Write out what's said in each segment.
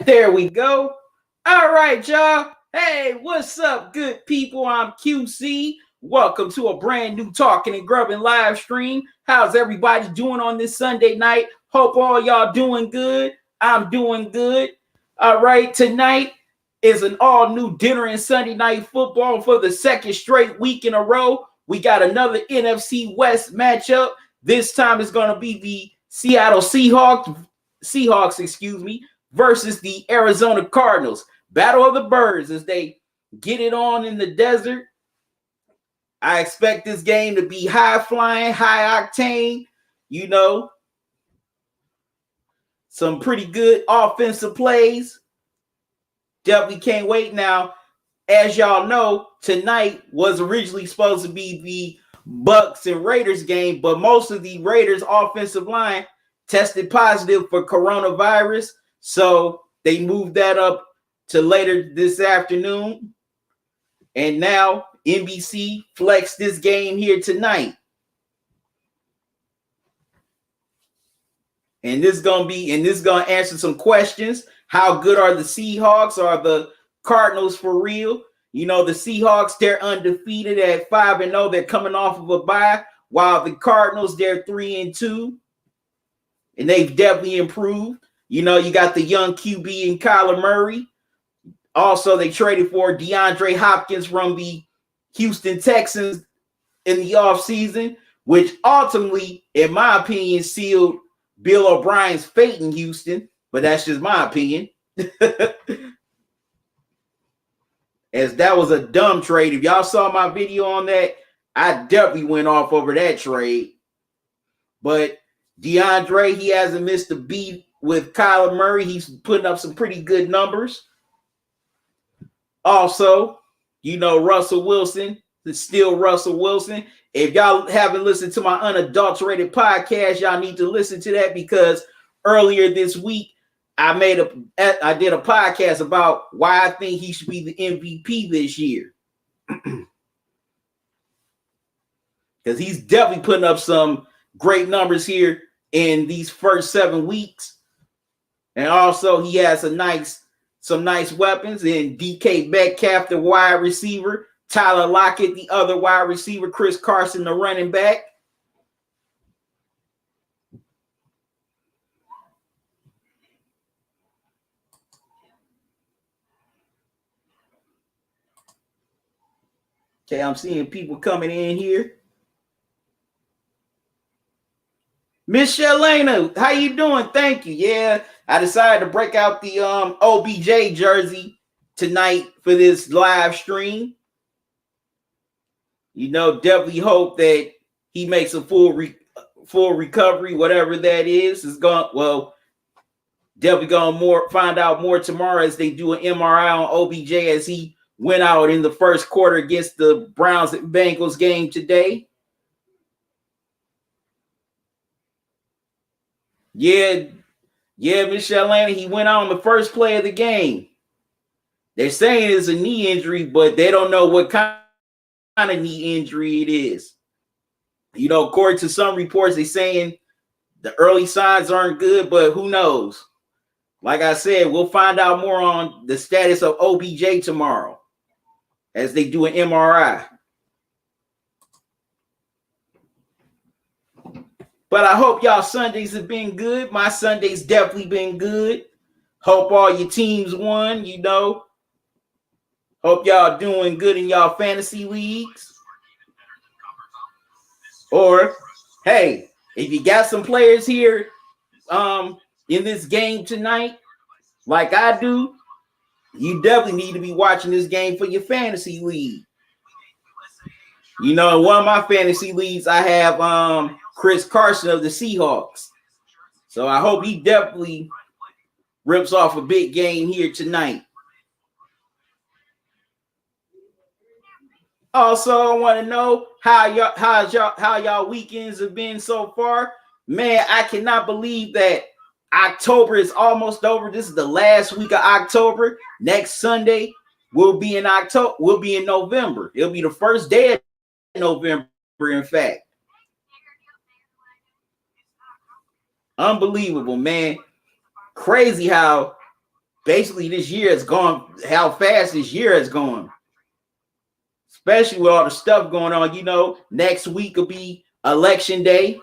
There we go. All right, y'all. Hey, what's up, good people? I'm QC. Welcome to a brand new Talkin and Grubbin live stream. How's everybody doing on this Sunday night? Hope all y'all doing good. I'm doing good. All right, tonight is an all-new dinner and Sunday night football for the second straight week in a row. We got another NFC West matchup. This time it's going to be the Seattle Seahawks, versus the Arizona Cardinals. Battle of the Birds as they get it on in the desert. I expect this game to be high flying, high octane, some pretty good offensive plays. Definitely can't wait. Now, as y'all know, tonight was originally supposed to be the Bucks and Raiders game, but most of the Raiders offensive line tested positive for coronavirus. So they moved that up to later this afternoon. And now NBC flexed this game here tonight. And this is gonna answer some questions. How good are the Seahawks? Are the Cardinals for real? The Seahawks, they're undefeated at 5-0. They're coming off of a bye, while the Cardinals, they're 3-2. And they've definitely improved. You got the young QB in Kyler Murray. Also, they traded for DeAndre Hopkins from the Houston Texans in the offseason, which ultimately, in my opinion, sealed Bill O'Brien's fate in Houston. But that's just my opinion. As that was a dumb trade. If y'all saw my video on that, I definitely went off over that trade. But DeAndre, he hasn't missed a beat with Kyler Murray. He's putting up some pretty good numbers. Also, Russell Wilson is still Russell Wilson. If y'all haven't listened to my unadulterated podcast, y'all need to listen to that, because earlier this week I did a podcast about why I think he should be the MVP this year. Because he's definitely putting up some great numbers here in these first 7 weeks. And also he has some nice weapons in DK Metcalf, the wide receiver, Tyler Lockett, the other wide receiver, Chris Carson, the running back. Okay, I'm seeing people coming in here. Miss Shelena, how you doing? Thank you. Yeah, I decided to break out the OBJ jersey tonight for this live stream. Definitely hope that he makes a full recovery, whatever that is. Definitely gonna find out more tomorrow as they do an MRI on OBJ as he went out in the first quarter against the Browns and Bengals game today. Yeah, Michelle Lanning, he went out on the first play of the game. They're saying it's a knee injury, but they don't know what kind of knee injury it is. According to some reports, they're saying the early signs aren't good, but who knows? Like I said, we'll find out more on the status of OBJ tomorrow as they do an MRI. But I hope y'all Sundays have been good. My Sunday's definitely been good. Hope all your teams won, Hope y'all doing good in y'all fantasy leagues. Or, hey, if you got some players here in this game tonight, like I do, you definitely need to be watching this game for your fantasy league. In one of my fantasy leagues, I have Chris Carson of the Seahawks. So I hope he definitely rips off a big game here tonight. Also, I want to know how y'all weekends have been so far. Man, I cannot believe that October is almost over. This is the last week of October. Next Sunday we'll be in October. We'll be in November. It'll be the first day of November, in fact. Unbelievable, man. Crazy how basically this year has gone, how fast this year has gone. Especially with all the stuff going on. You know, next week will be election day.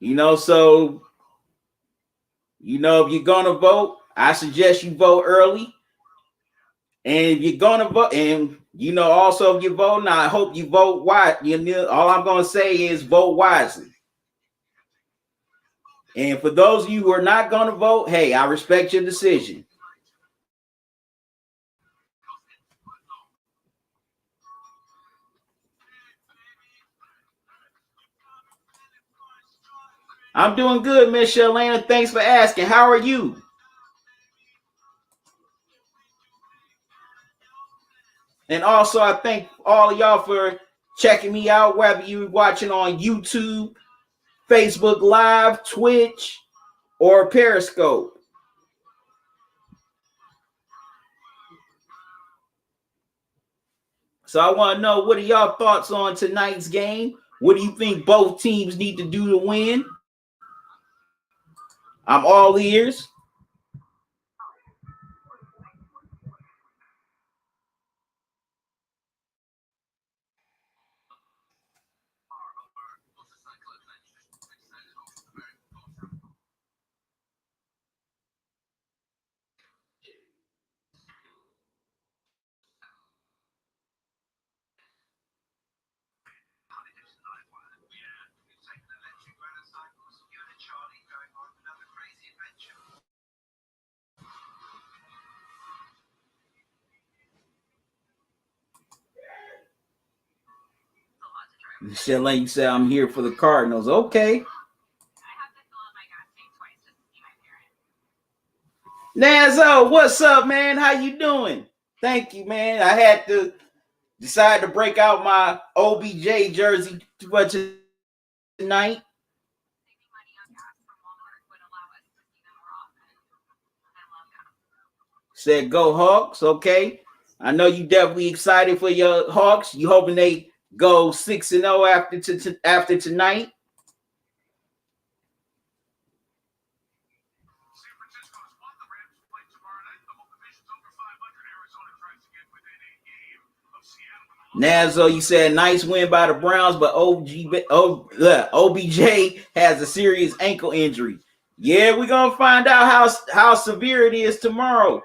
You know, so, you know, if you're going to vote, I suggest you vote early. And if you're going to vote, and, you know, also if you're voting, I hope you vote wise. You know, all I'm going to say is vote wisely. And for those of you who are not going to vote, hey, I respect your decision. I'm doing good, Miss Shalana. Thanks for asking. How are you? And also, I thank all of y'all for checking me out, whether you're watching on YouTube, Facebook Live, Twitch, or Periscope. So I want to know, what are y'all thoughts on tonight's game? What do you think both teams need to do to win? I'm all ears. Michelle, you said I'm here for the Cardinals. Okay. Nazo, what's up, man? How you doing? Thank you, man. I had to decide to break out my OBJ jersey tonight. Said go Hawks. Okay. I know you definitely excited for your Hawks. You hoping they go 6-0 after tonight? Nazo, you said nice win by the Browns, but OBJ has a serious ankle injury. Yeah, we're gonna find out how severe it is tomorrow.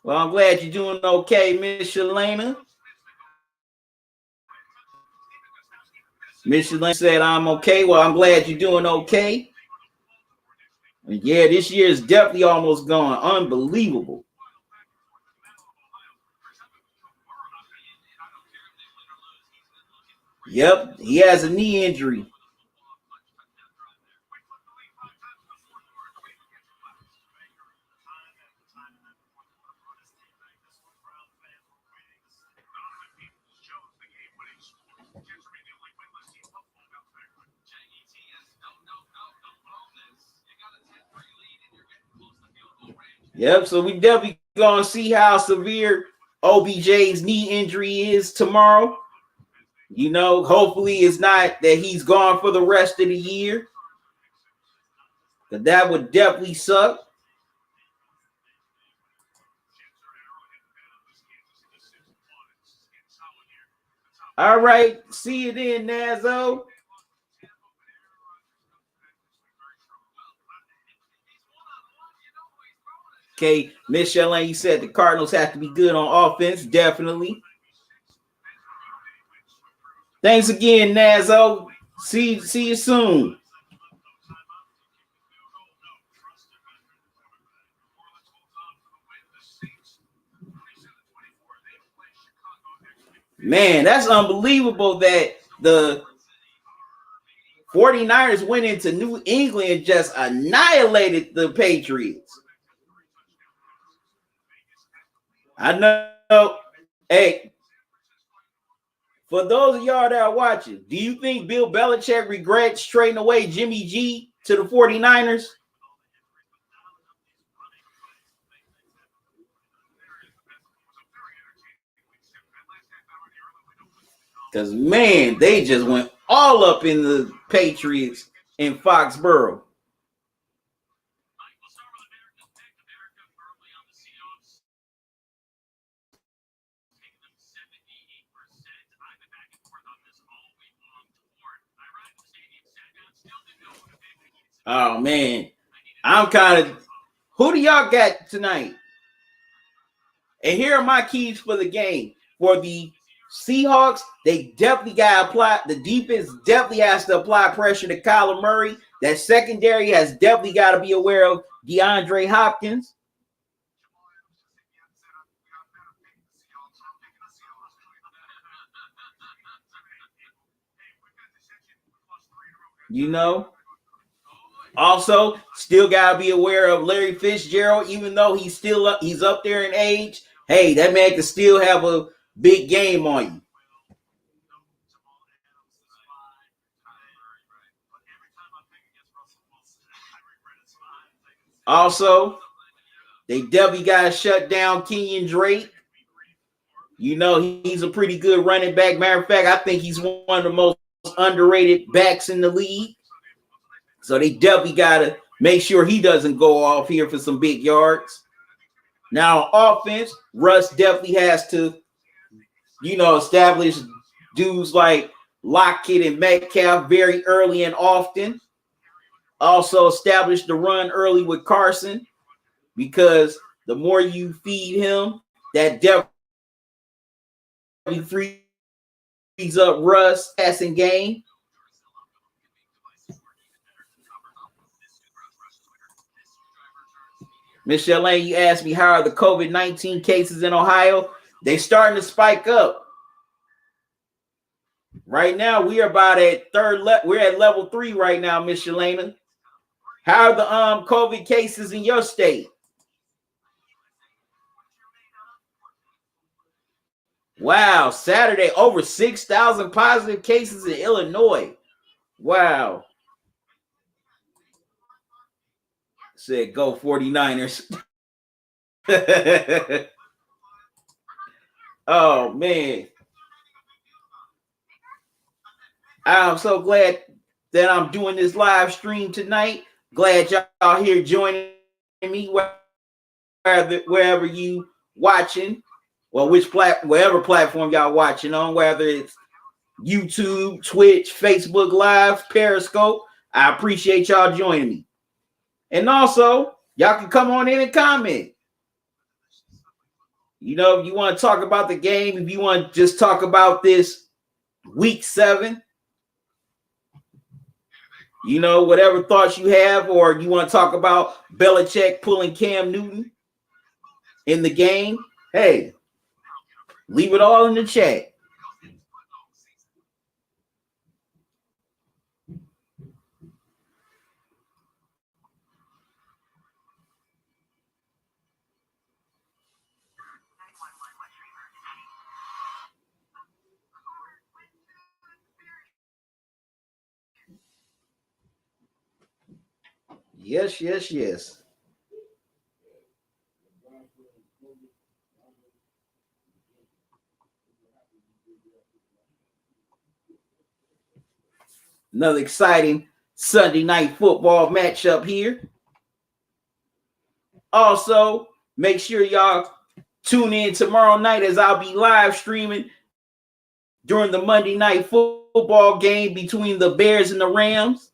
Well, I'm glad you're doing okay, Miss Shalana. Miss Shalana said I'm okay. Well, I'm glad you're doing okay. And yeah, this year is definitely almost gone. Unbelievable. Yep, he has a knee injury. Yep, so we definitely gonna see how severe OBJ's knee injury is tomorrow. You know, hopefully it's not that he's gone for the rest of the year. But that would definitely suck. All right, see you then, Nazo. Okay, Miss Shalane said the Cardinals have to be good on offense. Definitely. Thanks again, Nazo. See you soon. Man, that's unbelievable that the 49ers went into New England and just annihilated the Patriots. I know. Hey, for those of y'all that are watching, do you think Bill Belichick regrets trading away Jimmy G to the 49ers? Because, man, they just went all up in the Patriots in Foxborough. Oh, man. I'm kind of... Who do y'all got tonight? And here are my keys for the game. For the Seahawks, they definitely got to apply. The defense definitely has to apply pressure to Kyler Murray. That secondary has definitely got to be aware of DeAndre Hopkins. You know, also still got to be aware of Larry Fitzgerald, even though he's up there in age. Hey, that man can still have a big game on you. Also, they definitely got to shut down Kenyon Drake. You know, he's a pretty good running back. Matter of fact, I think he's one of the most underrated backs in the league. So they definitely got to make sure he doesn't go off here for some big yards. Now, on offense, Russ definitely has to, establish dudes like Lockett and Metcalf very early and often. Also establish the run early with Carson, because the more you feed him, that definitely frees up Russ' passing game. Michelle Lane, you asked me, how are the COVID-19 cases in Ohio? They starting to spike up. Right now, we are about at we're at level 3 right now, Miss Shalana. How are the COVID cases in your state? Wow, Saturday, over 6,000 positive cases in Illinois. Wow. Said go 49ers. Oh, man. I'm so glad that I'm doing this live stream tonight. Glad y'all here joining me wherever you watching, or whatever platform y'all watching on, whether it's YouTube, Twitch, Facebook Live, Periscope. I appreciate y'all joining me. And also, y'all can come on in and comment. You know, if you want to talk about the game, if you want to just talk about this week 7, you know, whatever thoughts you have, or you want to talk about Belichick pulling Cam Newton in the game, hey, leave it all in the chat. Yes, yes, yes. Another exciting Sunday night football matchup here. Also, make sure y'all tune in tomorrow night as I'll be live streaming during the Monday night football game between the Bears and the Rams.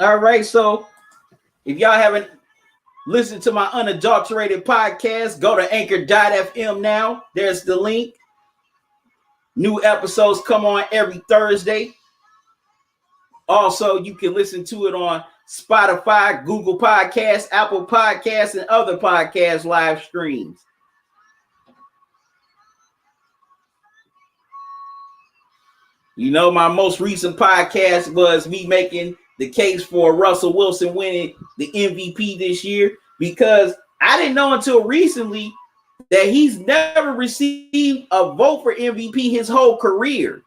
All right, so if y'all haven't listened to my unadulterated podcast, go to anchor.fm now. There's the link. New episodes come on every Thursday. Also, you can listen to it on Spotify, Google Podcasts, Apple Podcasts, and other podcast live streams. You know, my most recent podcast was me making the case for Russell Wilson winning the MVP this year, because I didn't know until recently that he's never received a vote for MVP his whole career,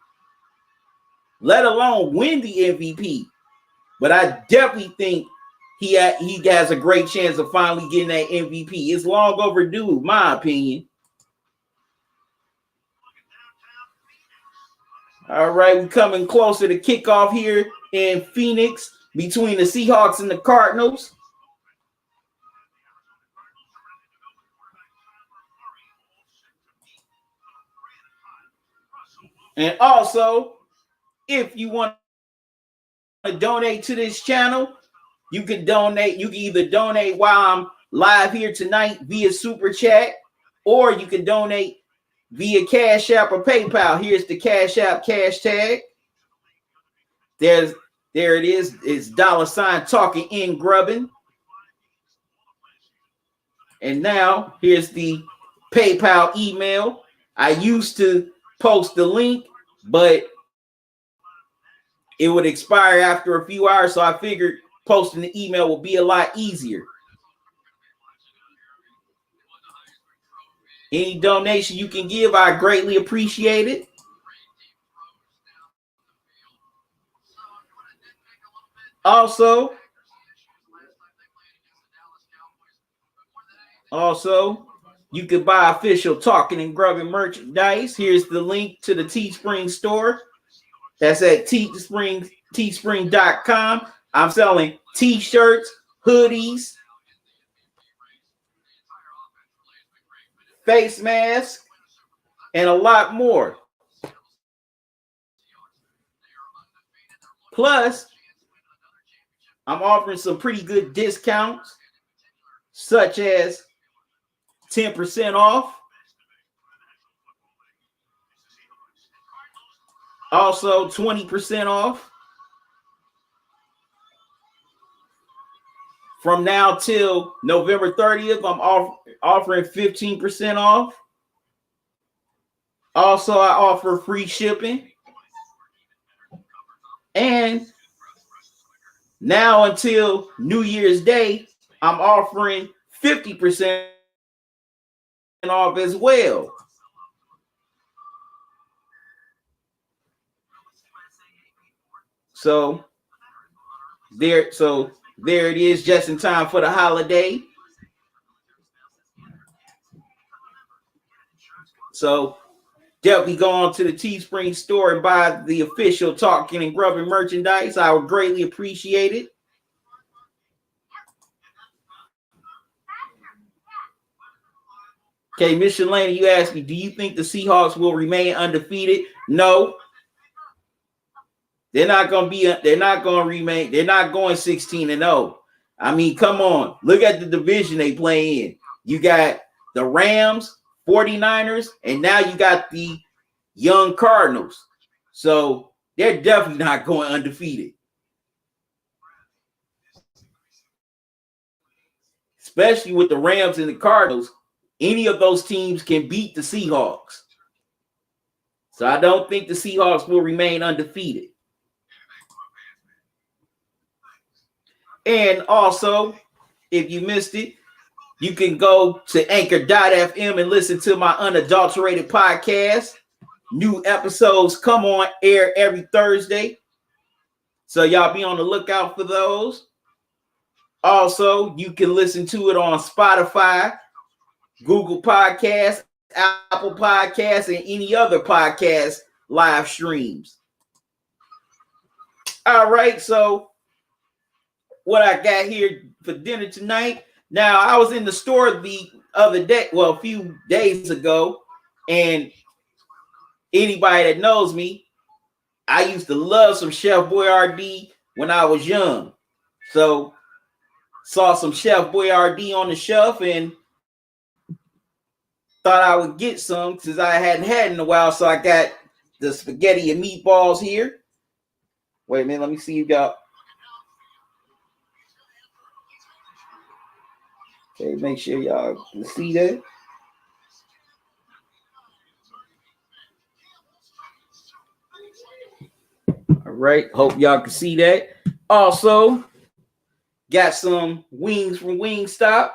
let alone win the MVP. But I definitely think he has a great chance of finally getting that MVP. It's long overdue, in my opinion. All right, we're coming closer to kickoff here in Phoenix between the Seahawks and the Cardinals. And also, if you want to donate to this channel, you can donate. You can either donate while I'm live here tonight via Super Chat, or you can donate via Cash App or PayPal. Here's the Cash App cash tag. There it is. It's $ Talkin in Grubbin. And now here's the PayPal email. I used to post the link, but it would expire after a few hours, so I figured posting the email would be a lot easier. Any donation you can give, I greatly appreciate it. Also, you can buy official Talkin and Grubbin merchandise. Here's the link to the Teespring store. That's at teespring.com. I'm selling t-shirts, hoodies, face masks, and a lot more. Plus, I'm offering some pretty good discounts, such as 10% off. Also, 20% off. From now till November 30th, I'm offering 15% off. Also, I offer free shipping. And now until New Year's Day, I'm offering 50% off as well. So there it is, just in time for the holiday. So definitely go on to the Teespring store and buy the official Talkin and Grubbin merchandise. I would greatly appreciate it. Okay, Miss Shalana, you asked me, do you think the Seahawks will remain undefeated? No. They're not going to remain. They're not going 16-0. I mean, come on. Look at the division they play in. You got the Rams, 49ers, and now you got the young Cardinals. So they're definitely not going undefeated. Especially with the Rams and the Cardinals, any of those teams can beat the Seahawks. So I don't think the Seahawks will remain undefeated. And also, if you missed it, you can go to anchor.fm and listen to my unadulterated podcast. New episodes come on air every Thursday. So y'all be on the lookout for those. Also, you can listen to it on Spotify, Google Podcasts, Apple Podcasts, and any other podcast live streams. All right, so what I got here for dinner tonight. Now, I was in the store the other day, a few days ago, and anybody that knows me, I used to love some Chef Boyardee when I was young. So, saw some Chef Boyardee on the shelf and thought I would get some since I hadn't had in a while. So I got the spaghetti and meatballs here. Wait a minute, let me see you got. Okay, make sure y'all can see that. All right, hope y'all can see that. Also, got some wings from Wingstop.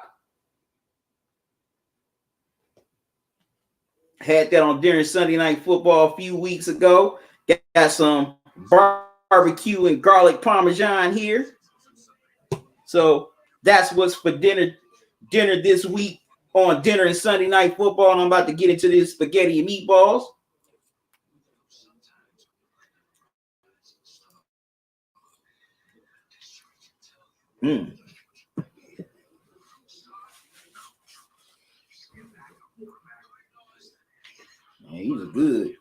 Had that on during Sunday Night Football a few weeks ago. Got some barbecue and garlic parmesan here. So that's what's for dinner this week on Dinner and Sunday Night Football. And I'm about to get into this spaghetti and meatballs. Man, these are good.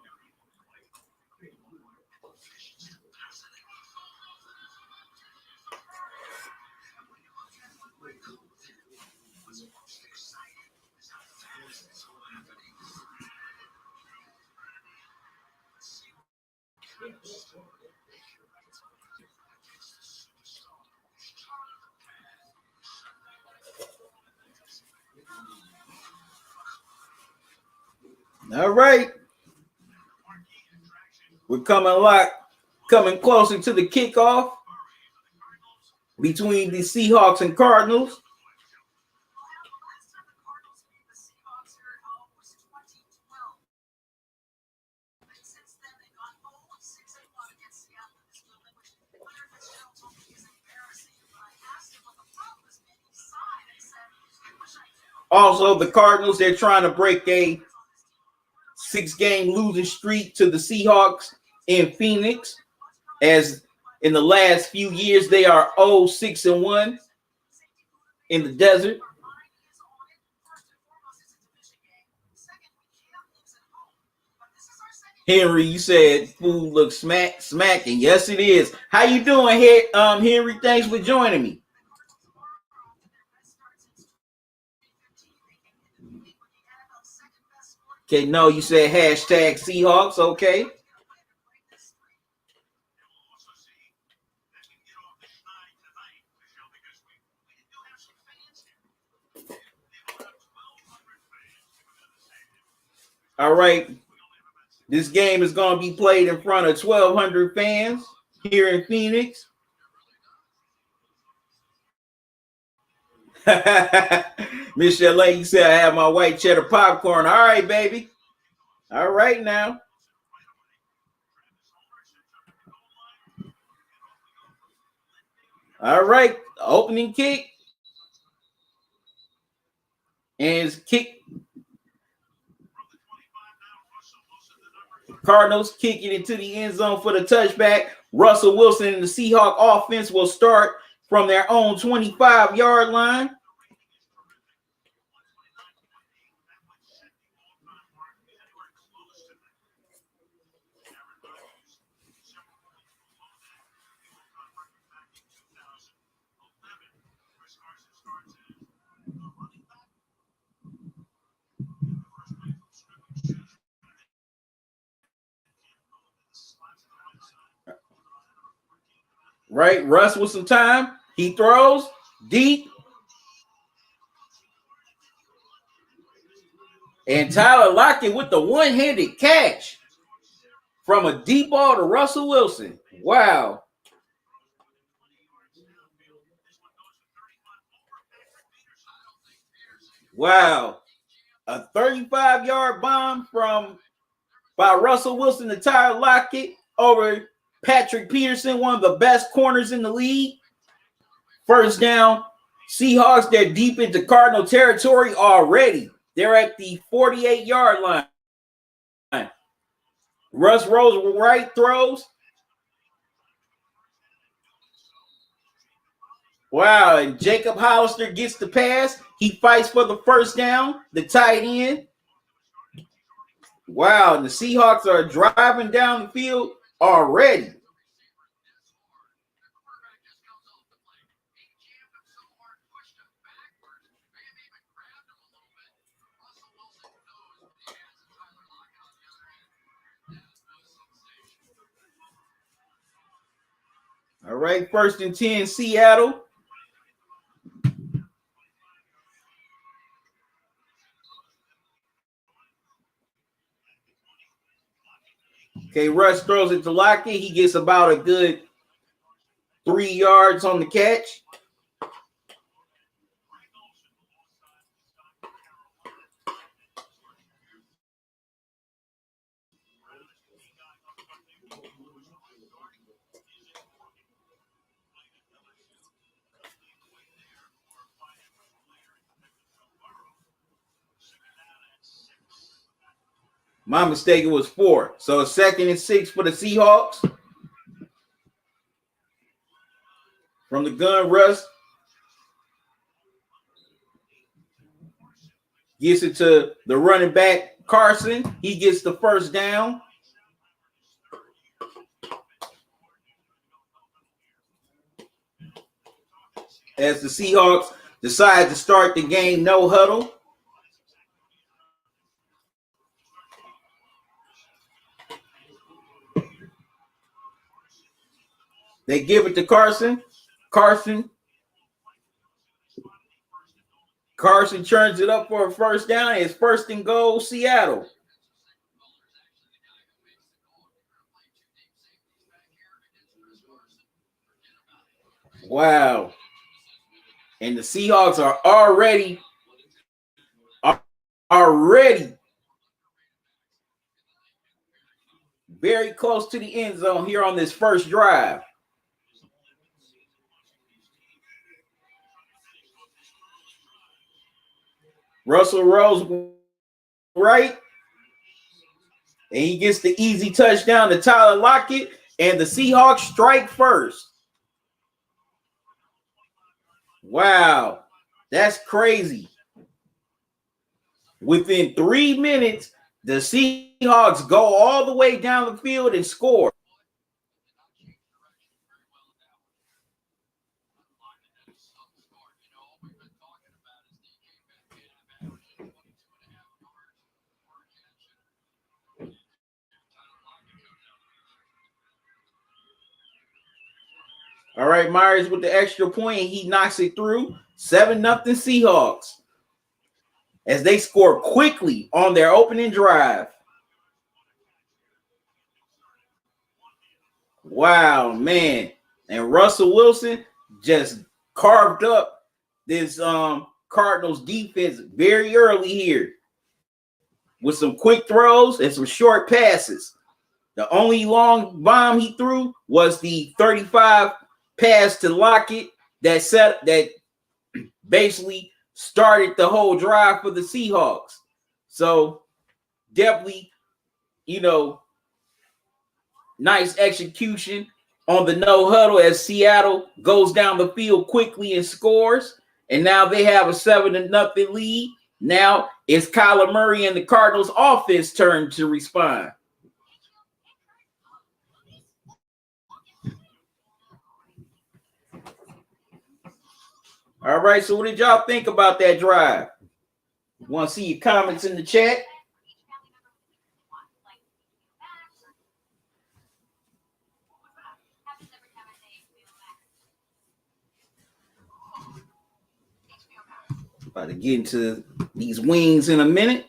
All right. We're coming closer to the kickoff between the Seahawks and Cardinals. Also, the Cardinals, they're trying to break a 6-game losing streak to the Seahawks in Phoenix. As in the last few years, they are 0-6-1 in the desert. Henry, you said food looks smacking. Yes, it is. How you doing here, Henry? Thanks for joining me. Okay, no, you said hashtag Seahawks. Okay. All right. This game is going to be played in front of 1,200 fans here in Phoenix. Miss Chalet, you said I have my white cheddar popcorn. All right, baby. All right now. All right. Opening kick. And it's kick. Cardinals kick it into the end zone for the touchback. Russell Wilson and the Seahawks offense will start from their own 25-yard line. Right, Russ with some time. He throws deep. And Tyler Lockett with the one-handed catch from a deep ball to Russell Wilson. Wow. Wow. A 35-yard bomb by Russell Wilson to Tyler Lockett over Patrick Peterson, one of the best corners in the league. First down. Seahawks, they're deep into Cardinal territory already. They're at the 48-yard line. Russ rolls right, throws. Wow, and Jacob Hollister gets the pass. He fights for the first down, the tight end. Wow, and the Seahawks are driving down the field already. All right, 1st and 10, Seattle. Okay, Russ throws it to Lockett. He gets about a good 3 yards on the catch. My mistake, it was 4. So 2nd and 6 for the Seahawks. From the gun, Russ gets it to the running back, Carson. He gets the 1st down. As the Seahawks decide to start the game, no huddle. They give it to Carson. Carson turns it up for a 1st down. It's 1st and goal, Seattle. Wow. And the Seahawks are already very close to the end zone here on this 1st drive. Russell rolls right, and he gets the easy touchdown to Tyler Lockett, and the Seahawks strike first. Wow, that's crazy. Within 3 minutes, the Seahawks go all the way down the field and score. All right, Myers with the extra point, and he knocks it through. 7-0 Seahawks as they score quickly on their opening drive. Wow, man. And Russell Wilson just carved up this Cardinals defense very early here with some quick throws and some short passes. The only long bomb he threw was the 35 pass to Lockett that basically started the whole drive for the Seahawks. So definitely, nice execution on the no huddle as Seattle goes down the field quickly and scores. And now they have a 7-0 lead. Now it's Kyler Murray and the Cardinals offense turn to respond. All right, so what did y'all think about that drive? Want to see your comments in the chat? About to get into these wings in a minute.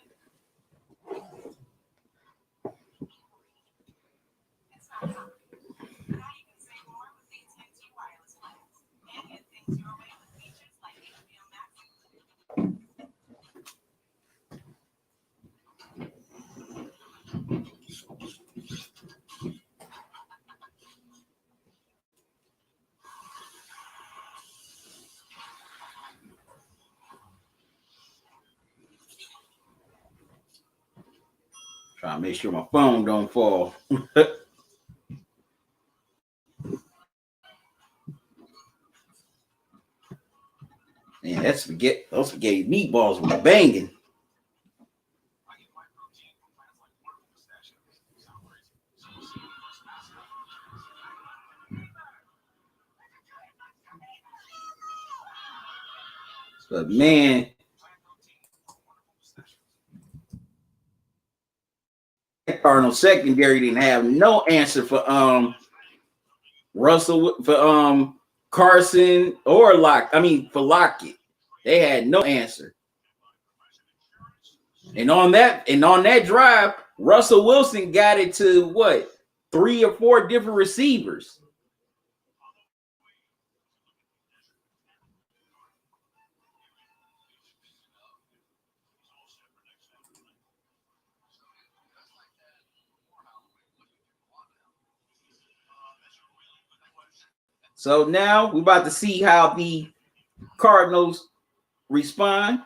Trying to make sure my phone don't fall. Man, those spaghetti meatballs were banging. But man, Cardinal secondary didn't have no answer for Russell for Carson or for Lockett. They had no answer. And on that drive, Russell Wilson got it to what? 3 or 4 different receivers. So now we're about to see how the Cardinals respond.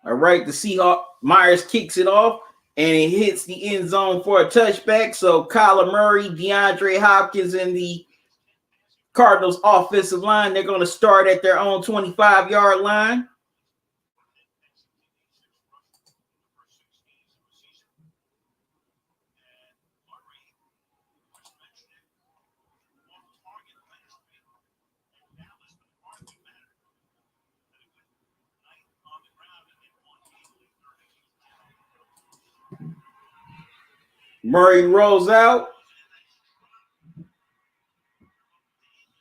All right, the Seahawks, Myers kicks it off, and it hits the end zone for a touchback. So Kyler Murray, DeAndre Hopkins, and the Cardinals offensive line, they're going to start at their own 25-yard line. Murray rolls out.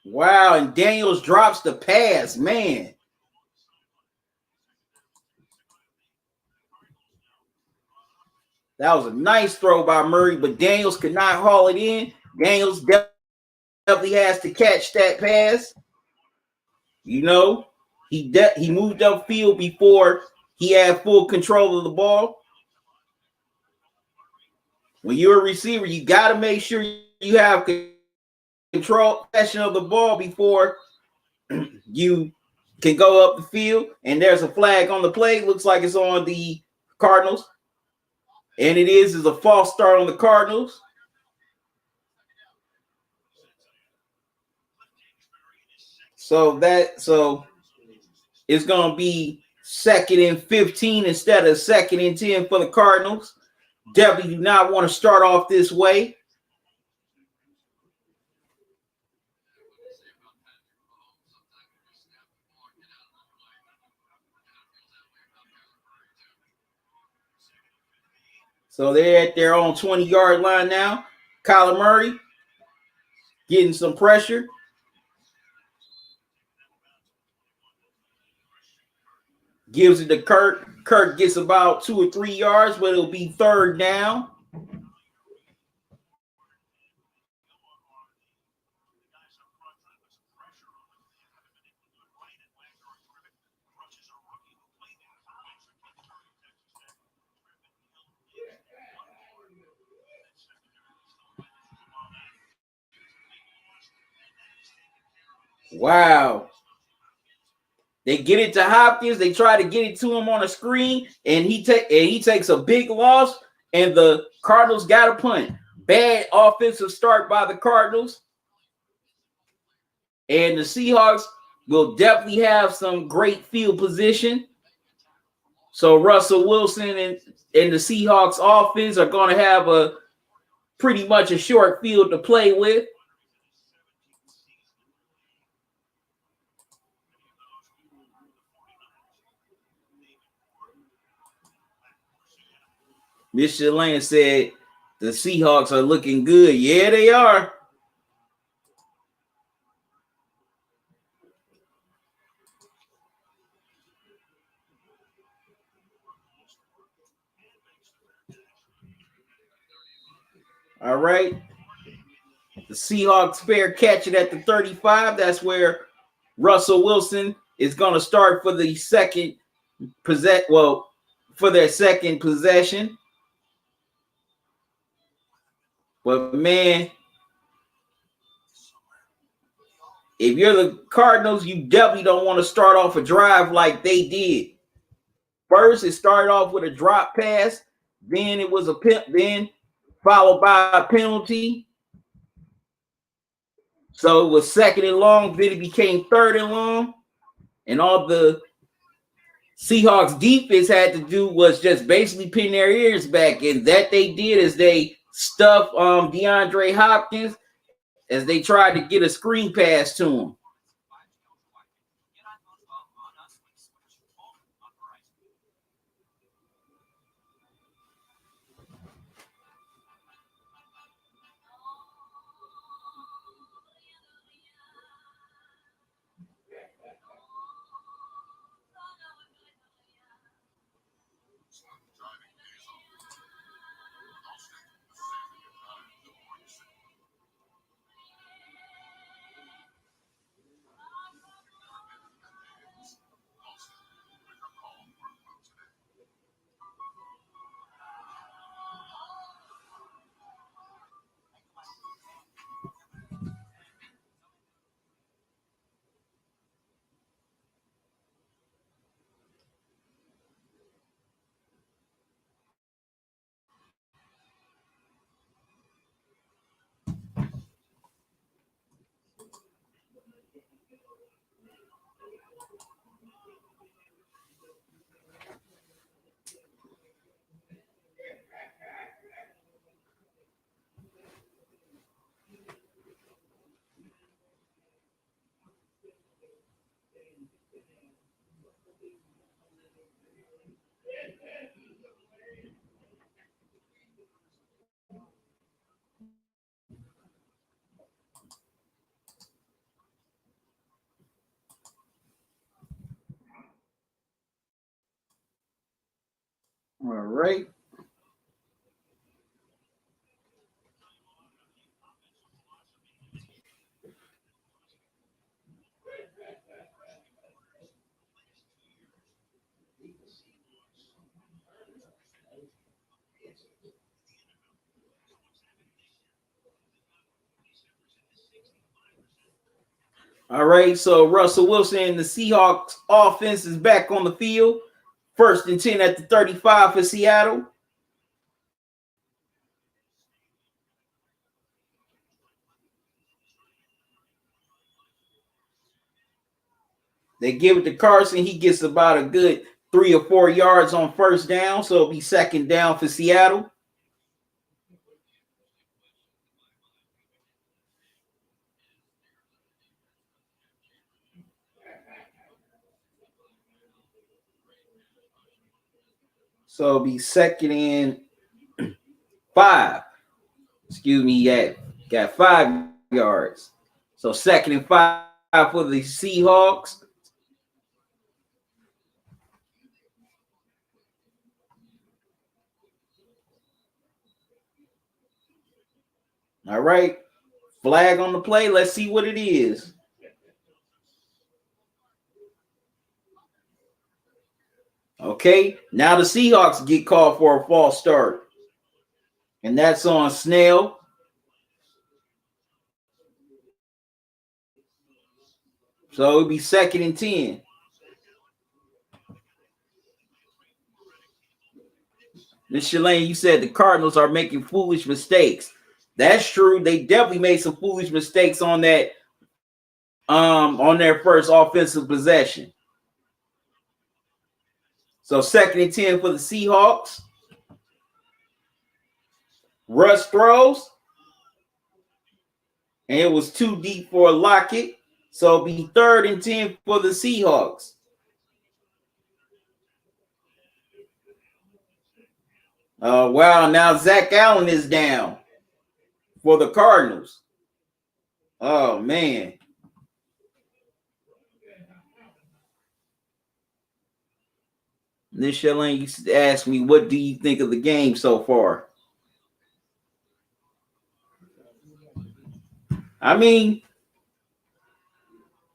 Wow, and Daniels drops the pass, man. That was a nice throw by Murray, but Daniels could not haul it in. Daniels definitely has to catch that pass. You know, he moved upfield before he had full control of the ball. When you're a receiver, you got to make sure you have control possession of the ball before you can go up the field. And there's a flag on the play. Looks like it's on the Cardinals. And it is a false start on the Cardinals. So it's going to be 2nd and 15 instead of 2nd and 10 for the Cardinals. Definitely do not want to start off this way. So they're at their own 20-yard line now. Kyler Murray getting some pressure. Gives it to Kirk. Kirk gets about 2 or 3 yards, but it'll be 3rd down. Wow. They get it to Hopkins. They try to get it to him on a screen, and he takes a big loss, and the Cardinals got a punt. Bad offensive start by the Cardinals. And the Seahawks will definitely have some great field position. So Russell Wilson and the Seahawks offense are going to have pretty much a short field to play with. Mr. Lane said the Seahawks are looking good. Yeah, they are. All right. The Seahawks fair catch it at the 35. That's where Russell Wilson is going to start for the second for their second possession. But man, if you're the Cardinals, you definitely don't want to start off a drive like they did. First, it started off with a drop pass, then it was then followed by a penalty. So it was 2nd and long, then it became 3rd and long, and all the Seahawks defense had to do was just basically pin their ears back, and that they did is they stuffed DeAndre Hopkins as they tried to get a screen pass to him. All right. All right, so Russell Wilson and the Seahawks offense is back on the field. 1st and 10 at the 35 for Seattle. They give it to Carson. He gets about a good 3 or 4 yards on 1st down, so it'll be 2nd down for Seattle. So it'll be 2nd and 5. Excuse me, got 5 yards. So 2nd and 5 for the Seahawks. All right. Flag on the play. Let's see what it is. Okay. Now the Seahawks get called for a false start. And that's on Snell. So it'll be 2nd and 10. Miss Shalane, you said the Cardinals are making foolish mistakes. That's true. They definitely made some foolish mistakes on that on their first offensive possession. So 2nd and 10 for the Seahawks. Russ throws. And it was too deep for Lockett. So it'll be 3rd and 10 for the Seahawks. Wow, now Zach Allen is down for the Cardinals. Oh, man. This Shalane used to ask me, what do you think of the game so far? I mean,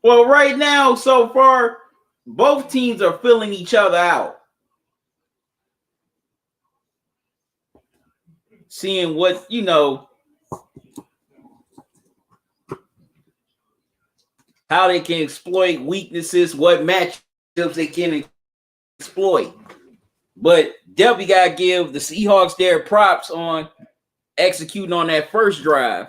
well, right now, so far, both teams are filling each other out. Seeing what, how they can exploit weaknesses, what matchups they can exploit. But definitely got to give the Seahawks their props on executing on that first drive.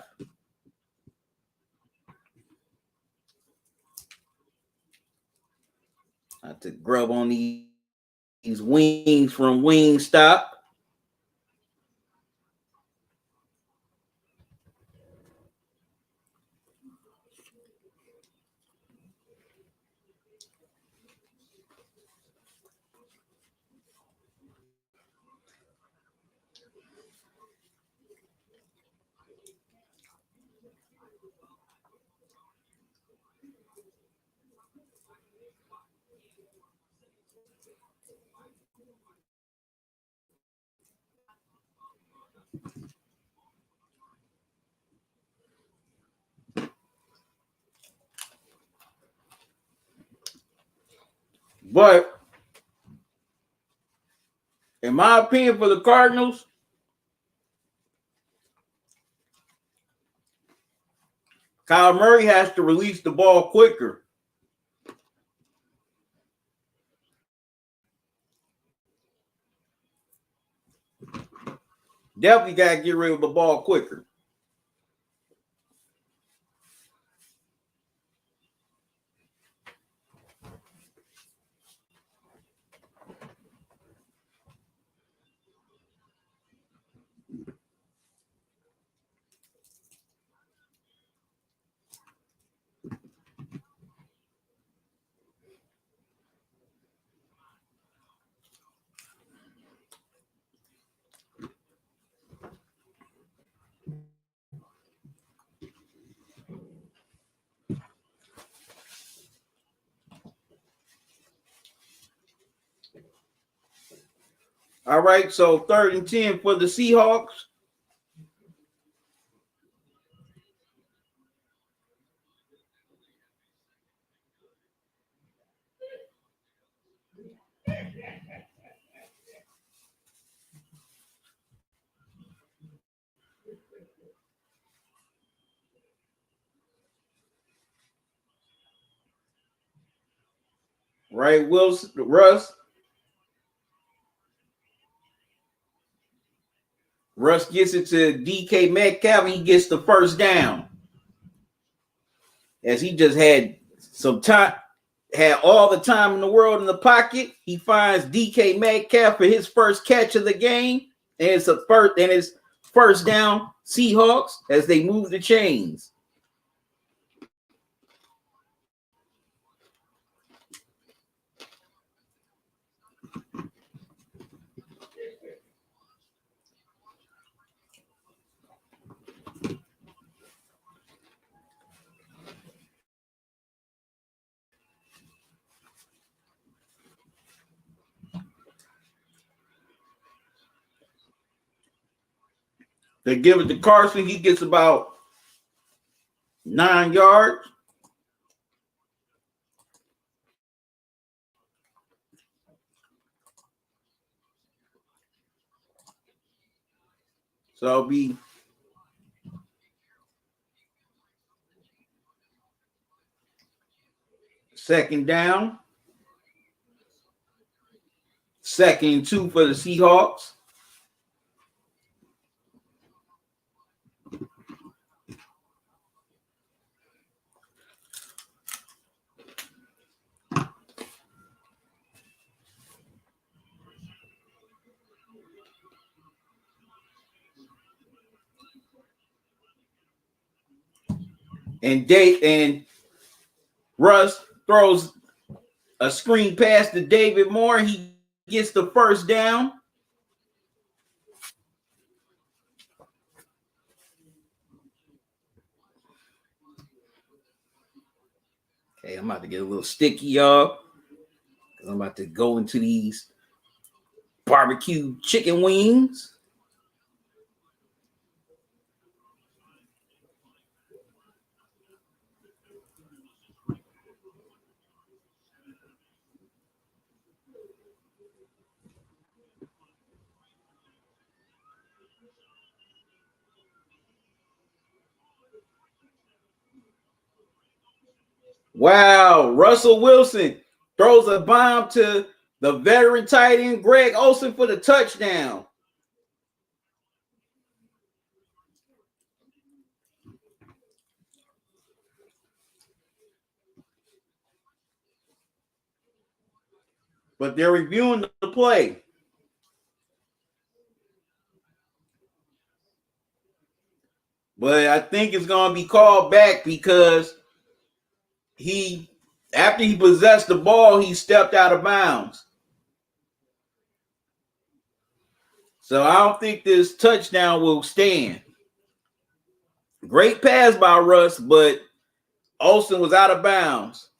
I have to grub on these wings from Wingstop. But in my opinion, for the Cardinals, Kyle Murray has to release the ball quicker. Definitely got to get rid of the ball quicker. All right, so 3rd and 10 for the Seahawks. Right, Wilson, Russ gets it to DK Metcalf, and he gets the first down. As he just had some time, had all the time in the world in the pocket. He finds DK Metcalf for his first catch of the game, and it's first down Seahawks as they move the chains. They give it to Carson. He gets about 9 yards. So it'll be second down. 2nd and 2 for the Seahawks. And Russ throws a screen pass to David Moore. He gets the first down. Okay, I'm about to get a little sticky, y'all, because I'm about to go into these barbecue chicken wings. Wow, Russell Wilson throws a bomb to the veteran tight end Greg Olsen for the touchdown. But they're reviewing the play. But I think it's going to be called back because after he possessed the ball, he stepped out of bounds. So I don't think this touchdown will stand. Great pass by Russ, but Olsen was out of bounds.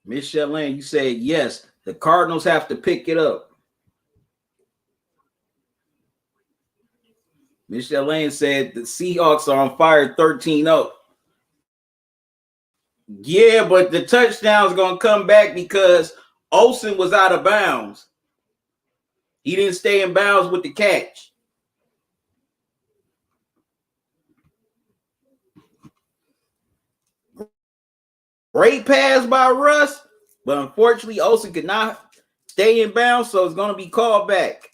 Michelle Lane, you said yes. The Cardinals have to pick it up. Michelle Lane said the Seahawks are on fire 13-0. Yeah, but the touchdown is going to come back because Olsen was out of bounds. He didn't stay in bounds with the catch. Great pass by Russ, but unfortunately Olsen could not stay in bounds, so it's going to be called back.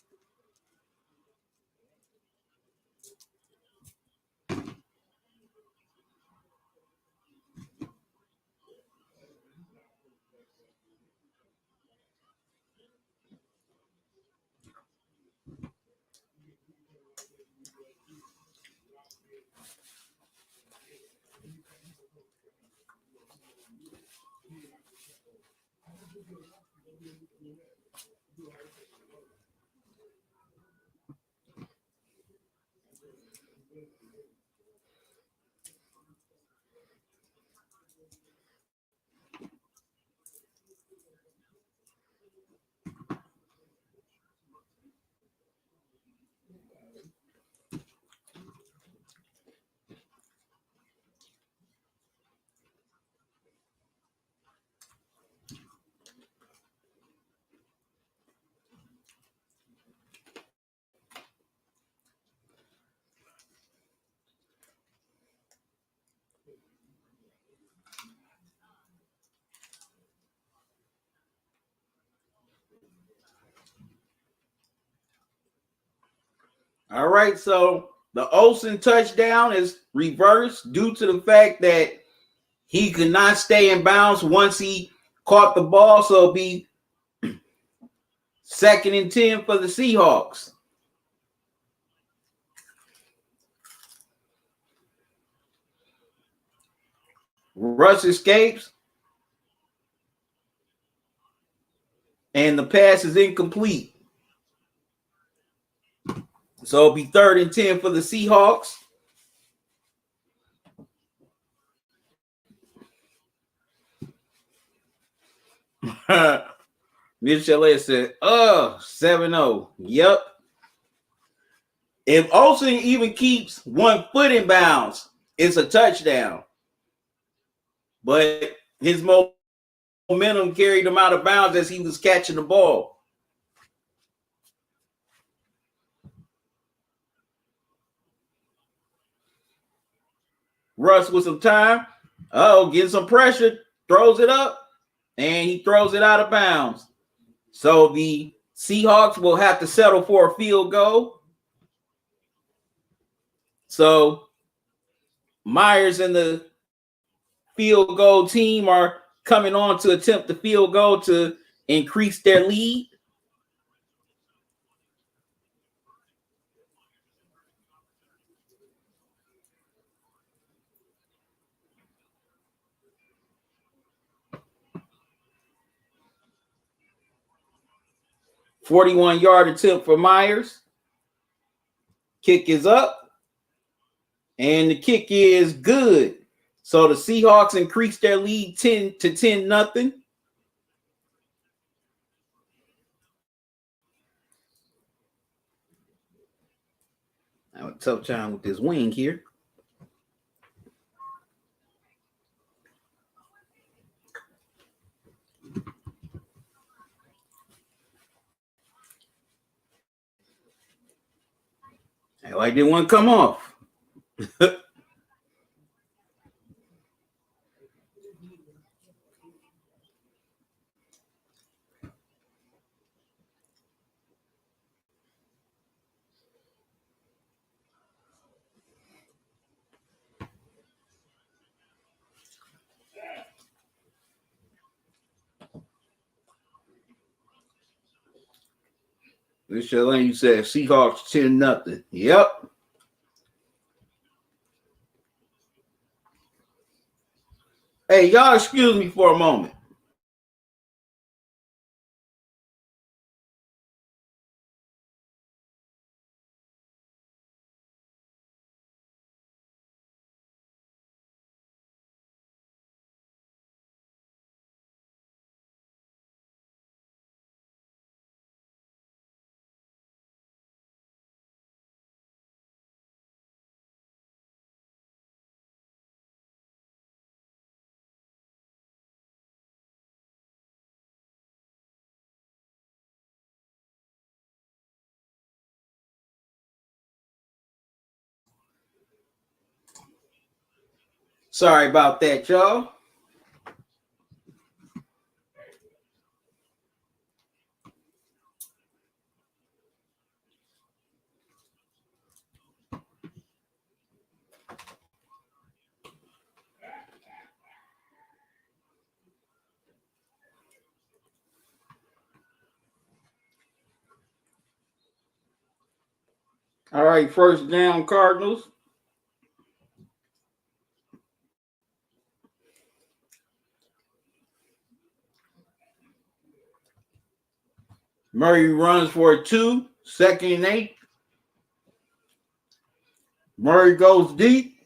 All right, so the Olsen touchdown is reversed due to the fact that he could not stay in bounds once he caught the ball, so it'll be 2nd and 10 for the Seahawks. Russ escapes, and the pass is incomplete. So it'll be 3rd and 10 for the Seahawks. Mitchell said, 7-0. Yep. If Olsen even keeps 1 foot in bounds, it's a touchdown. But his momentum carried him out of bounds as he was catching the ball. Russ with some time. Getting some pressure. Throws it up. And he throws it out of bounds. So the Seahawks will have to settle for a field goal. So Myers and the field goal team are coming on to attempt the field goal to increase their lead. "41-yard attempt for Myers. Kick is up. And the kick is good. So the Seahawks increase their lead 10-0. I have a tough time with this wing here. I didn't want to come off. This Lane said Seahawks 10-0. Yep. Hey, y'all excuse me for a moment. Sorry about that, y'all. All right, 1st down, Cardinals. Murray runs for a 2, 2nd and 8. Murray goes deep.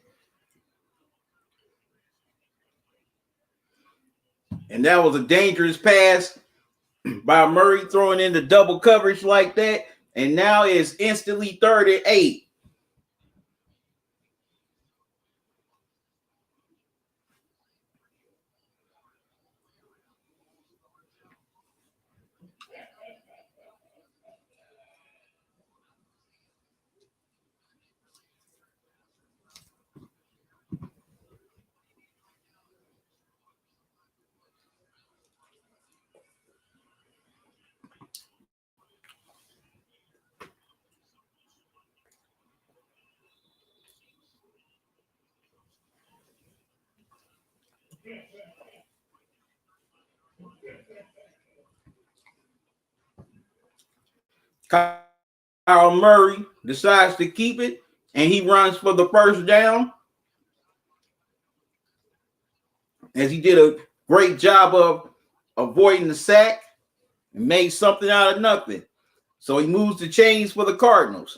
And that was a dangerous pass by Murray, throwing into double coverage like that. And now it's instantly 3rd and 8. Kyle Murray decides to keep it, and he runs for the 1st down. As he did a great job of avoiding the sack and made something out of nothing. So he moves the chains for the Cardinals.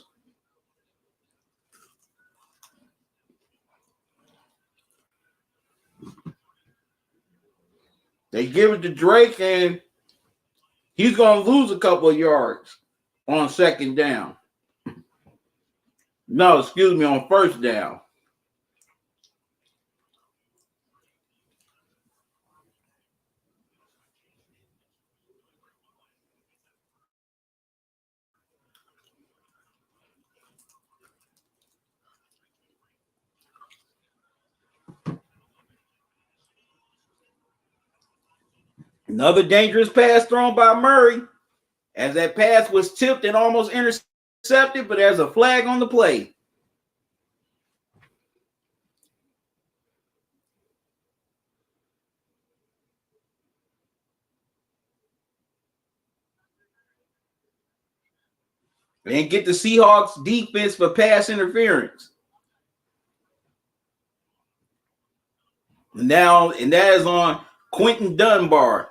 They give it to Drake, and he's going to lose a couple of yards on 2nd down. No, excuse me, on 1st down. Another dangerous pass thrown by Murray, as that pass was tipped and almost intercepted, but there's a flag on the play. And get the Seahawks defense for pass interference. And that is on Quentin Dunbar.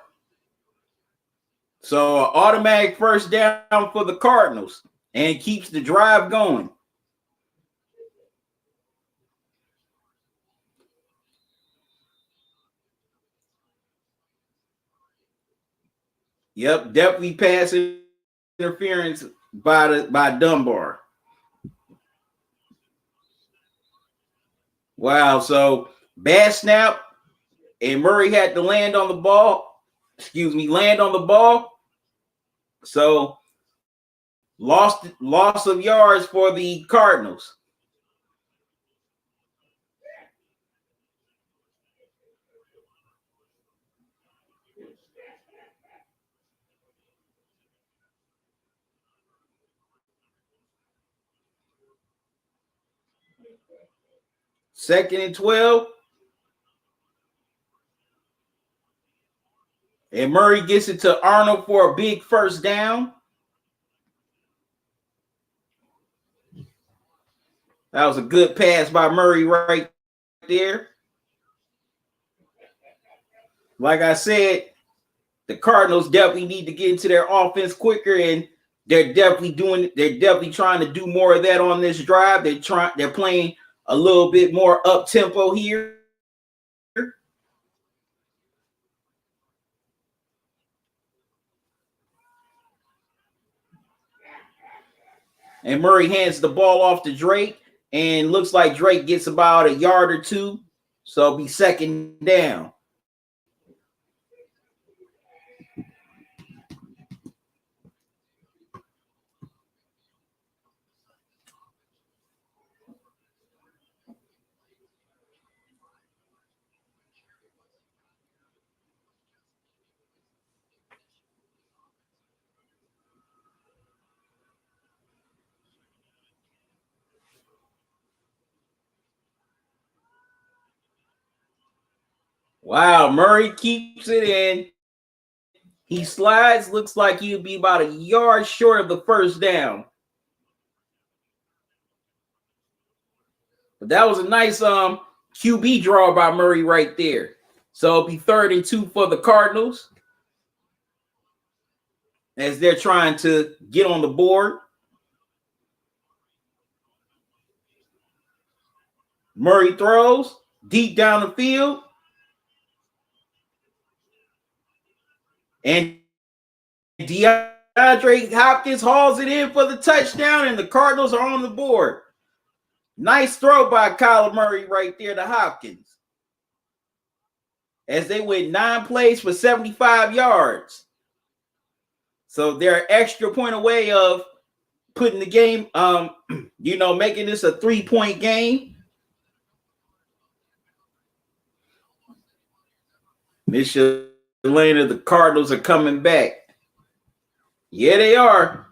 So automatic 1st down for the Cardinals, and keeps the drive going. Yep, definitely pass interference by Dunbar. Wow, so bad snap, and Murray had to land on the ball. So loss of yards for the Cardinals. Second and 12. And Murray gets it to Arnold for a big 1st down. That was a good pass by Murray right there. Like I said, the Cardinals definitely need to get into their offense quicker, and they're definitely trying to do more of that on this drive. They're playing a little bit more up tempo here. And Murray hands the ball off to Drake, and looks like Drake gets about a yard or 2. So it'll be 2nd down. Wow, Murray keeps it in. He slides. Looks like he'll be about a yard short of the 1st down. But that was a nice QB draw by Murray right there. So it'll be 3rd and 2 for the Cardinals. as they're trying to get on the board. Murray throws deep down the field. And DeAndre Hopkins hauls it in for the touchdown, and the Cardinals are on the board. Nice throw by Kyler Murray right there to Hopkins, as they went 9 plays for 75 yards. So they're an extra point away of putting the game, making this a 3-point game. Miss Elena, the Cardinals are coming back. Yeah, they are.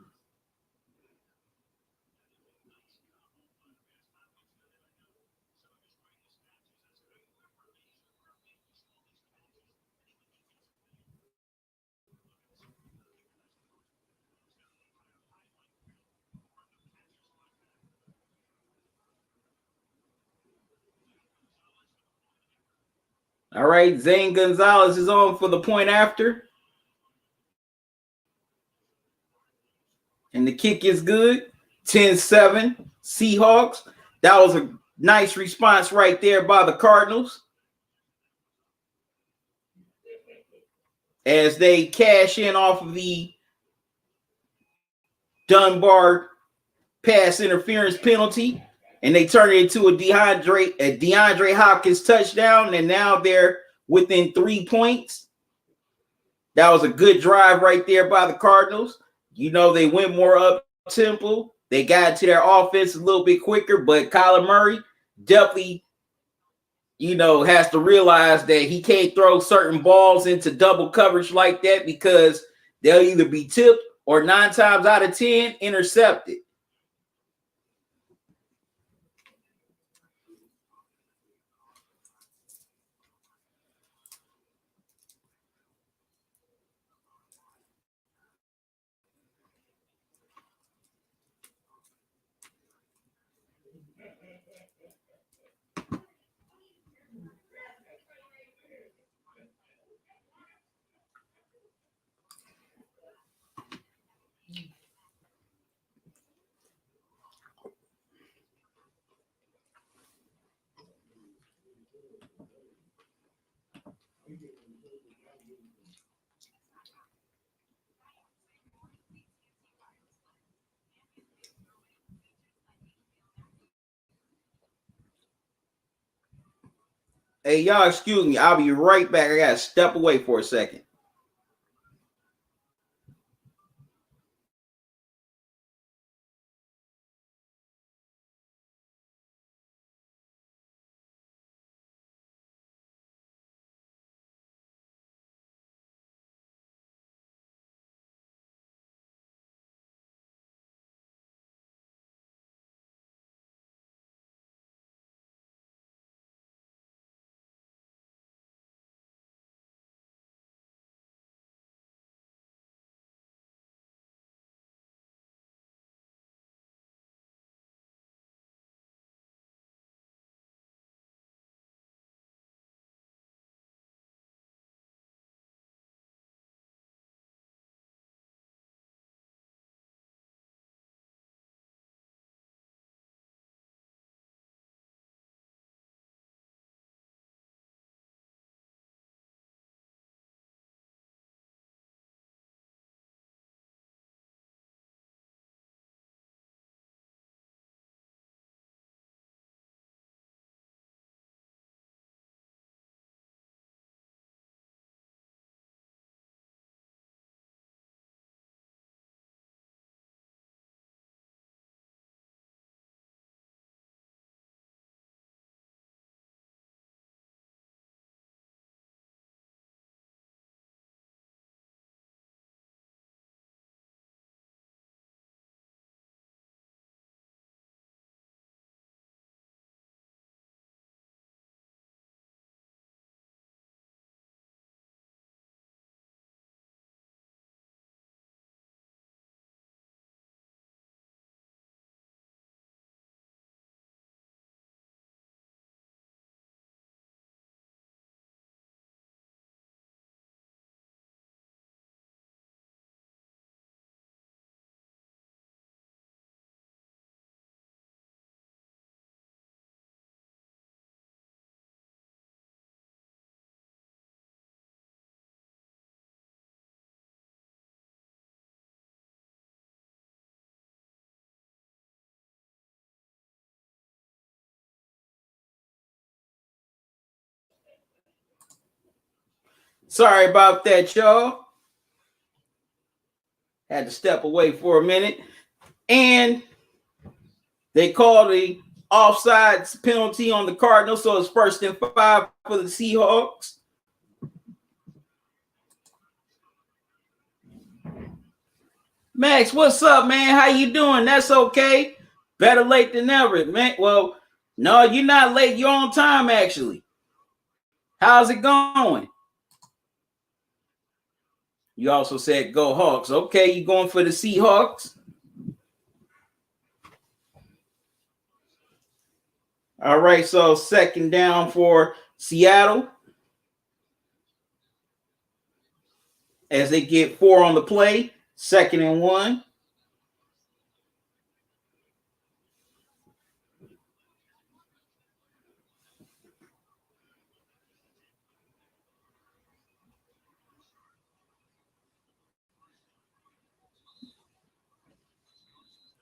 All right, Zane Gonzalez is on for the point after. And the kick is good. 10-7, Seahawks. That was a nice response right there by the Cardinals, as they cash in off of the Dunbar pass interference penalty, and they turn it into a DeAndre Hopkins touchdown, and now they're within 3 points. That was a good drive right there by the Cardinals. They went more up tempo. They got to their offense a little bit quicker, but Kyler Murray definitely, has to realize that he can't throw certain balls into double coverage like that, because they'll either be tipped or 9 times out of 10 intercepted. Hey, y'all, excuse me. I'll be right back. I got to step away for a second. Sorry about that, y'all. Had to step away for a minute. And they called the offsides penalty on the Cardinals, so it's 1st and 5 for the Seahawks. Max, what's up, man? How you doing? That's okay. Better late than never, man. Well, no, you're not late. You're on time, actually. How's it going? You also said go Hawks. Okay, you going for the Seahawks? All right, so 2nd down for Seattle as they get 4 on the play. 2nd and 1.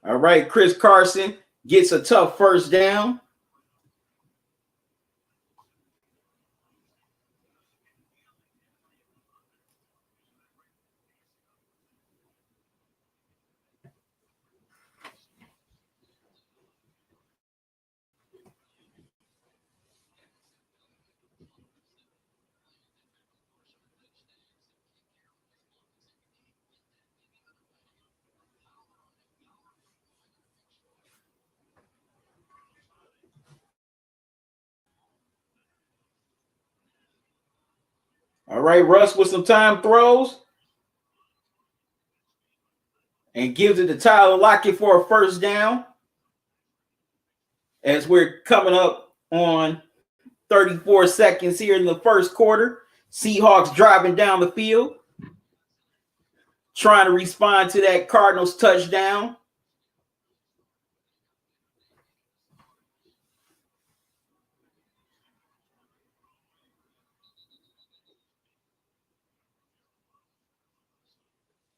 All right, Chris Carson gets a tough 1st down. All right, Russ with some time throws and gives it to Tyler Lockett for a 1st down as we're coming up on 34 seconds here in the 1st quarter. Seahawks driving down the field, trying to respond to that Cardinals touchdown.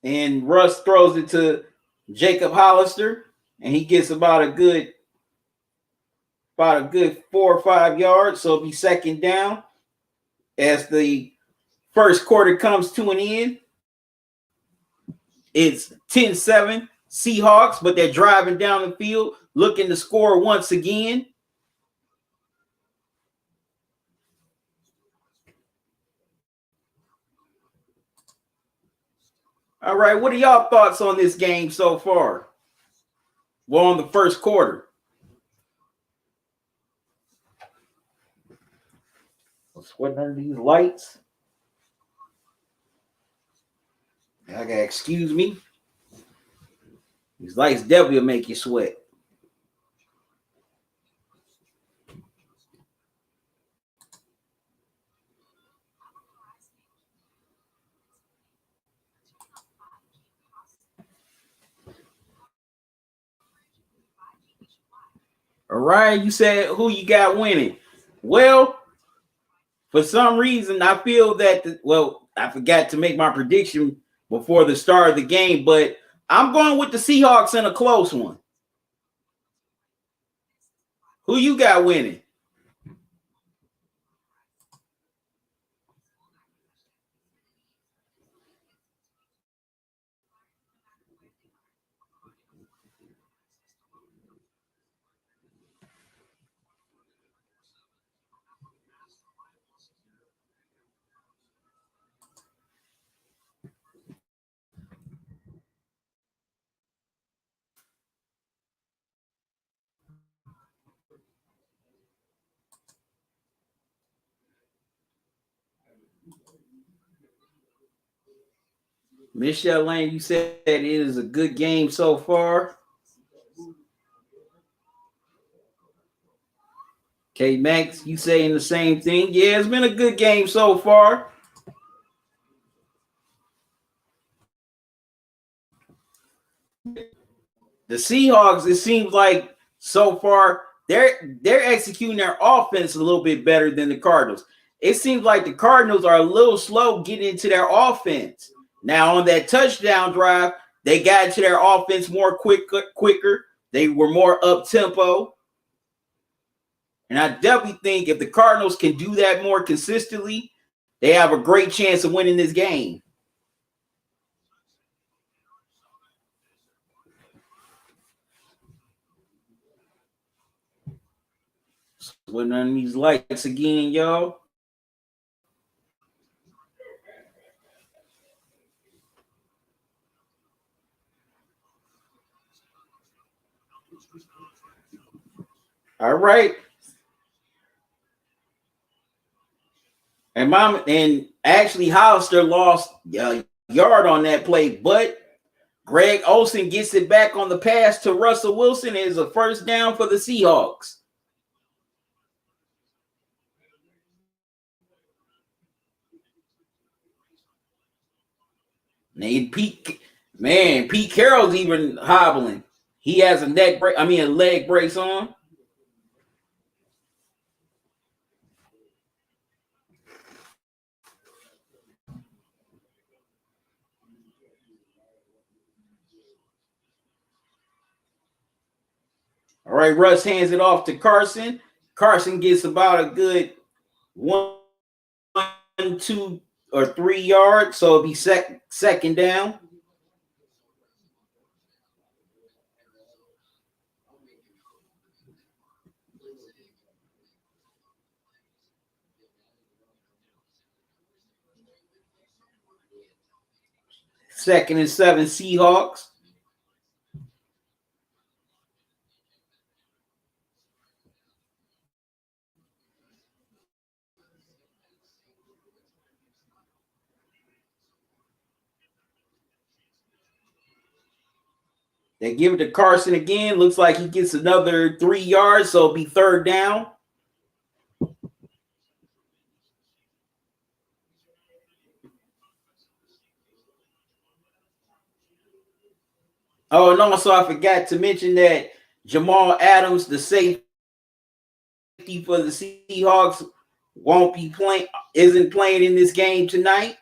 And Russ throws it to Jacob Hollister, and he gets about a good 4 or 5 yards. So it'll be 2nd down as the 1st quarter comes to an end. It's 10-7 Seahawks, but they're driving down the field, looking to score once again. All right, what are y'all thoughts on this game so far? Well, on the 1st quarter. I'm sweating under these lights. I gotta excuse me. These lights definitely will make you sweat. All right, you said who you got winning. Well, for some reason, I feel that, I forgot to make my prediction before the start of the game, but I'm going with the Seahawks in a close one. Who you got winning? Michelle Lane, you said it is a good game so far. K Max, you saying the same thing? Yeah, it's been a good game so far. The Seahawks, it seems like so far they're executing their offense a little bit better than the Cardinals. It seems like the Cardinals are a little slow getting into their offense. Now on that touchdown drive, they got into their offense more quicker. They were more up tempo. And I definitely think if the Cardinals can do that more consistently, they have a great chance of winning this game. With none of these lights again, y'all. All right. And actually Hollister lost a yard on that play, but Greg Olsen gets it back on the pass to Russell Wilson. It is a first down for the Seahawks. And Pete Carroll's even hobbling. He has a leg brace on. All right, Russ hands it off to Carson. Carson gets about a good 1, 2, or 3 yards, so it'll be second down. Second and 7, Seahawks. They give it to Carson again. Looks like he gets another 3 yards, so it'll be third down. Oh, and also I forgot to mention that Jamal Adams, the safety for the Seahawks, isn't playing in this game tonight.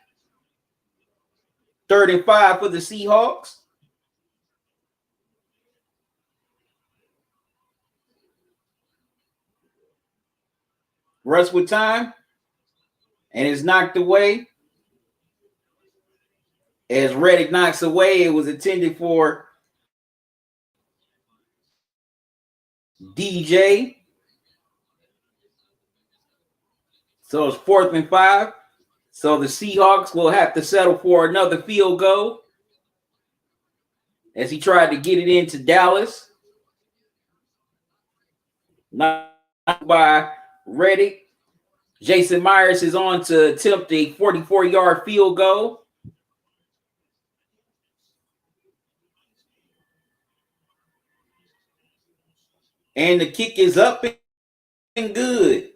3rd and 5 for the Seahawks. Russ with time, and it's knocked away. As Reddick knocks away, it was intended for DJ. So it's 4th and 5. So the Seahawks will have to settle for another field goal as he tried to get it into Dallas. Not by Reddick. Jason Myers is on to attempt a 44-yard field goal. And the kick is up and good.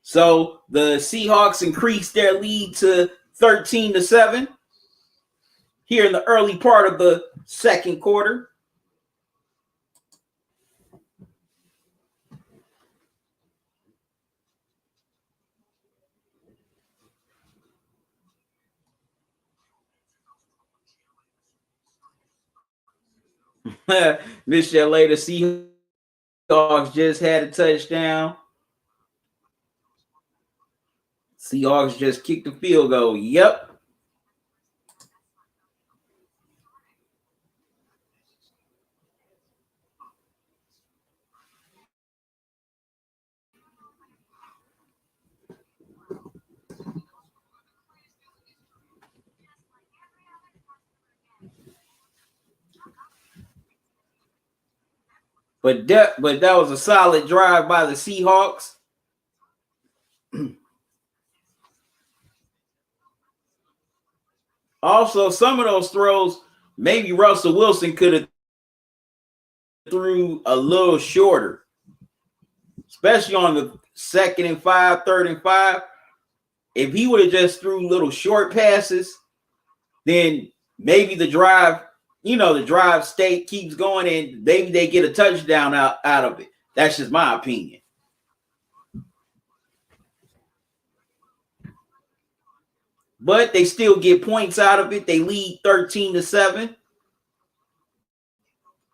So the Seahawks increased their lead to 13-7 here in the early part of the second quarter. Missed that later. Seahawks just had a touchdown. Seahawks just kicked the field goal. Yep. But that was a solid drive by the Seahawks. Also, some of those throws, maybe Russell Wilson could have threw a little shorter, especially on the 2nd and 5, 3rd and 5. If he would have just threw little short passes, then maybe the drive state keeps going and maybe they get a touchdown out of it. That's just my opinion. But they still get points out of it. They lead 13-7.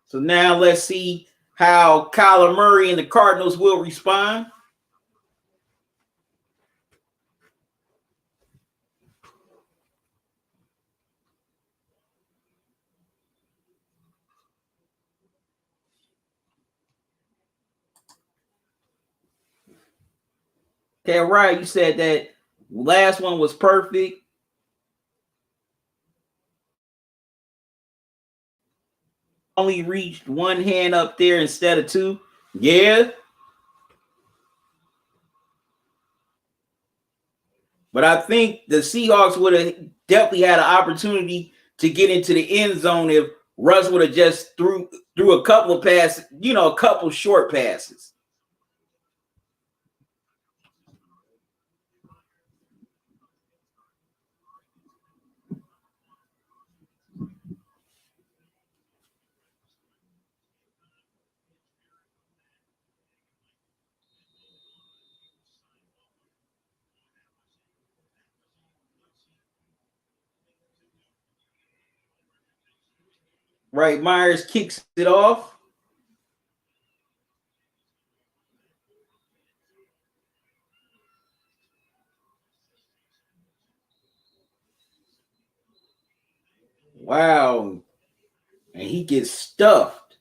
So now let's see how Kyler Murray and the Cardinals will respond. Okay, right. You said that last one was perfect. Only reached one hand up there instead of two. Yeah. But I think the Seahawks would have definitely had an opportunity to get into the end zone if Russ would have just threw a couple of passes, a couple short passes. Right, Myers kicks it off. Wow. And he gets stuffed.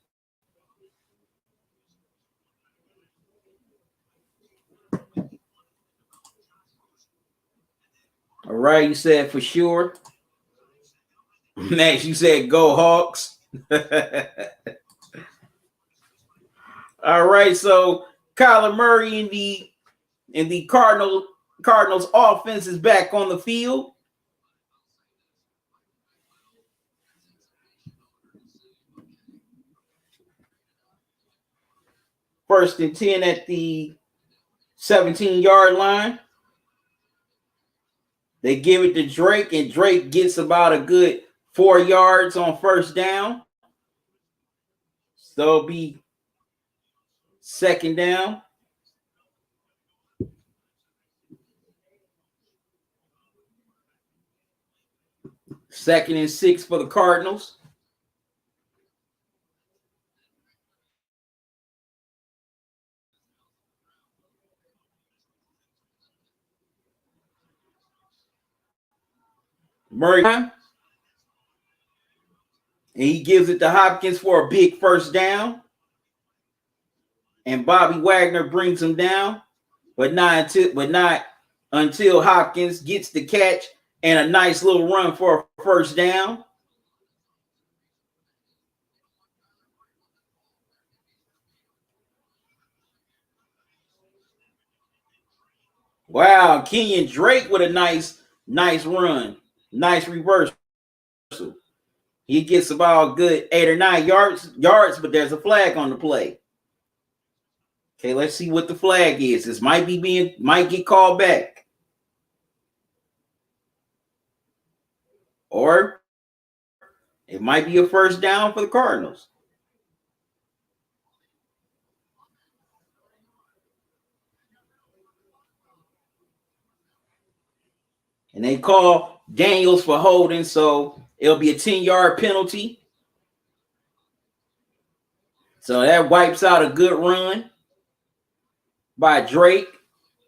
All right, you said for sure. Max, you said go Hawks. All right, so Kyler Murray in the Cardinals offense is back on the field. First and 10 at the 17-yard line. They give it to Drake, and Drake gets about a good 4 yards on first down. So it'll be second down. Second and 6 for the Cardinals. Murray, and he gives it to Hopkins for a big first down. And Bobby Wagner brings him down, but not until Hopkins gets the catch and a nice little run for a first down. Wow, Kenyon Drake with a nice run, nice reversal. He gets about a good 8 or 9 yards, but there's a flag on the play. Okay, let's see what the flag is. This might get called back. Or it might be a first down for the Cardinals. And they call Daniels for holding, so it'll be a 10-yard penalty. So that wipes out a good run by Drake.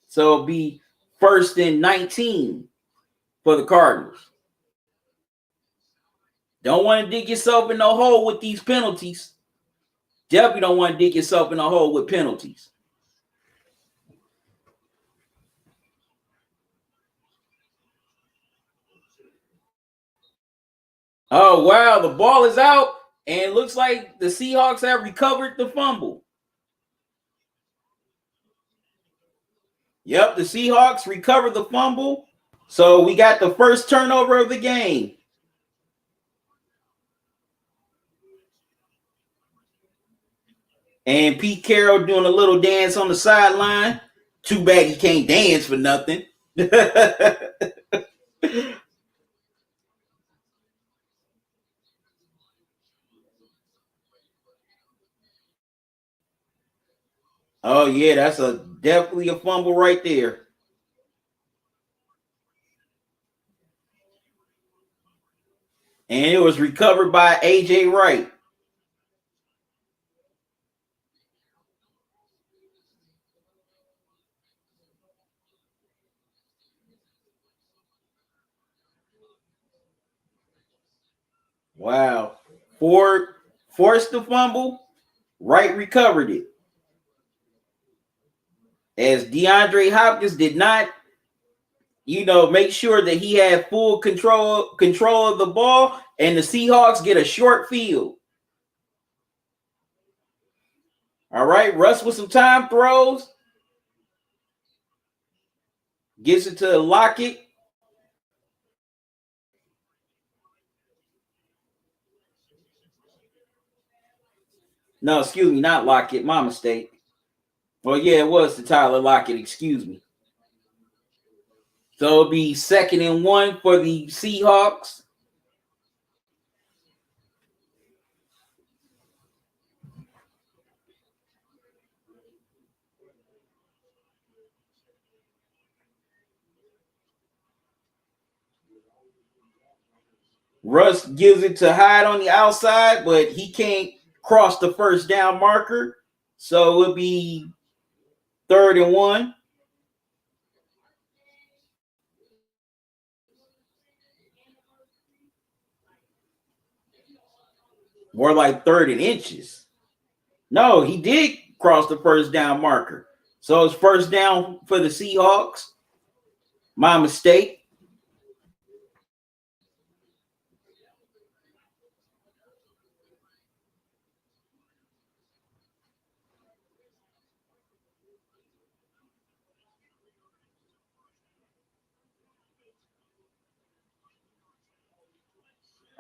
So it'll be first and 19 for the Cardinals. Don't want to dig yourself in no hole with these penalties. Definitely don't want to dig yourself in a hole with penalties. Oh, wow. The ball is out, and it looks like the Seahawks have recovered the fumble. Yep, the Seahawks recovered the fumble. So we got the first turnover of the game. And Pete Carroll doing a little dance on the sideline. Too bad he can't dance for nothing. Oh, yeah, that's definitely a fumble right there. And it was recovered by A.J. Wright. Wow. Ford forced the fumble. Wright recovered it. as DeAndre Hopkins did not, make sure that he had full control of the ball, and the Seahawks get a short field. All right, Russ with some time throws. Gets it to Lockett. No, excuse me, not Lockett. My mistake. Well, yeah, it was to Tyler Lockett. Excuse me. So it'll be 2nd and 1 for the Seahawks. Russ gives it to Hyde on the outside, but he can't cross the first down marker. So it'll be 3rd and 1. More like 3rd and inches. No, he did cross the first down marker. So it's 1st down for the Seahawks. My mistake.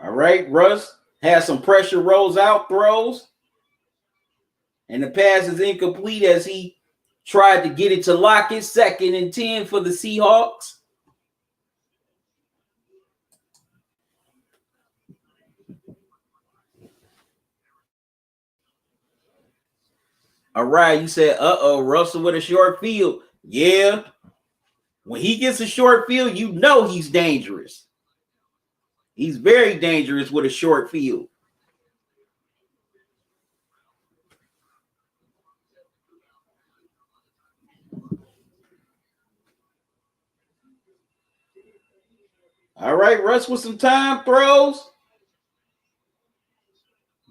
All right, Russ has some pressure, rolls out, throws. And the pass is incomplete as he tried to get it to Lockett. 2nd and 10 for the Seahawks. All right, you said, Russell with a short field. Yeah. When he gets a short field, he's dangerous. He's very dangerous with a short field. All right, Russ with some time throws.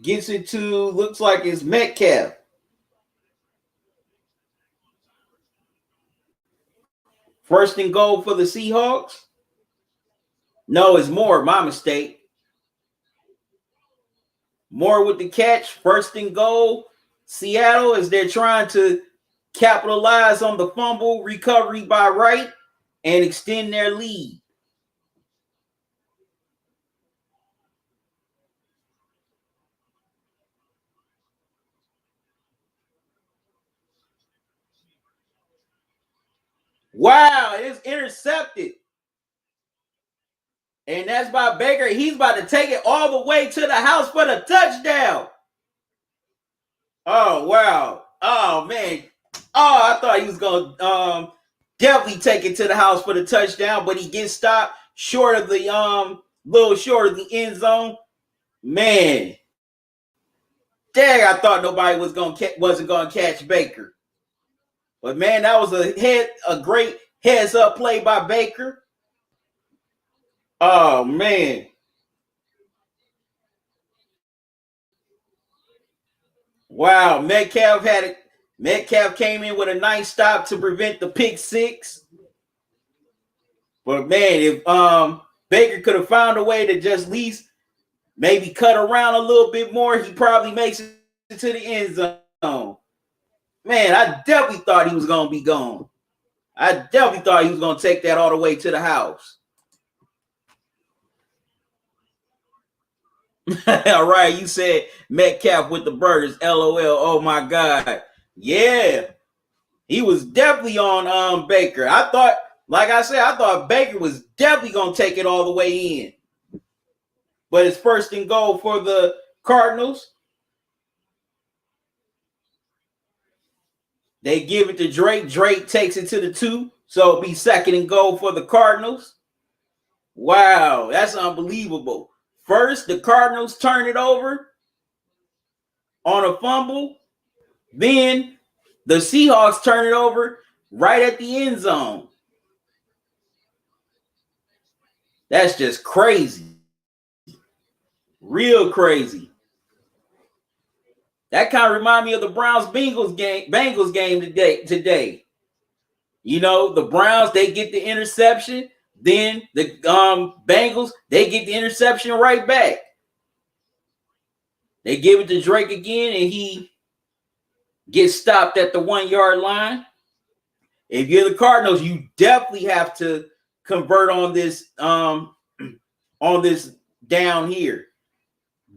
Gets it to, looks like it's Metcalf. First and goal for the Seahawks. No, it's Moore. My mistake. Moore with the catch. 1st and goal. Seattle, as they're trying to capitalize on the fumble recovery by Wright and extend their lead. Wow, it's intercepted. And that's by Baker. He's about to take it all the way to the house for the touchdown. Oh, wow. Oh, man. Oh, I thought he was going to definitely take it to the house for the touchdown, but he gets stopped short of the little short of the end zone. Man. Dang, I thought nobody wasn't going to catch Baker. But man, that was a great heads up play by Baker. Oh man. Wow, Metcalf came in with a nice stop to prevent the pick six. But man, if Baker could have found a way to just at least maybe cut around a little bit more, he probably makes it to the end zone. Man, I definitely thought he was going to be gone. I definitely thought he was going to take that all the way to the house. All right, you said Metcalf with the burgers. LOL. Oh my God. Yeah. He was definitely on Baker. I thought Baker was definitely going to take it all the way in. But it's 1st and goal for the Cardinals. They give it to Drake. Drake takes it to the 2. So it'll be 2nd and goal for the Cardinals. Wow, that's unbelievable. First, the Cardinals turn it over on a fumble. Then the Seahawks turn it over right at the end zone. That's just crazy. Real crazy. That kind of reminds me of the Browns-Bengals game today. You know, the Browns, they get the interception. Then the Bengals, they get the interception right back. They give it to Drake again, and he gets stopped at the 1 yard line. If you're the Cardinals, you definitely have to convert on this down here.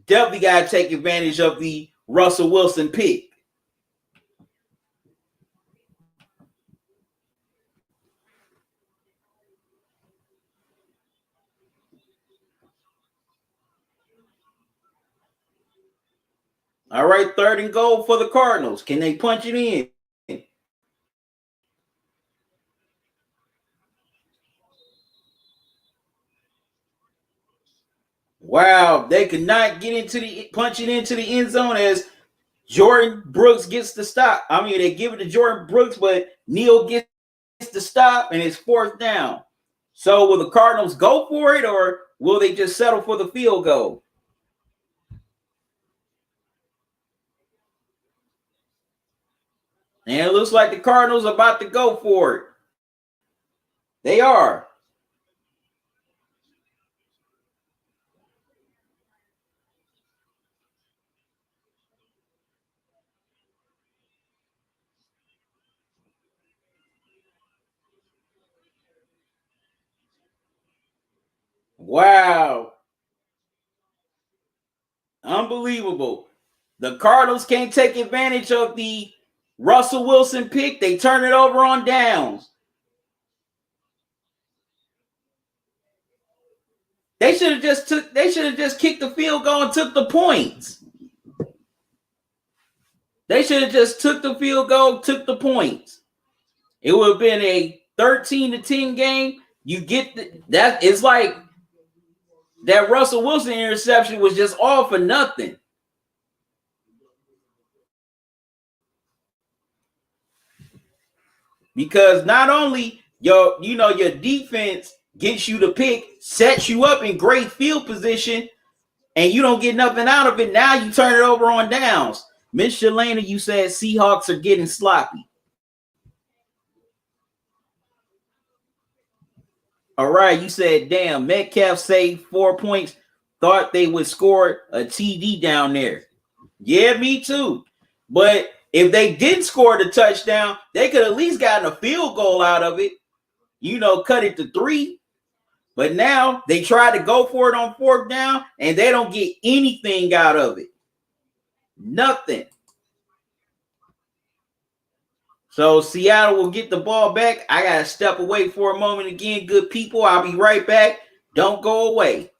Definitely got to take advantage of the Russell Wilson pick. All right, 3rd and goal for the Cardinals. Can they punch it in? Wow, they could not get into the punch it into the end zone as Jordan Brooks gets the stop. I mean, they give it to Jordan Brooks, but Neal gets the stop, and it's 4th down. So will the Cardinals go for it, or will they just settle for the field goal? And it looks like the Cardinals are about to go for it. They are. Wow. Unbelievable. The Cardinals can't take advantage of the Russell Wilson pick. They turn it over on downs. They should have just kicked the field goal and took the points. They should have just took the field goal, took the points. It would have been a 13-10 game. You get that. It's like that Russell Wilson interception was just all for nothing. Because not only your defense gets you the pick, sets you up in great field position, and you don't get nothing out of it. Now you turn it over on downs. Miss Shalana, you said Seahawks are getting sloppy. All right, you said, damn, Metcalf saved 4 points. Thought they would score a TD down there. Yeah, me too. But if they did score the touchdown, they could at least gotten a field goal out of it. Cut it to 3. But now they try to go for it on 4th down, and they don't get anything out of it. Nothing. So Seattle will get the ball back. I got to step away for a moment again, good people. I'll be right back. Don't go away.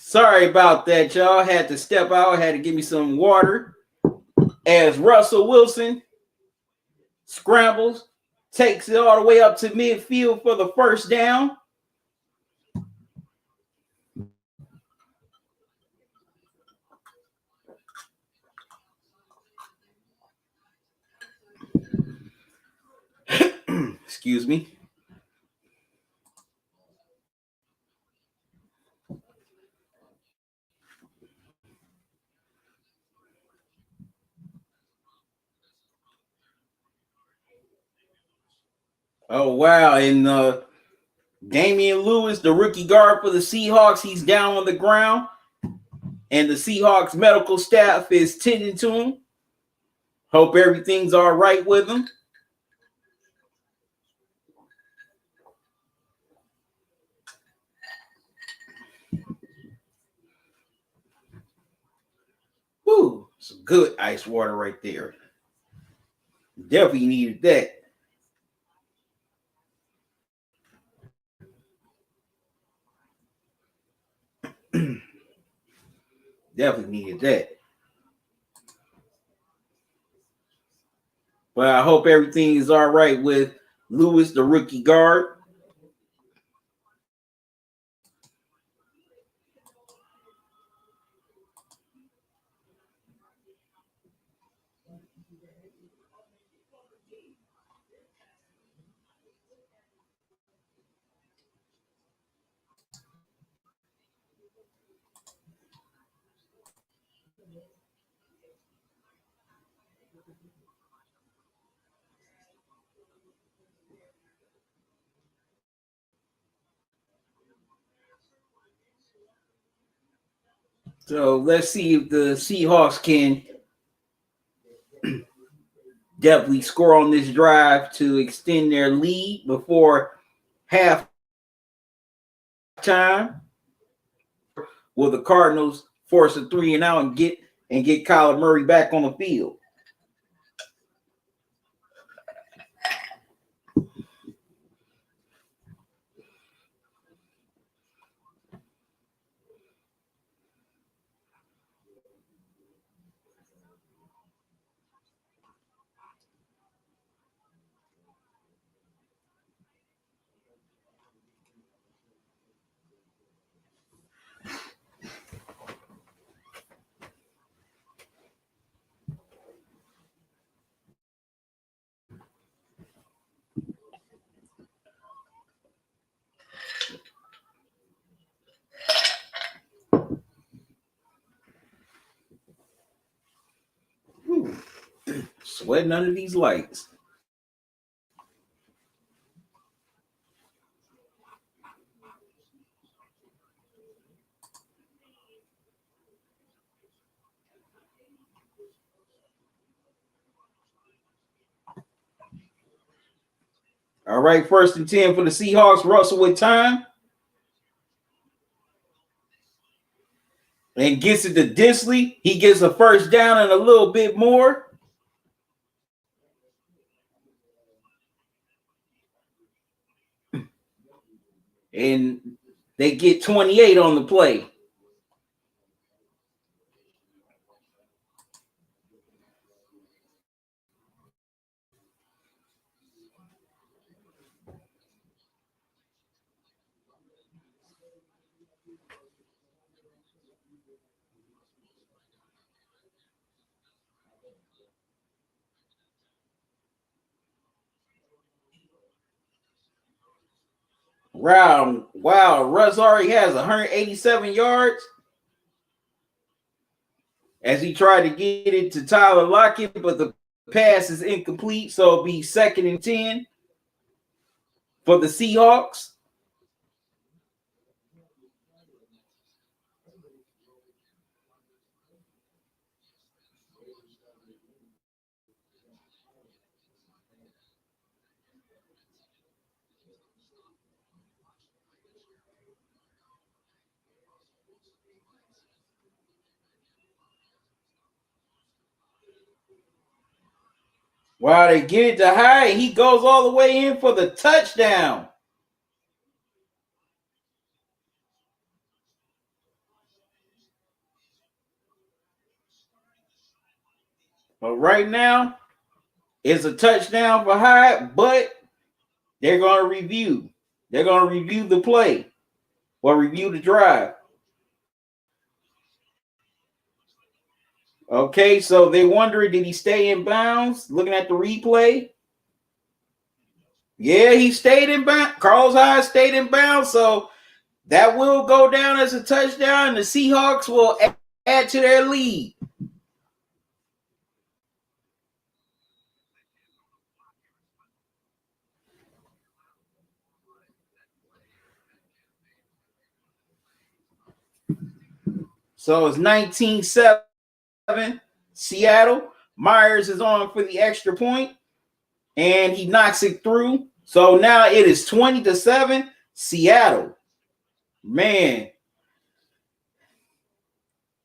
Sorry about that, y'all. Had to step out, had to give me some water. As Russell Wilson scrambles, takes it all the way up to midfield for the first down. Excuse me. Oh, wow. And Damian Lewis, the rookie guard for the Seahawks, he's down on the ground. And the Seahawks medical staff is tending to him. Hope everything's all right with him. Whew, some good ice water right there. Definitely needed that. Definitely needed that. But I hope everything is all right with Lewis, the rookie guard. So let's see if the Seahawks can definitely score on this drive to extend their lead before half time. Will the Cardinals force a 3-and-out and get Kyler Murray back on the field? Sweating under these lights. All right, 1st and 10 for the Seahawks. Russell with time. And gets it to Disley. He gets a first down and a little bit more. And they get 28 on the play. Wow, Russ already has 187 yards as he tried to get it to Tyler Lockett, but the pass is incomplete, so it'll be 2nd and 10 for the Seahawks. Wow, they get it to high, and he goes all the way in for the touchdown. But right now, it's a touchdown for Hyde, but they're going to review. They're going to review the play or review the drive. Okay, so they're wondering, did he stay in bounds? Looking at the replay. Yeah, he stayed in bounds. Carlos Hyde stayed in bounds, so that will go down as a touchdown, and the Seahawks will add to their lead. So it's 19-7, Seattle. Myers is on for the extra point, and he knocks it through. So now it is 20-7, Seattle. Man,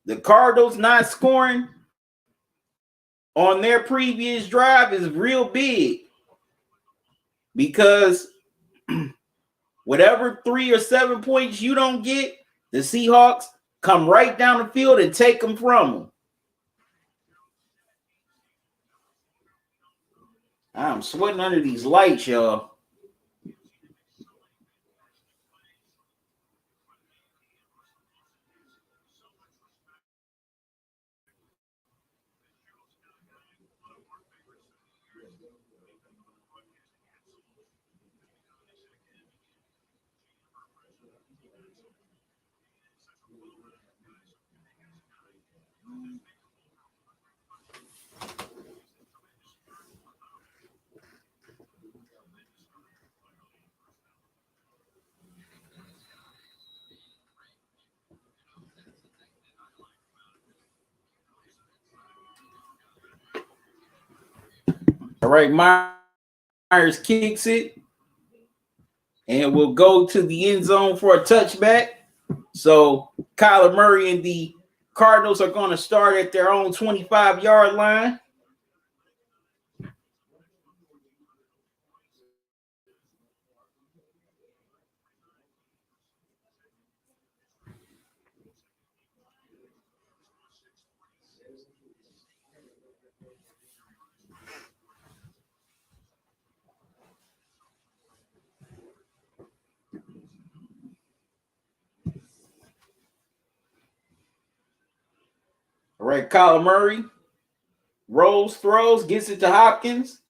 the Cardinals not scoring on their previous drive is real big because whatever 3 or 7 points you don't get, the Seahawks come right down the field and take them from them. I'm sweating under these lights, y'all. All right, Myers kicks it, and we'll go to the end zone for a touchback. So Kyler Murray and the Cardinals are going to start at their own 25-yard line. All right, Kyler Murray rolls, throws, gets it to Hopkins,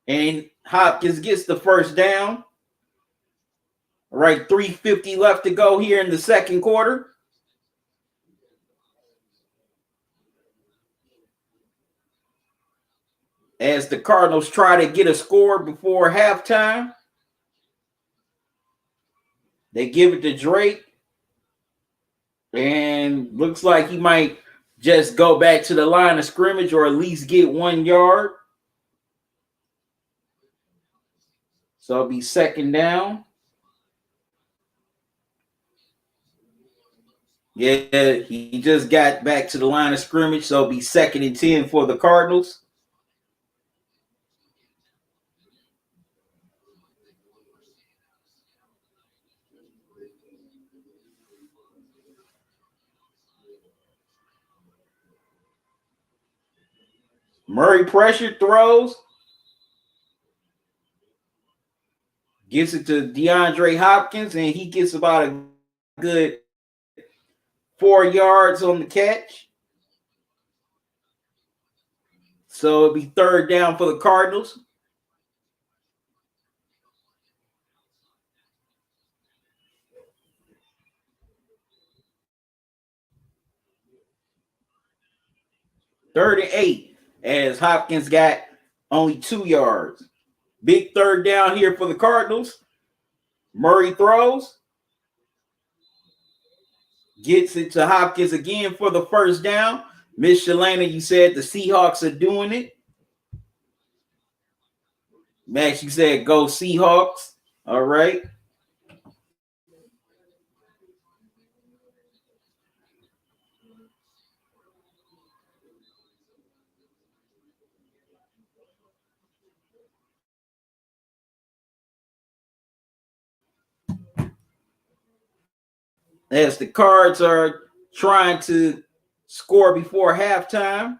and Hopkins gets the first down. All right, 3:50 left to go here in the second quarter. As the Cardinals try to get a score before halftime, they give it to Drake, and looks like he might just go back to the line of scrimmage or at least get 1 yard. So it'll be second down. Yeah, he just got back to the line of scrimmage, so it'll be 2nd and 10 for the Cardinals. Murray pressure throws. Gets it to DeAndre Hopkins, and he gets about a good 4 yards on the catch. So it'll be third down for the Cardinals. Third and 8, as Hopkins got only 2 yards. Big third down here for the Cardinals. Murray throws. Gets it to Hopkins again for the first down. Miss Shalana, you said the Seahawks are doing it. Max, you said go Seahawks. All right. As the Cards are trying to score before halftime.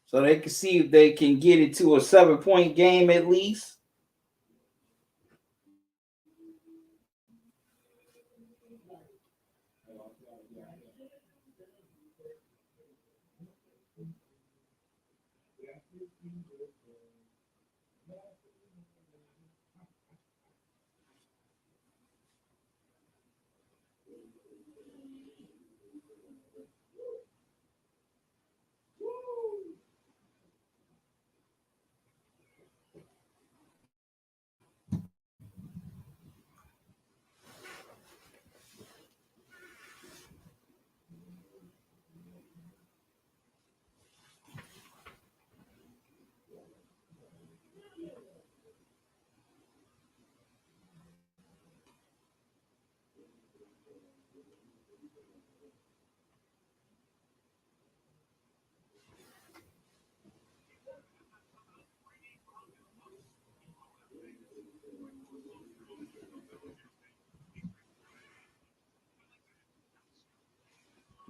So they can see if they can get it to a 7-point game at least.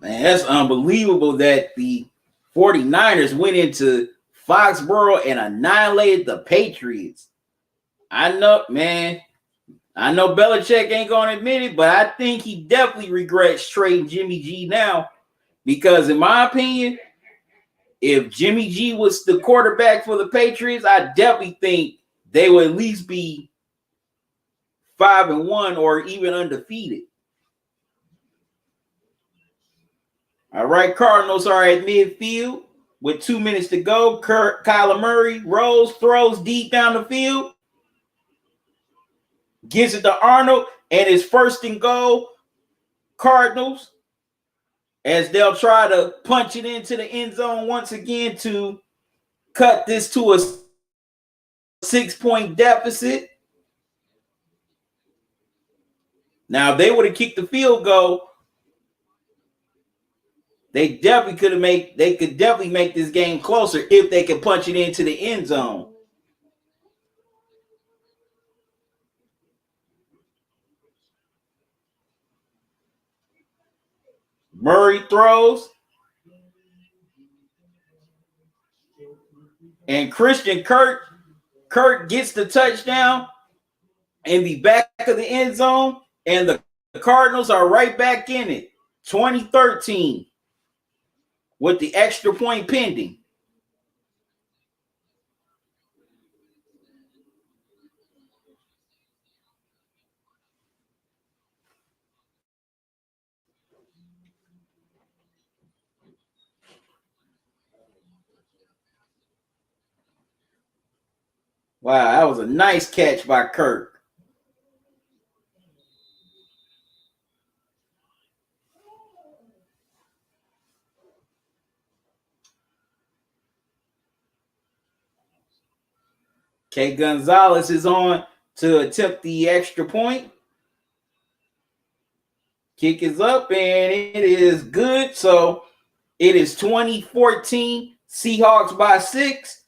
Man, that's unbelievable that the 49ers went into Foxborough and annihilated the Patriots. I know, man. I know Belichick ain't going to admit it, but I think he definitely regrets trading Jimmy G now. Because in my opinion, if Jimmy G was the quarterback for the Patriots, I definitely think they would at least be 5-1 or even undefeated. All right, Cardinals are at midfield with 2 minutes to go. Kyler Murray rolls, throws deep down the field, gives it to Arnold, and it's 1st and goal. Cardinals, as they'll try to punch it into the end zone once again to cut this to a 6-point deficit. Now, if they would have kicked the field goal, they could definitely make this game closer if they could punch it into the end zone. Murray throws. And Christian Kirk gets the touchdown in the back of the end zone. And the Cardinals are right back in it. 2013 with the extra point pending. Wow, that was a nice catch by Kirk. K. Gonzalez is on to attempt the extra point. Kick is up and it is good. So it is 2014 Seahawks by 6.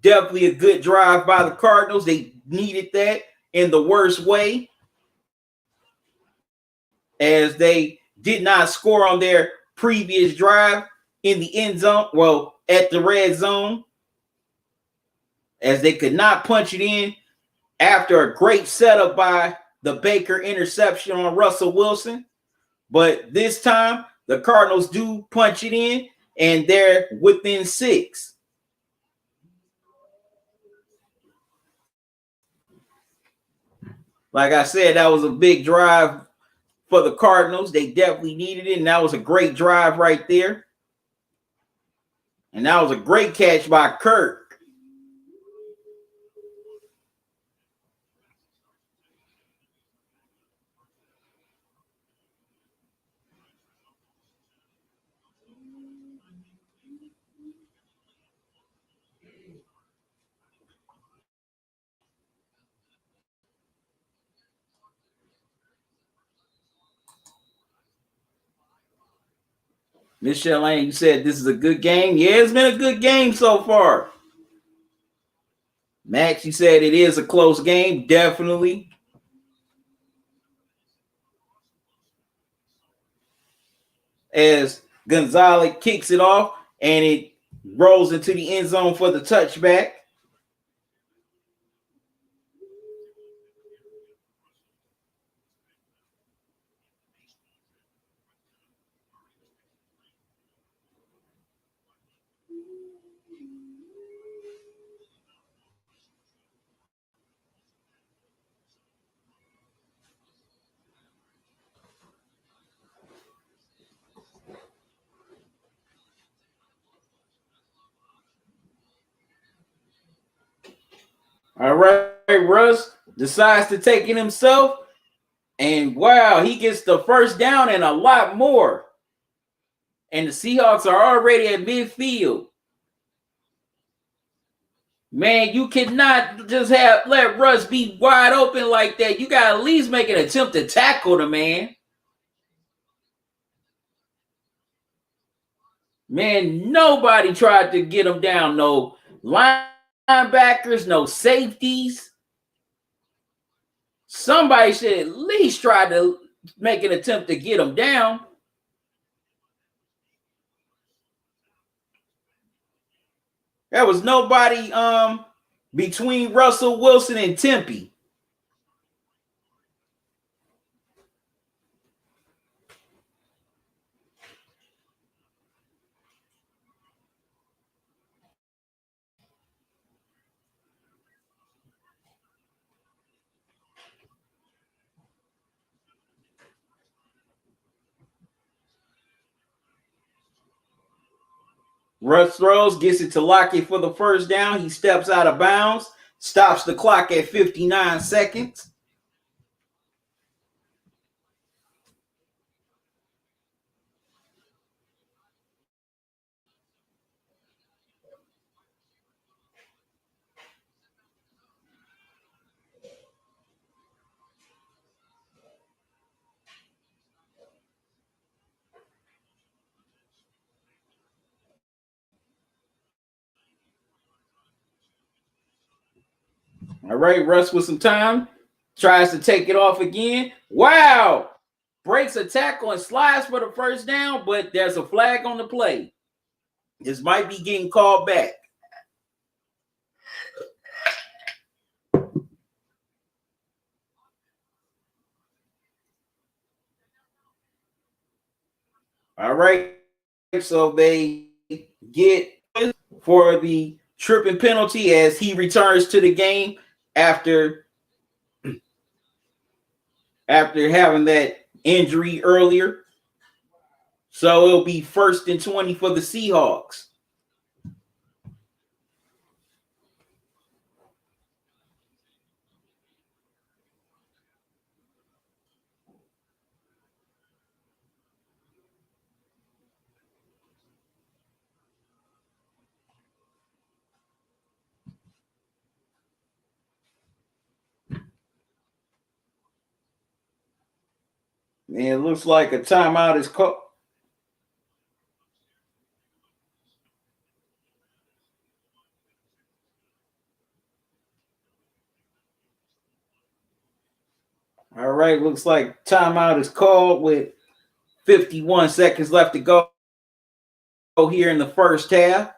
Definitely a good drive by the Cardinals. They needed that in the worst way, as they did not score on their previous drive in the end zone. Well, at the red zone, as they could not punch it in after a great setup by the Baker interception on Russell Wilson. But this time, the Cardinals do punch it in, and they're within 6. Like I said, that was a big drive for the Cardinals. They definitely needed it, and that was a great drive right there. And that was a great catch by Kirk. Michelle Lane, you said this is a good game. Yeah, it's been a good game so far. Max, you said it is a close game. Definitely. As Gonzalez kicks it off and it rolls into the end zone for the touchback. All right, Russ decides to take it himself. And wow, he gets the first down and a lot more. And the Seahawks are already at midfield. Man, you cannot just let Russ be wide open like that. You got to at least make an attempt to tackle the man. Man, nobody tried to get him down. No linebackers, no safeties. Somebody should at least try to make an attempt to get him down. There was nobody between Russell Wilson and Tempe. Russ throws, gets it to Lockett for the first down. He steps out of bounds, stops the clock at 59 seconds. All right, Russ with some time. Tries to take it off again. Wow! Breaks a tackle and slides for the first down, but there's a flag on the play. This might be getting called back. All right, so they get for the tripping penalty as he returns to the game after having that injury earlier. So it'll be 1st and 20 for the Seahawks. And it looks like a timeout is called. All right, looks like timeout is called with 51 seconds left to go here in the first half.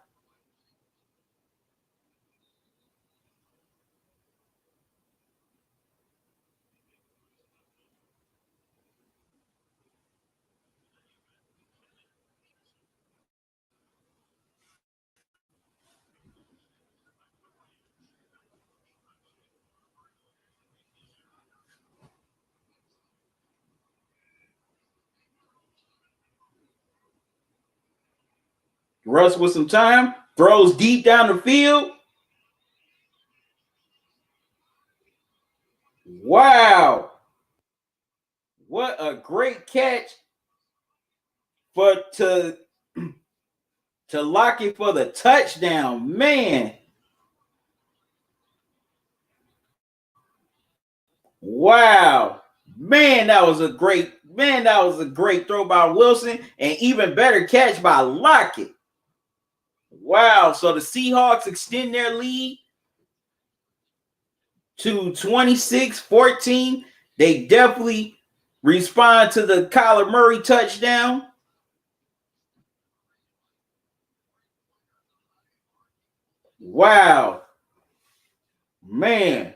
Russ with some time, throws deep down the field. Wow. What a great catch to lock it for the touchdown. Man. Wow. Man, that was a great Man, that was a great throw by Wilson, and even better catch by Lockett. Wow, so the Seahawks extend their lead to 26-14. They definitely respond to the Kyler Murray touchdown. Wow. Man.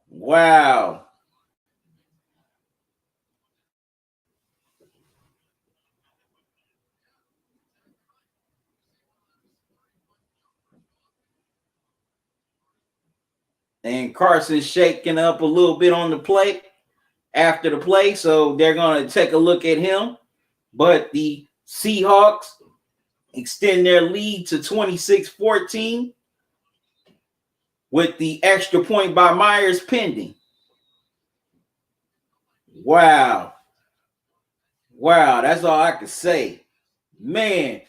Wow. And Carson shaking up a little bit on the play after the play, so they're going to take a look at him. But the Seahawks extend their lead to 26-14 with the extra point by Myers pending. Wow. Wow, that's all I can say. Man,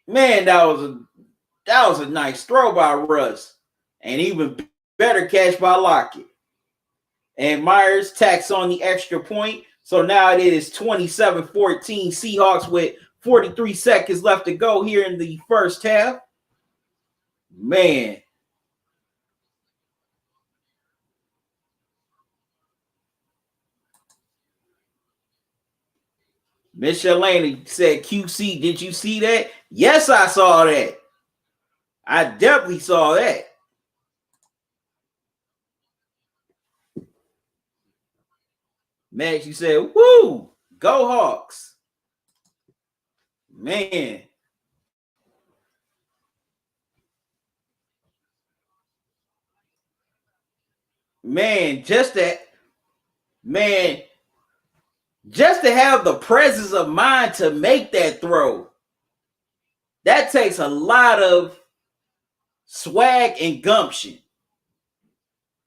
that was a nice throw by Russ. And even better catch by Lockett. And Myers tacks on the extra point. So now it is 27-14 Seahawks with 43 seconds left to go here in the first half. Man. Michelle Laney said, QC, did you see that? Yes, I saw that. I definitely saw that. Max, you said, woo, go Hawks. Man. Man, just to have the presence of mind to make that throw. That takes a lot of swag and gumption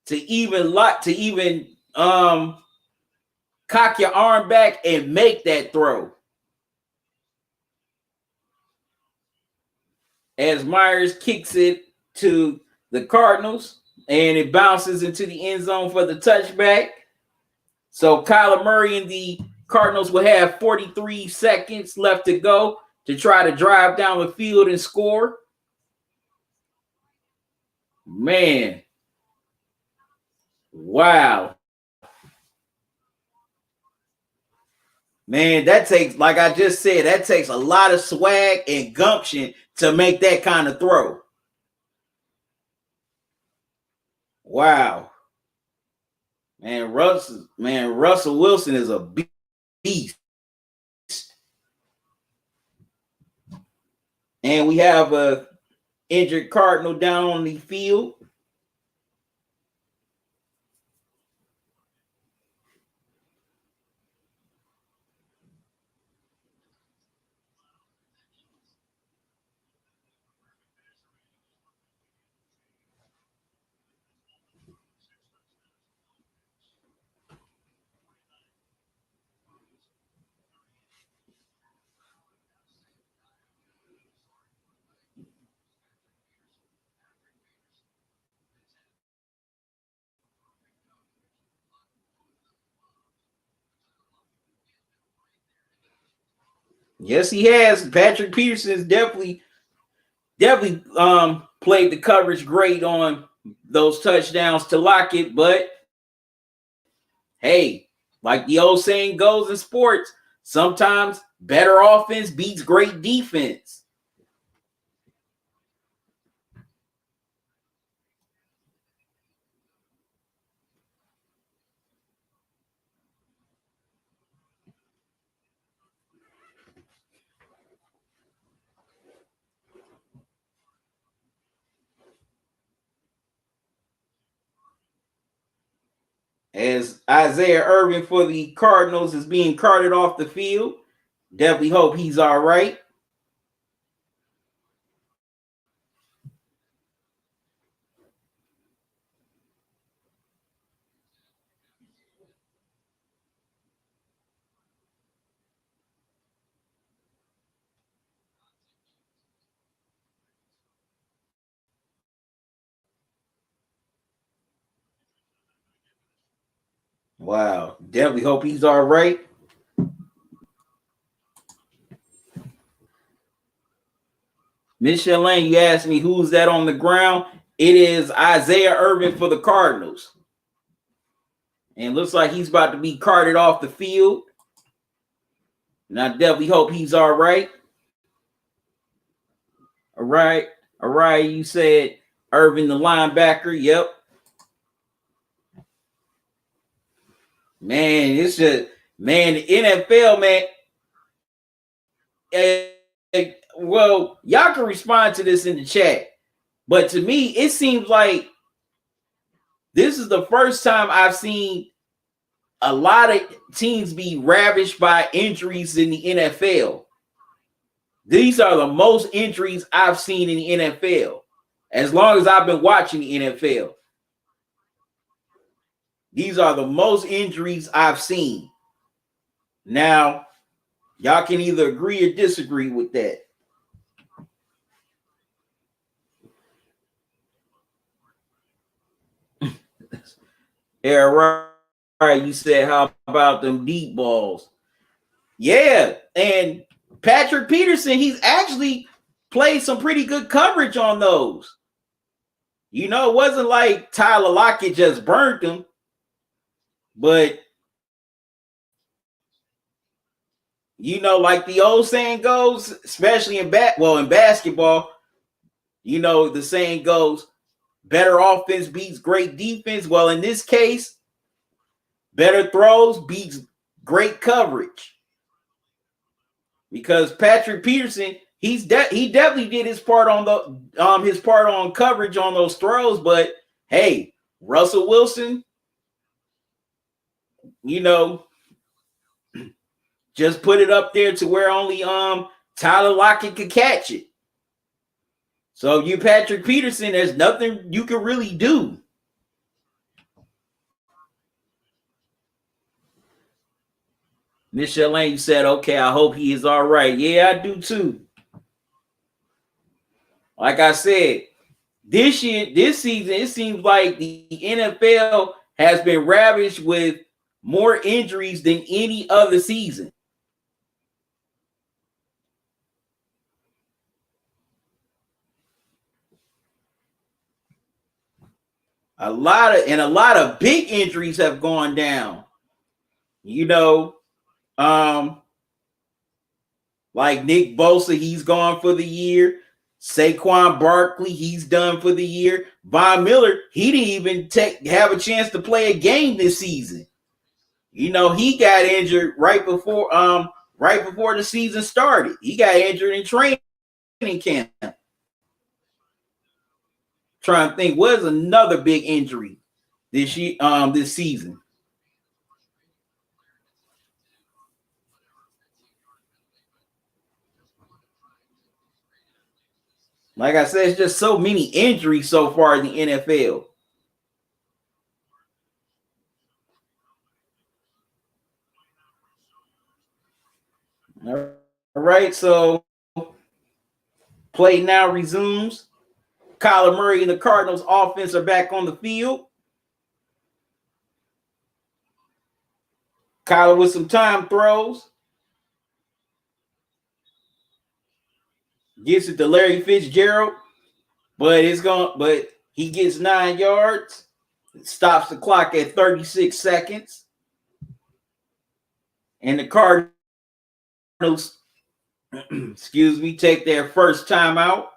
to even cock your arm back and make that throw. As Myers kicks it to the Cardinals, and it bounces into the end zone for the touchback. So Kyler Murray and the Cardinals will have 43 seconds left to go to try to drive down the field and score. Man. Wow. Man, that takes, like I just said, that takes a lot of swag and gumption to make that kind of throw. Wow. Man, Russell Wilson is a beast. And we have a injured Cardinal down on the field. Yes, he has. Patrick Peterson is definitely played the coverage great on those touchdowns to Lockett, but hey, like the old saying goes in sports, sometimes better offense beats great defense. As Isaiah Irvin for the Cardinals is being carted off the field, definitely hope he's all right. Wow. Definitely hope he's all right. Michelle Lane, you asked me who's that on the ground. It is Isaiah Irvin for the Cardinals. And looks like he's about to be carted off the field. And I definitely hope he's all right. All right. All right. You said Irvin, the linebacker. Yep. Man, it's just, man, the NFL, man. Well, y'all can respond to this in the chat. But to me, it seems like this is the first time I've seen a lot of teams be ravished by injuries in the NFL. These are the most injuries I've seen in the NFL as long as I've been watching the NFL. These are the most injuries I've seen. Now, y'all can either agree or disagree with that. Yeah, right. You said, how about them deep balls? Yeah, and Patrick Peterson, he's actually played some pretty good coverage on those. You know, it wasn't like Tyler Lockett just burnt him, but you know, like the old saying goes, especially in basketball, you know, the saying goes, better offense beats great defense. Well, in this case, better throws beats great coverage. Because Patrick Peterson, he definitely did his part on the coverage on those throws, but hey, Russell Wilson, you know, just put it up there to where only Tyler Lockett could catch it. So you Patrick Peterson, there's nothing you can really do. Michelle Lane said, okay, I hope he is all right. Yeah, I do too. Like I said, this season, it seems like the NFL has been ravished with more injuries than any other season. A lot of big injuries have gone down. You know, like Nick Bosa, he's gone for the year. Saquon Barkley, he's done for the year. Von Miller, he didn't even have a chance to play a game this season. You know, he got injured right before the season started. He got injured in training camp. Trying to think, what's another big injury this season? Like I said, it's just so many injuries so far in the NFL. All right, so play now resumes. Kyler Murray and the Cardinals offense are back on the field. Kyler with some time throws. Gets it to Larry Fitzgerald, but he gets 9 yards. It stops the clock at 36 seconds. And the Cardinals, take their first timeout.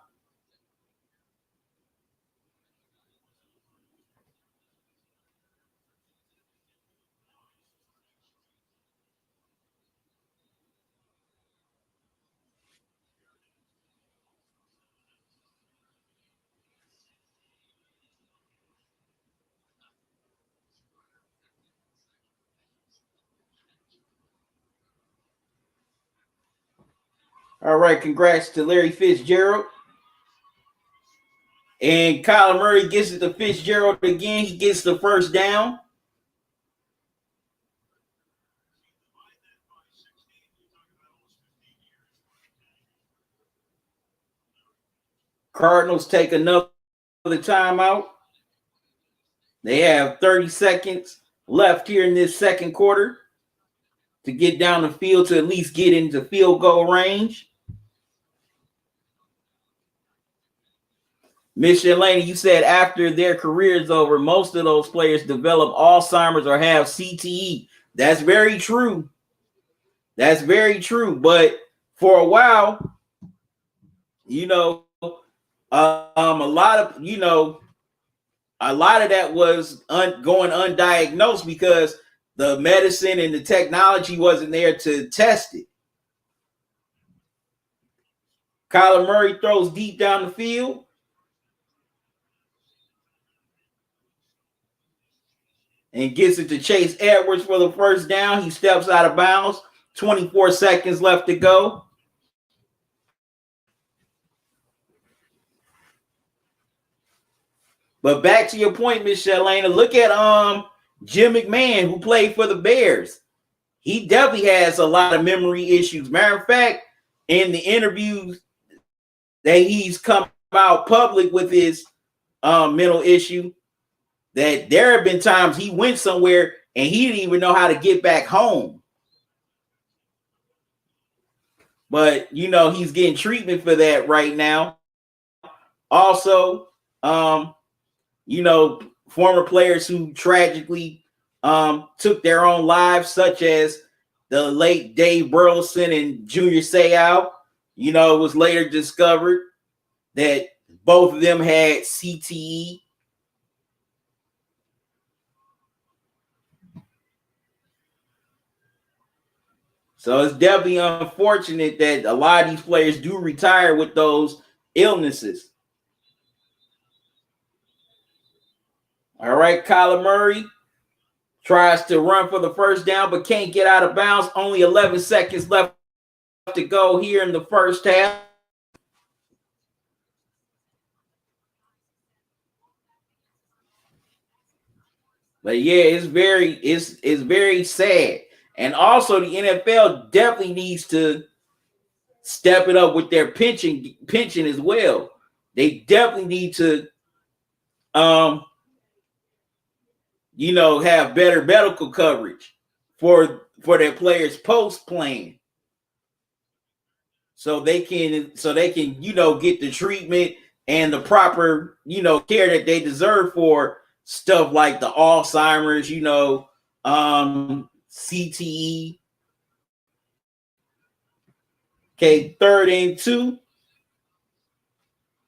All right, congrats to Larry Fitzgerald. And Kyler Murray gets it to Fitzgerald again. He gets the first down. Cardinals take another timeout. They have 30 seconds left here in this second quarter to get down the field to at least get into field goal range. Miss Shalane, you said after their career is over, most of those players develop Alzheimer's or have CTE. That's very true. That's very true. But for a while, a lot of that was going undiagnosed because the medicine and the technology wasn't there to test it. Kyler Murray throws deep down the field. And gets it to Chase Edwards for the first down. He steps out of bounds. 24 seconds left to go. But back to your point, Miss Shalana, look at Jim McMahon, who played for the Bears. He definitely has a lot of memory issues. Matter of fact, in the interviews that he's come out public with his mental issue, that there have been times he went somewhere and he didn't even know how to get back home. But, he's getting treatment for that right now. Also, former players who tragically took their own lives, such as the late Dave Burleson and Junior Seau. It was later discovered that both of them had CTE. So it's definitely unfortunate that a lot of these players do retire with those illnesses. All right, Kyler Murray tries to run for the first down, but can't get out of bounds. Only 11 seconds left to go here in the first half. But yeah, it's very sad. And also the NFL definitely needs to step it up with their pension as well. They definitely need to have better medical coverage for their players post playing. So they can get the treatment and the proper, care that they deserve for stuff like the Alzheimer's, CTE. Okay, 3rd and 2.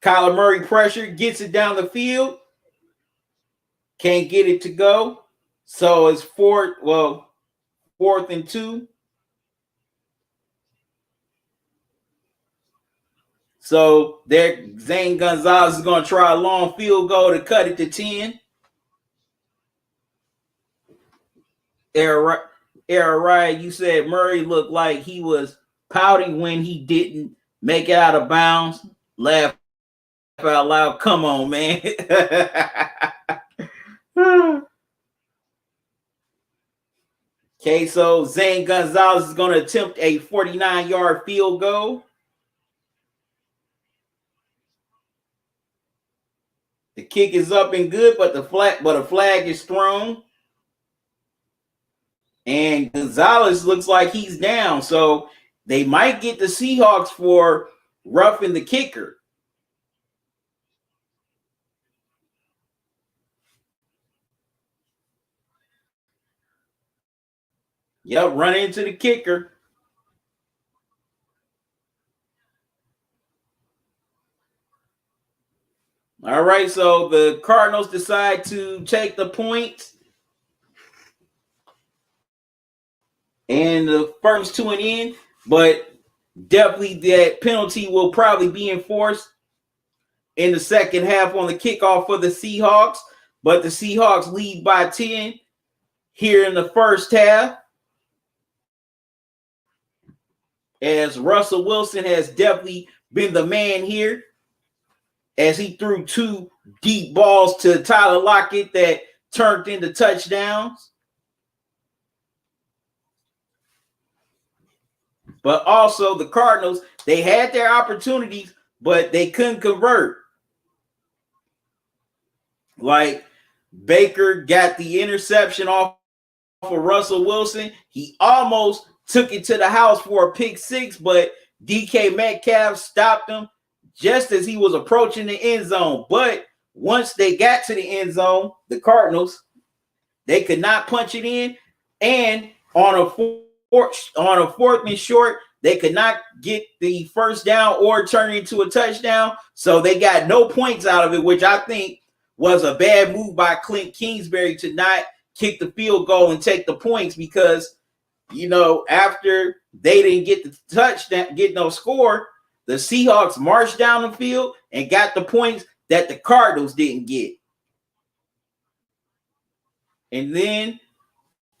Kyler Murray pressure, gets it down the field. Can't get it to go. So it's 4th and 2. So there, Zane Gonzalez is going to try a long field goal to cut it to 10. Era Riot, you said Murray looked like he was pouting when he didn't make it out of bounds. Laugh out loud. Come on, man. Okay, so Zane Gonzalez is going to attempt a 49-yard field goal. The kick is up and good, but a flag is thrown. And Gonzalez looks like he's down. So they might get the Seahawks for roughing the kicker. Yep, run into the kicker. All right, so the Cardinals decide to take the points. And the first 2 and in, but definitely that penalty will probably be enforced in the second half on the kickoff for the Seahawks. But the Seahawks lead by 10 here in the first half, as Russell Wilson has definitely been the man here, as he threw 2 deep balls to Tyler Lockett that turned into touchdowns. But also the Cardinals, they had their opportunities, but they couldn't convert. Like Baker got the interception off for Russell Wilson. He almost took it to the house for a pick six, but DK Metcalf stopped him just as he was approaching the end zone. But once they got to the end zone, the Cardinals, they could not punch it in. And on a fourth and short, they could not get the first down or turn it into a touchdown. So they got no points out of it, which I think was a bad move by Clint Kingsbury to not kick the field goal and take the points, because, you know, after they didn't get the touchdown, get no score, the Seahawks marched down the field and got the points that the Cardinals didn't get. And then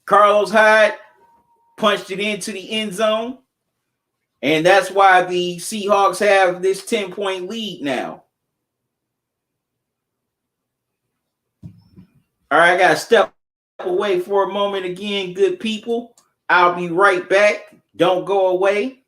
Carlos Hyde punched it into the end zone. And that's why the Seahawks have this 10-point lead now. All right, I got to step away for a moment again, good people. I'll be right back. Don't go away.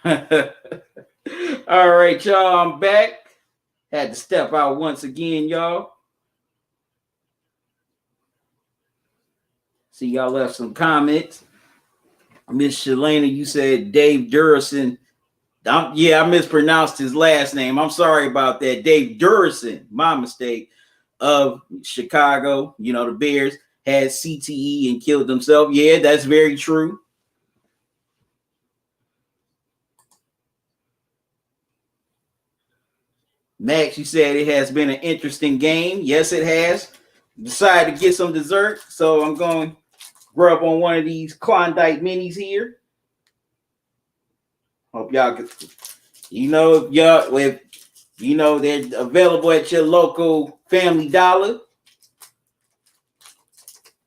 All right, y'all, I'm back. Had to step out once again, y'all. See, y'all left some comments. Miss Shalana, you said Dave Durrison Yeah, I mispronounced his last name. I'm sorry about that. Dave Durison, my mistake, of Chicago. You know, the Bears had CTE and killed himself. Yeah, that's very true. Max, you said it has been an interesting game. Yes, it has. Decided to get some dessert, so I'm going to grub on one of these Klondike minis here. Hope y'all can, if they're available at your local Family Dollar.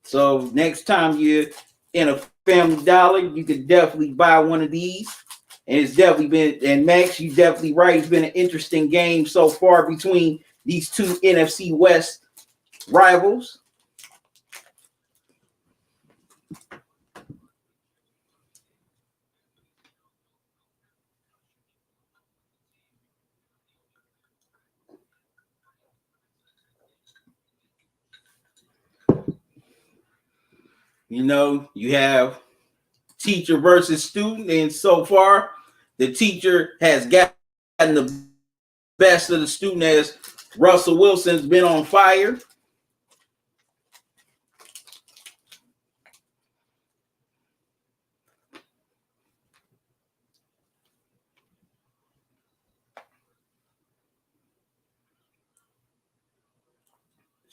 So next time you're in a Family Dollar, you could definitely buy one of these. And it's definitely been, and Max, you definitely right. It's been an interesting game so far between these two NFC West rivals. You have teacher versus student, and so far, the teacher has gotten the best of the student as Russell Wilson's been on fire.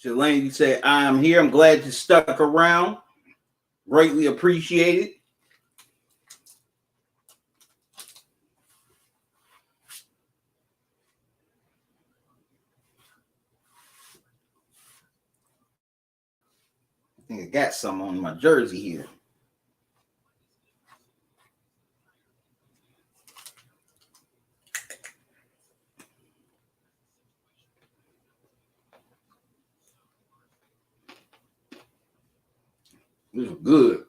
Shalane, you say, I'm here. I'm glad you stuck around. Greatly appreciated. I think I got some on my jersey here. This is good.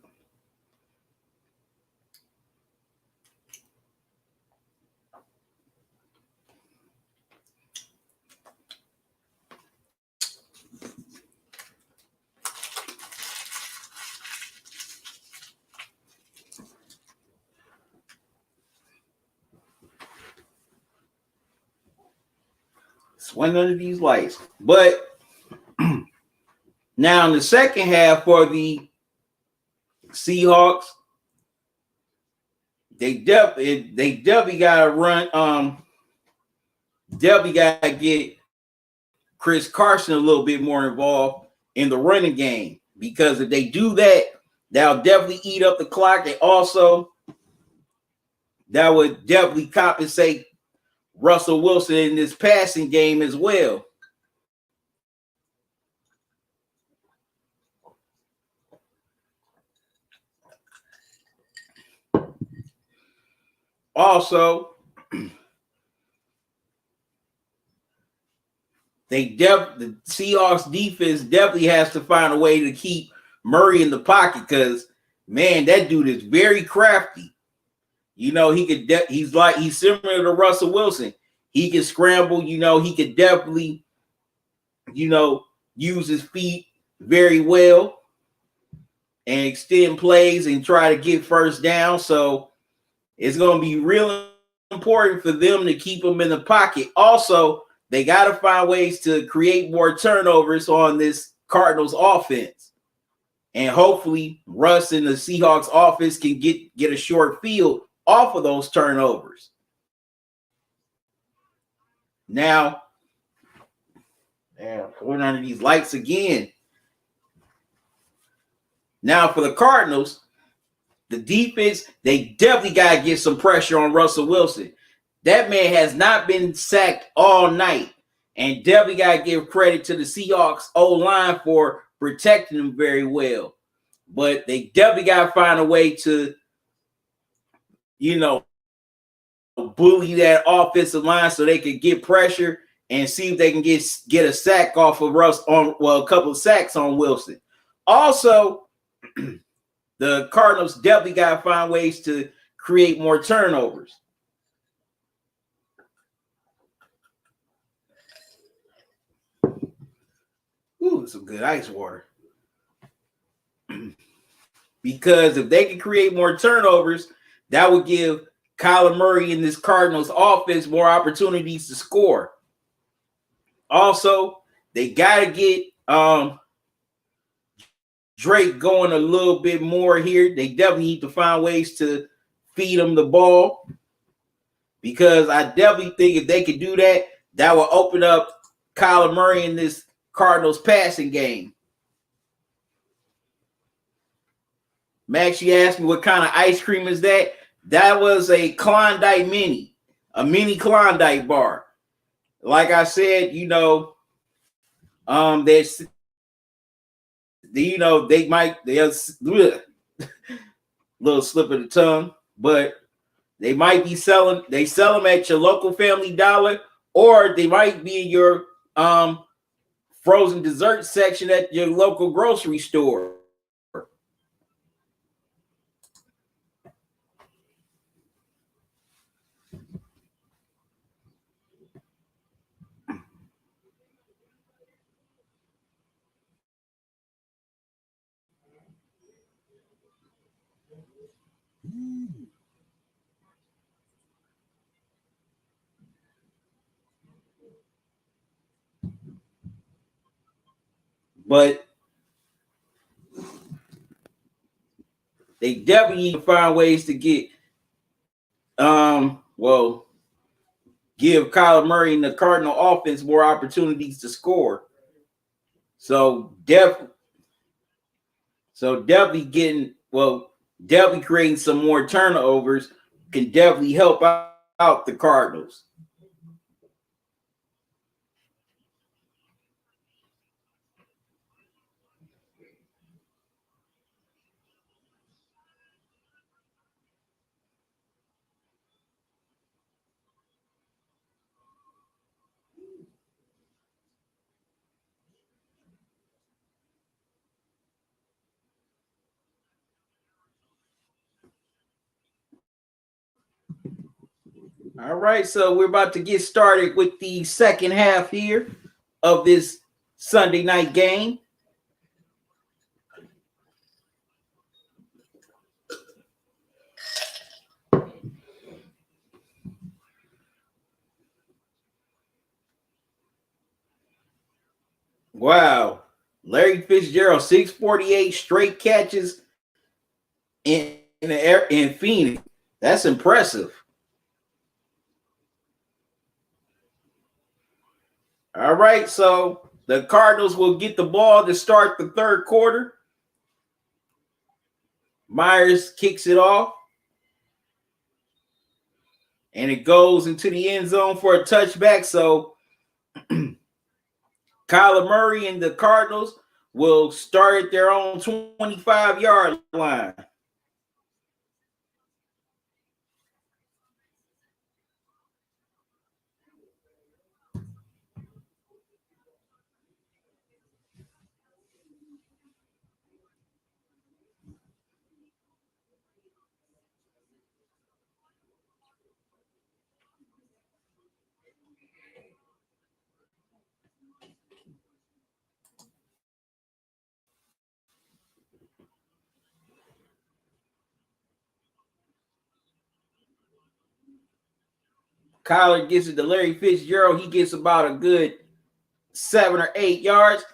Swing under these lights. But now in the second half for the Seahawks, they definitely got to run. Definitely got to get Chris Carson a little bit more involved in the running game, because if they do that, that'll definitely eat up the clock, and also that would definitely compensate Russell Wilson in this passing game as well. Also, the Seahawks defense definitely has to find a way to keep Murray in the pocket, because man, that dude is very crafty. He's similar to Russell Wilson. He can scramble. He could definitely, use his feet very well and extend plays and try to get first down. So it's going to be really important for them to keep him in the pocket. Also, they got to find ways to create more turnovers on this Cardinals offense. And hopefully Russ and the Seahawks offense can get a short field off of those turnovers. Now, we're under these lights again. Now for the Cardinals, the defense, they definitely got to get some pressure on Russell Wilson. That man has not been sacked all night. And definitely got to give credit to the Seahawks O-line for protecting him very well. But they definitely got to find a way to, bully that offensive line so they can get pressure and see if they can get a sack off of Russ a couple of sacks on Wilson. Also, the Cardinals definitely got to find ways to create more turnovers. Ooh, some good ice water. Because if they can create more turnovers, that would give Kyler Murray and this Cardinals offense more opportunities to score. Also, they got to get Drake going a little bit more here. They definitely need to find ways to feed him the ball, because I definitely think if they could do that, that will open up Kyler Murray in this Cardinals passing game. Max, you asked me what kind of ice cream is that? That was a Klondike mini, a mini Klondike bar. Like I said, there's, they might, there's little slip of the tongue, but they might be selling, they sell them at your local Family Dollar, or they might be in your frozen dessert section at your local grocery store. But they definitely need to find ways to get, give Kyler Murray and the Cardinal offense more opportunities to score. So definitely definitely creating some more turnovers can definitely help out the Cardinals. All right, so we're about to get started with the second half here of this Sunday night game. Wow. Larry Fitzgerald, 648 straight catches in the air in Phoenix. That's impressive. All right, so the Cardinals will get the ball to start the third quarter. Myers kicks it off, and it goes into the end zone for a touchback. So Kyler Murray and the Cardinals will start at their own 25-yard line. Kyler gets it to Larry Fitzgerald. He gets about a good 7 or 8 yards.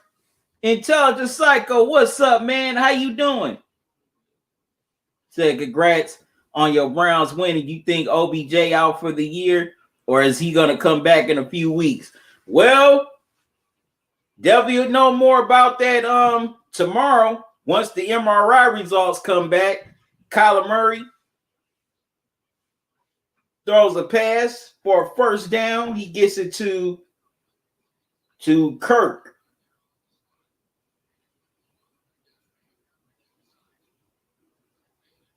Intelligent Psycho, what's up, man? How you doing? Said congrats on your Browns winning. You think OBJ out for the year, or is he going to come back in a few weeks? Well, definitely know more about that tomorrow once the MRI results come back. Kyler Murray throws a pass for a first down. He gets it to Kirk.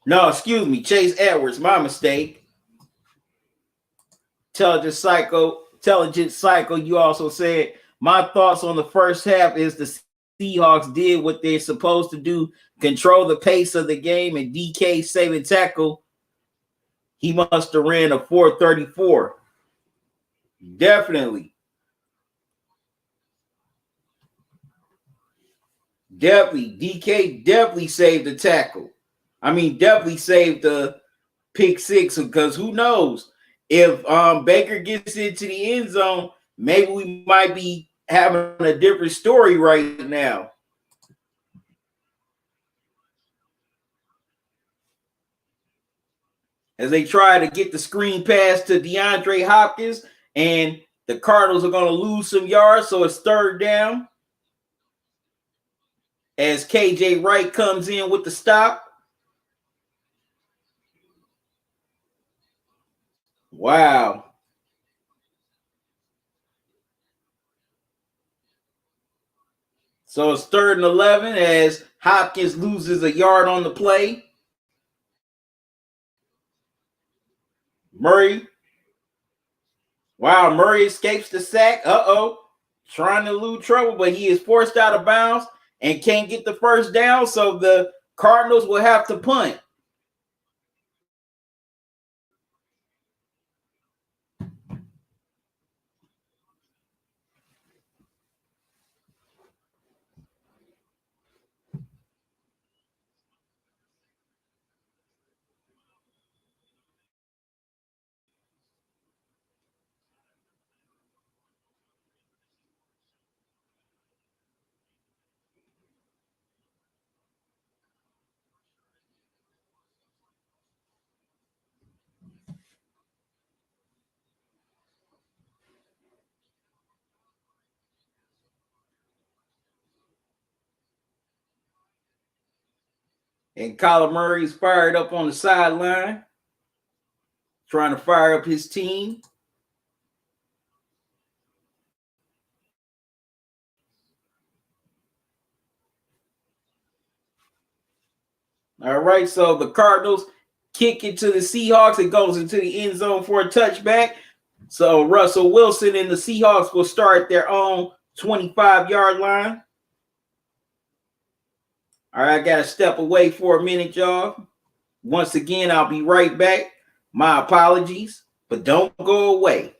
No, excuse me, Chase Edwards. My mistake. Intelligent Psycho, you also said, my thoughts on the first half is the Seahawks did what they're supposed to do, control the pace of the game, and DK saving tackle. He must have ran a 4.34. Definitely. DK definitely saved the tackle. I mean, definitely saved the pick six, because who knows if Baker gets into the end zone, maybe we might be having a different story right now. As they try to get the screen pass to DeAndre Hopkins, and the Cardinals are going to lose some yards, so it's third down. As KJ Wright comes in with the stop. Wow. So it's 3rd and 11 as Hopkins loses a yard on the play. Murray. Wow, Murray escapes the sack. Trying to elude trouble, but he is forced out of bounds and can't get the first down, so the Cardinals will have to punt. And Kyler Murray's fired up on the sideline, trying to fire up his team. All right, so the Cardinals kick it to the Seahawks. It goes into the end zone for a touchback. So Russell Wilson and the Seahawks will start their own 25-yard line. All right, I got to step away for a minute, y'all. Once again, I'll be right back. My apologies, but don't go away.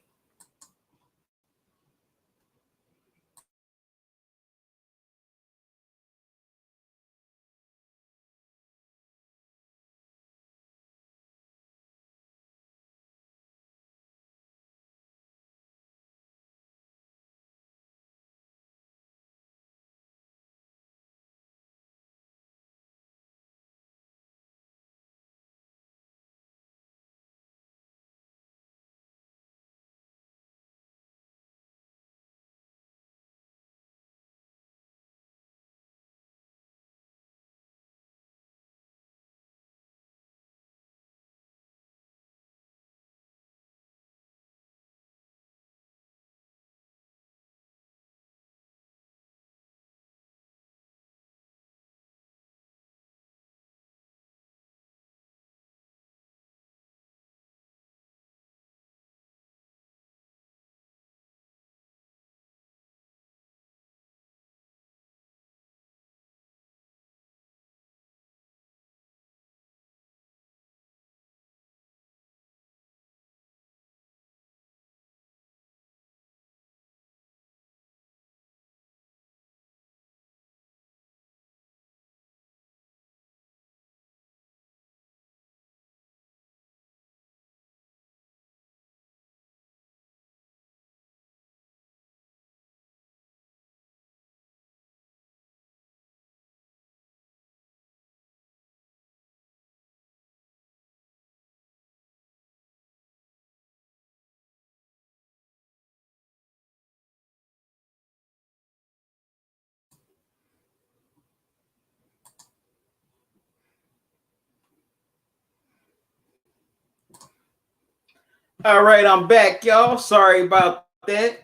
All right, I'm back, y'all. Sorry about that.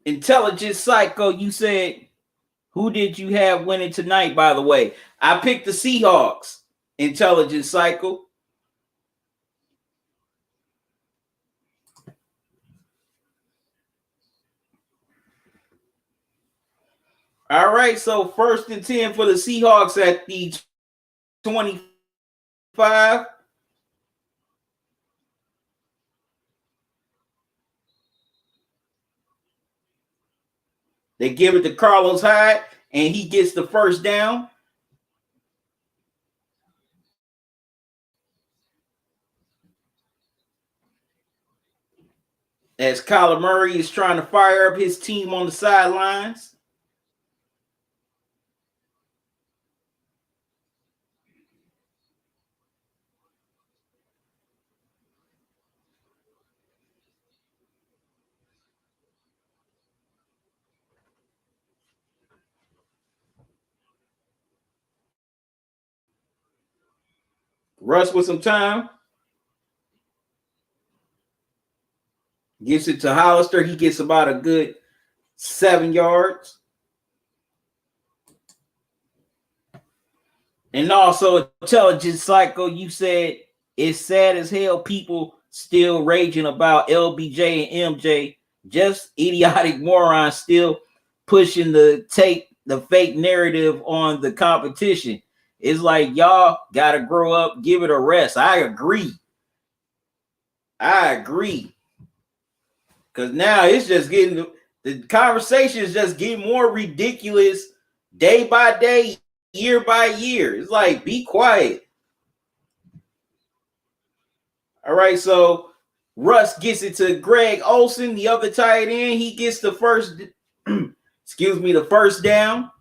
Intelligent Psycho, you said, who did you have winning tonight, by the way? I picked the Seahawks. Intelligent Psycho. All right, so 1st and 10 for the Seahawks at the 25. They give it to Carlos Hyde, and he gets the first down. As Kyler Murray is trying to fire up his team on the sidelines. Russ with some time. Gets it to Hollister. He gets about a good 7 yards. And also, Intelligence Cycle, you said it's sad as hell people still raging about LBJ and MJ. Just idiotic morons still pushing the fake narrative on the competition. It's like y'all got to grow up, give it a rest. I agree. Because now it's just getting, the conversation is just getting more ridiculous day by day, year by year. It's like, be quiet. All right, so Russ gets it to Greg Olsen, the other tight end. He gets the first, the first down.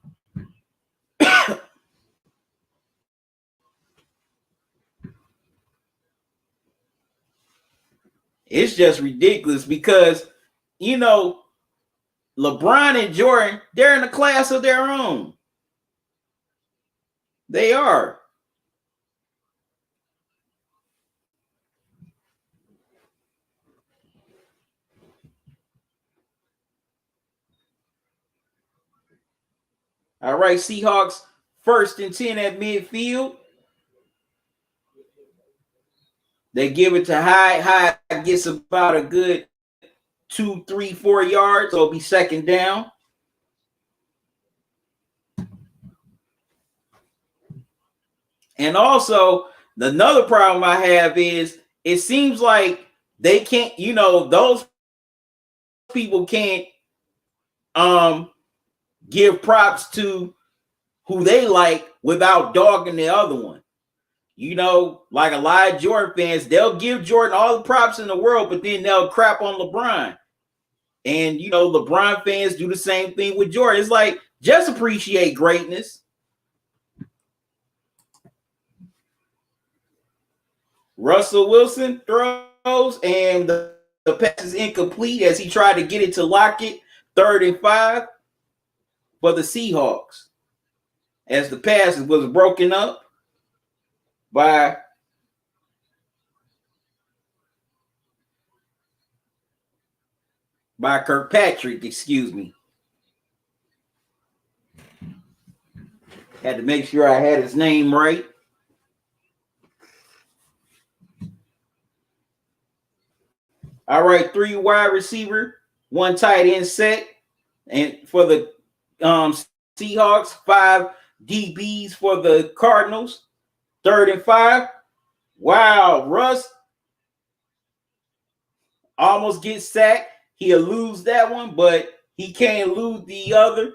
It's just ridiculous because, LeBron and Jordan, they're in a class of their own. They are. All right, Seahawks 1st and 10 at midfield. They give it to Hyde. Hyde gets about a good 2, 3, 4 yards. So it'll be 2nd down. And also, another problem I have is it seems like they can't, those people can't give props to who they like without dogging the other one. Like a lot of Jordan fans, they'll give Jordan all the props in the world, but then they'll crap on LeBron. And, LeBron fans do the same thing with Jordan. It's like, just appreciate greatness. Russell Wilson throws, and the pass is incomplete as he tried to get it to Lockett. 3rd and 5 for the Seahawks. As the pass was broken up by Kirkpatrick, excuse me. Had to make sure I had his name right. All right, 3 wide receiver, 1 tight end set. And for the Seahawks, 5 DBs for the Cardinals. 3rd and 5. Wow, Russ almost gets sacked. He'll lose that one, but he can't lose the other.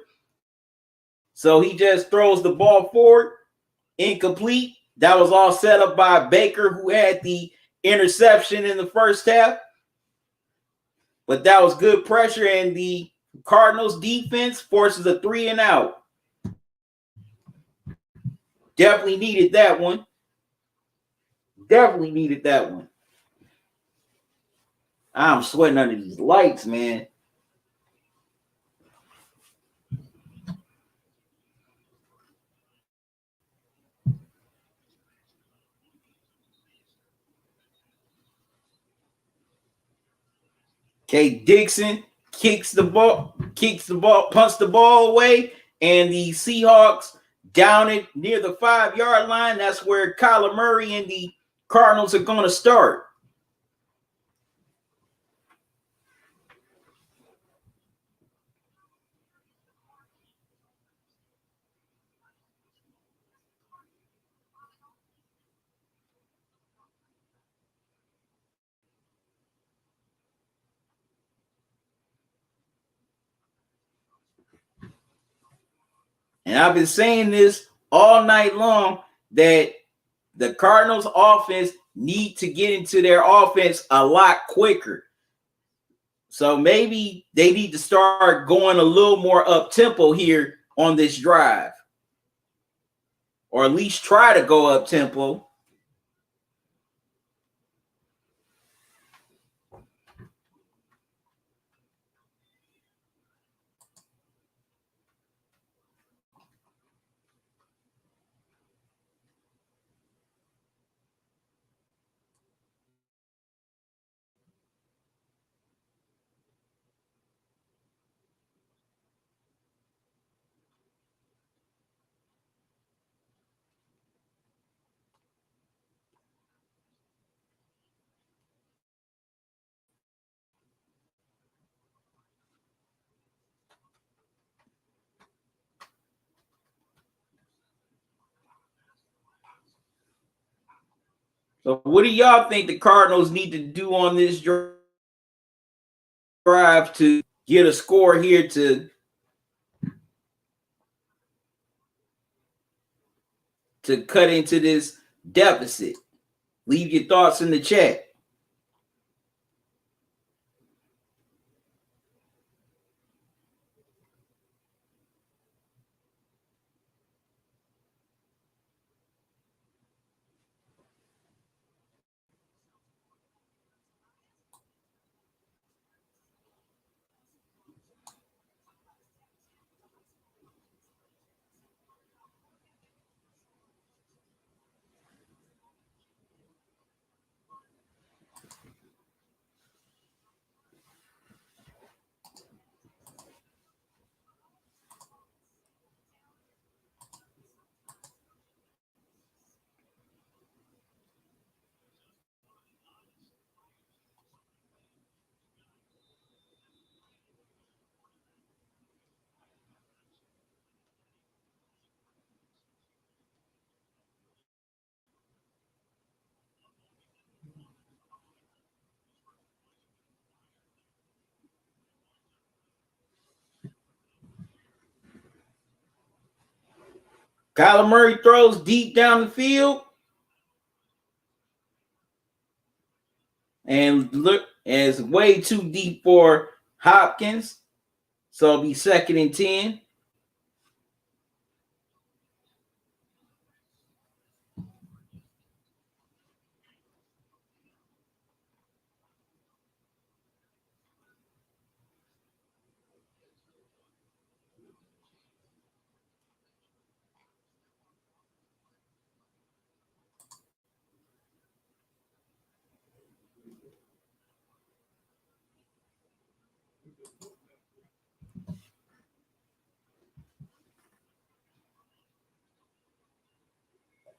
So he just throws the ball forward. Incomplete. That was all set up by Baker, who had the interception in the first half. But that was good pressure, and the Cardinals defense forces a 3 and out. Definitely needed that one. I'm sweating under these lights, man. Okay, Dixon punts the ball away, and the Seahawks down it near the 5-yard line. That's where Kyler Murray and the Cardinals are going to start. And I've been saying this all night long that the Cardinals offense need to get into their offense a lot quicker. So maybe they need to start going a little more up tempo here on this drive, or at least try to go up tempo. So what do y'all think the Cardinals need to do on this drive to get a score here to cut into this deficit? Leave your thoughts in the chat. Kyler Murray throws deep down the field, and look, it's way too deep for Hopkins. So it'll be 2nd and 10.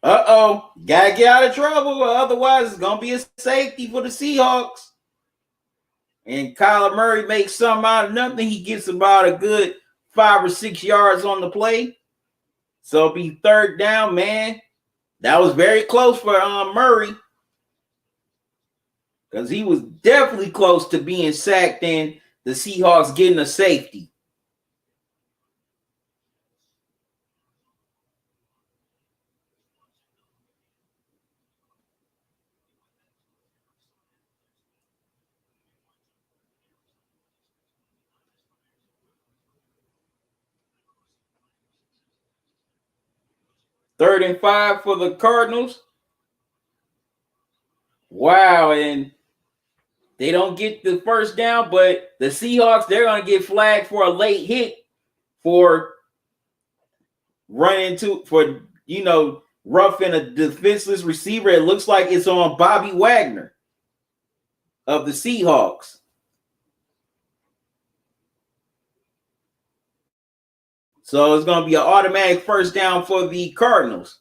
Uh-oh. Gotta get out of trouble, otherwise it's gonna be a safety for the Seahawks. And Kyler Murray makes something out of nothing. He gets about a good 5 or 6 yards on the play. So it'll be 3rd down, man. That was very close for Murray, because he was definitely close to being sacked and the Seahawks getting a safety. Third and 5 for the Cardinals. Wow, and they don't get the first down, but the Seahawks, they're going to get flagged for a late hit for roughing a defenseless receiver. It looks like it's on Bobby Wagner of the Seahawks. So it's going to be an automatic first down for the Cardinals.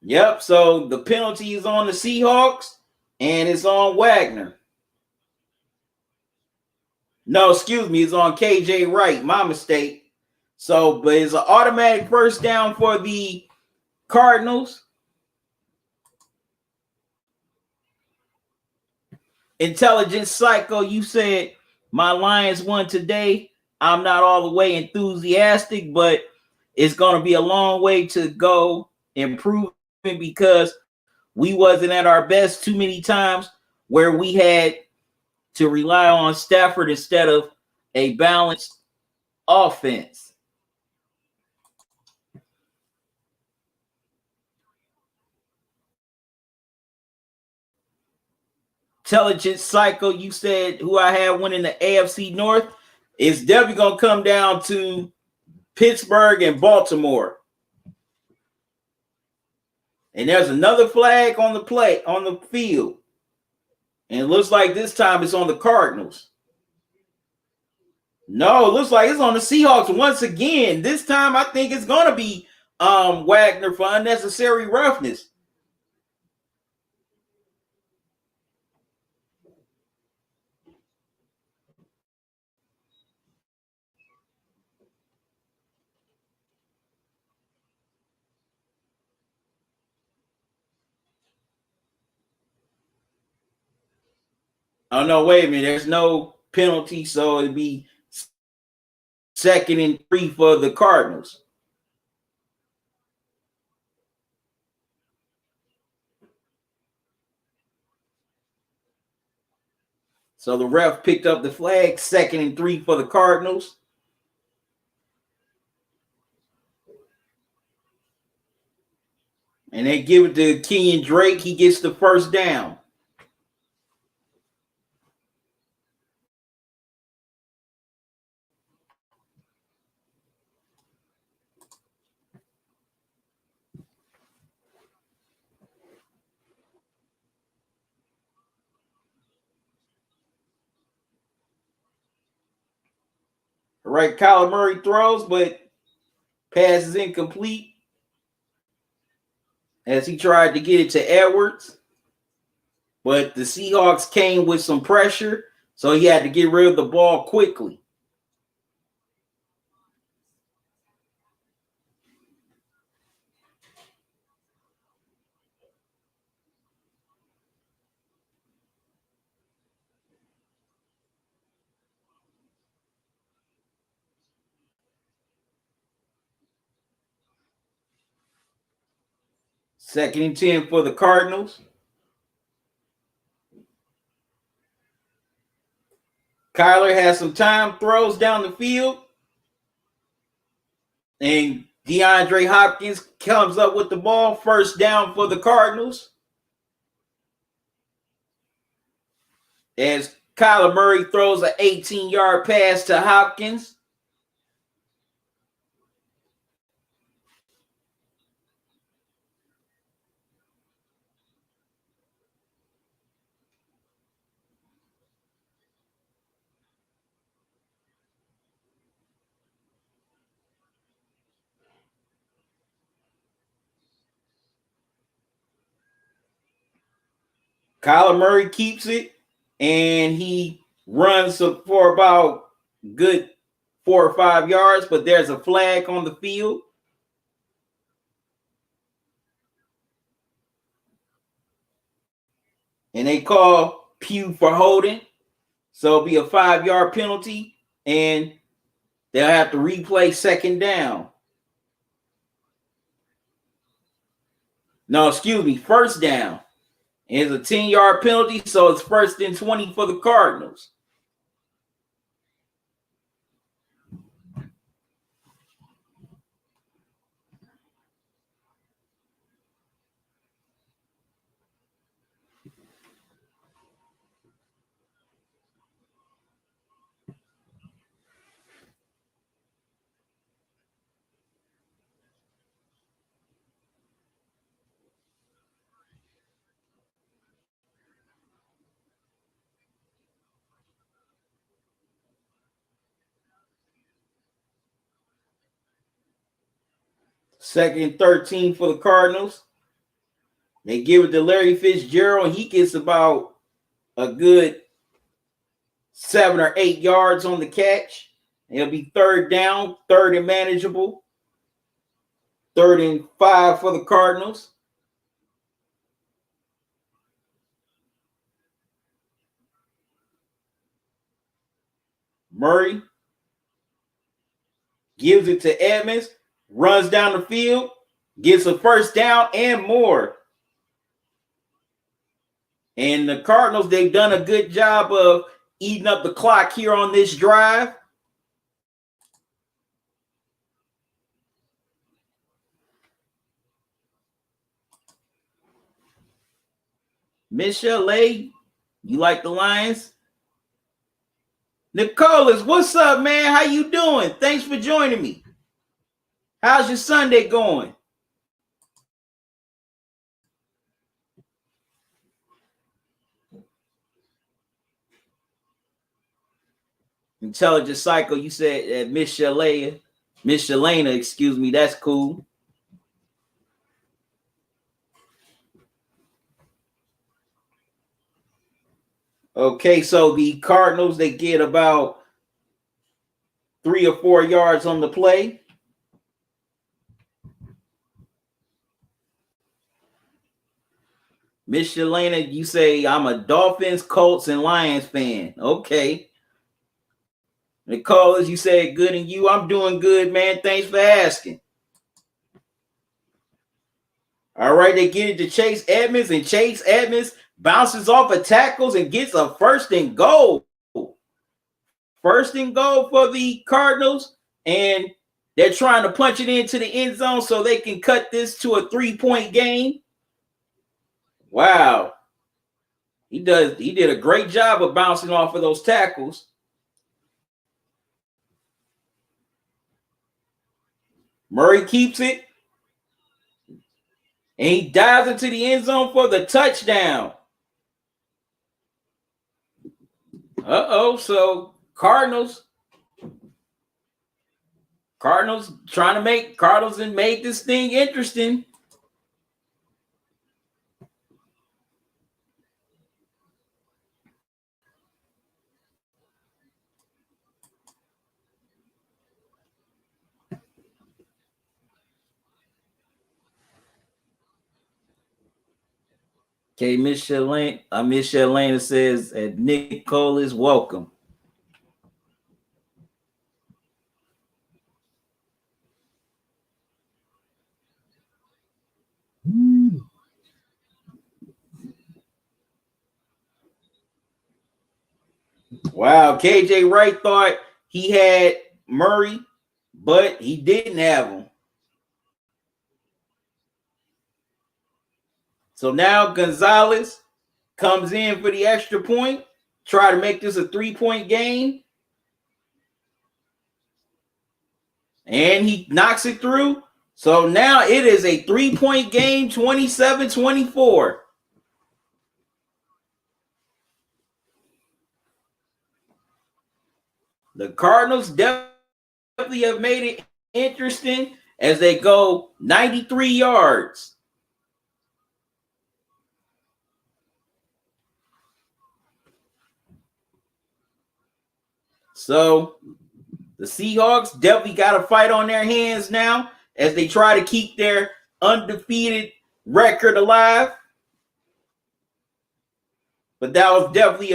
Yep, so the penalty is on the Seahawks, and it's on Wagner. No, excuse me, it's on KJ Wright. My mistake. So, but it's an automatic first down for the Cardinals. Intelligent Psycho, you said my Lions won today. I'm not all the way enthusiastic, but it's going to be a long way to go improving because we wasn't at our best too many times where we had to rely on Stafford instead of a balanced offense. Intelligent Psycho, you said who I had winning the AFC North. It's definitely going to come down to Pittsburgh and Baltimore. And there's another flag on the field. And it looks like this time it's on the Cardinals. No, it looks like it's on the Seahawks once again. This time I think it's going to be Wagner for unnecessary roughness. Oh, no, wait a minute. There's no penalty, so it'd be 2nd and 3 for the Cardinals. So the ref picked up the flag, 2nd and 3 for the Cardinals. And they give it to Kenyon Drake. He gets the first down. All right, Kyler Murray throws, but pass is incomplete as he tried to get it to Edwards. But the Seahawks came with some pressure, so he had to get rid of the ball quickly. Second and 10 for the Cardinals. Kyler has some time, throws down the field, and DeAndre Hopkins comes up with the ball. First down for the Cardinals. As Kyler Murray throws an 18-yard pass to Hopkins. Kyler Murray keeps it, and he runs for about good 4 or 5 yards, but there's a flag on the field. And they call Pugh for holding. So it'll be a 5-yard penalty, and they'll have to replay second down. No, excuse me, first down. It's a 10-yard penalty, so it's 1st and 20 for the Cardinals. Second and 13 for the Cardinals. They give it to Larry Fitzgerald, and he gets about a good 7 or 8 yards on the catch. It'll be 3rd down, 3rd and manageable. 3rd and 5 for the Cardinals. Murray gives it to Edmonds, runs down the field, gets a first down and more. And the Cardinals, they've done a good job of eating up the clock here on this drive. Michelle A., you like the Lions? Nicholas, what's up, man? How you doing? Thanks for joining me. How's your Sunday going? Intelligent Psycho, you said Miss Shalana, excuse me, that's cool. Okay, so the Cardinals, they get about 3 or 4 yards on the play. Miss Shalana, you say, I'm a Dolphins, Colts, and Lions fan. Okay. Nicole, as you said, good, and you? I'm doing good, man. Thanks for asking. All right, they get it to Chase Edmonds, and Chase Edmonds bounces off of tackles and gets a first and goal. First and goal for the Cardinals, and they're trying to punch it into the end zone so they can cut this to a 3-point game. Wow. He did a great job of bouncing off of those tackles. Murray keeps it, and he dives into the end zone for the touchdown. So Cardinals trying to make Cardinals and make this thing interesting. Okay, Miss Shalana says, Nick Cole is welcome. Wow, KJ Wright thought he had Murray, but he didn't have him. So now Gonzalez comes in for the extra point, try to make this a 3-point game. And he knocks it through. So now it is a 3-point game, 27-24. The Cardinals definitely have made it interesting as they go 93 yards. So the Seahawks definitely got a fight on their hands now as they try to keep their undefeated record alive. But that was definitely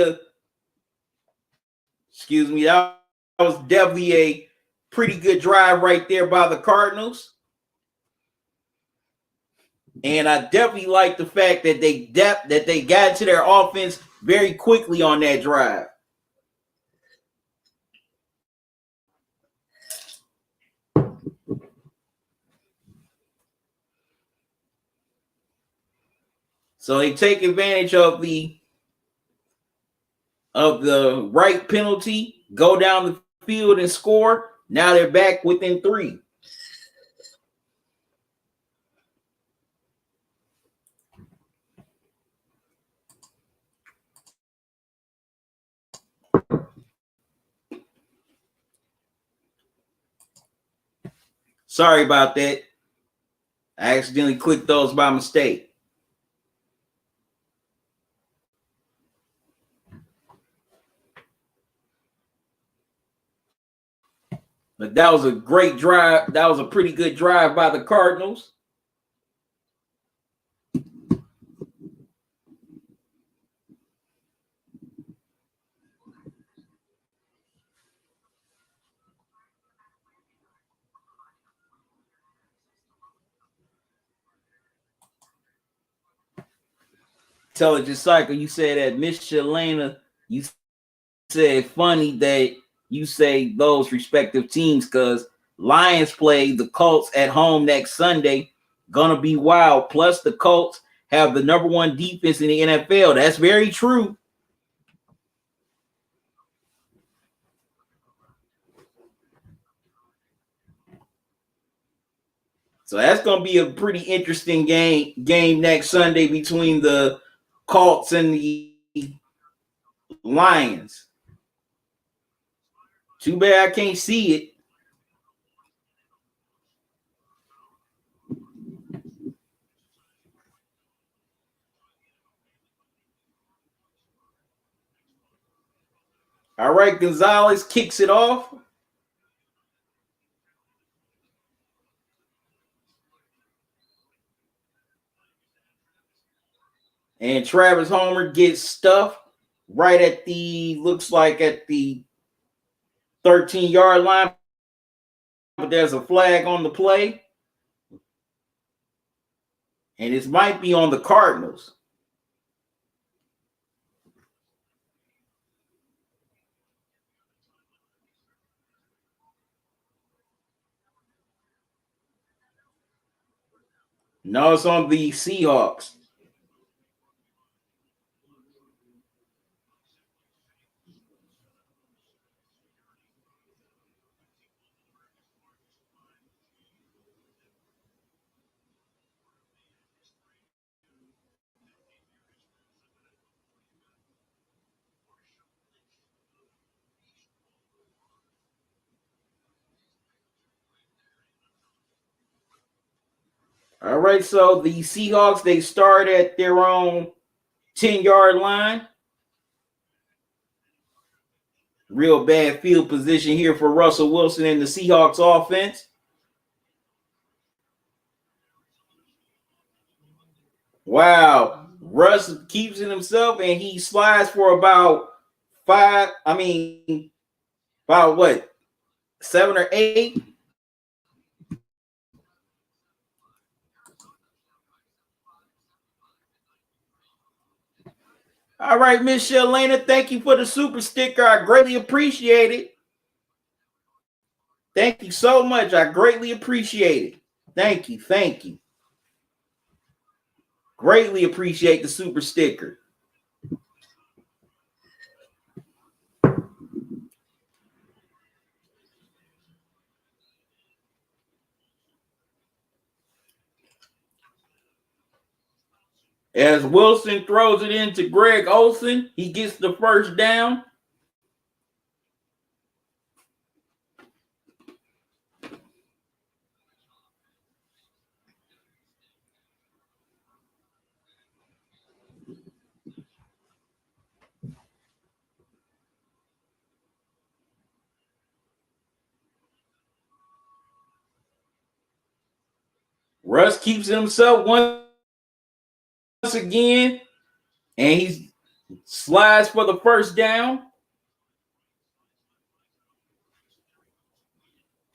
a pretty good drive right there by the Cardinals. And I definitely like the fact that they got to their offense very quickly on that drive. So they take advantage of the right penalty, go down the field and score. Now they're back within 3. Sorry about that. I accidentally clicked those by mistake. But that was a great drive. That was a pretty good drive by the Cardinals. Intelligent Cycle, you said that Miss Shalana, you said funny that you say those respective teams because Lions play the Colts at home next Sunday. Gonna be wild. Plus, the Colts have the number one defense in the NFL. That's very true. So that's gonna be a pretty interesting game next Sunday between the Colts and the Lions. Too bad I can't see it. All right, Gonzalez kicks it off. And Travis Homer gets stuffed right at the, looks like at the 13-yard line. But there's a flag on the play. And this might be on the Cardinals. No, it's on the Seahawks. All right, so the Seahawks, they start at their own 10-yard line. Real bad field position here for Russell Wilson and the Seahawks offense. Wow. Russ keeps it himself and he slides for about about what? 7 or 8? All right, Miss Shalana, thank you for the super sticker. I greatly appreciate it. Thank you so much. I greatly appreciate it. Thank you. Thank you. Greatly appreciate the super sticker. As Wilson throws it into Greg Olsen, he gets the first down. Russ keeps himself once again, and he slides for the first down.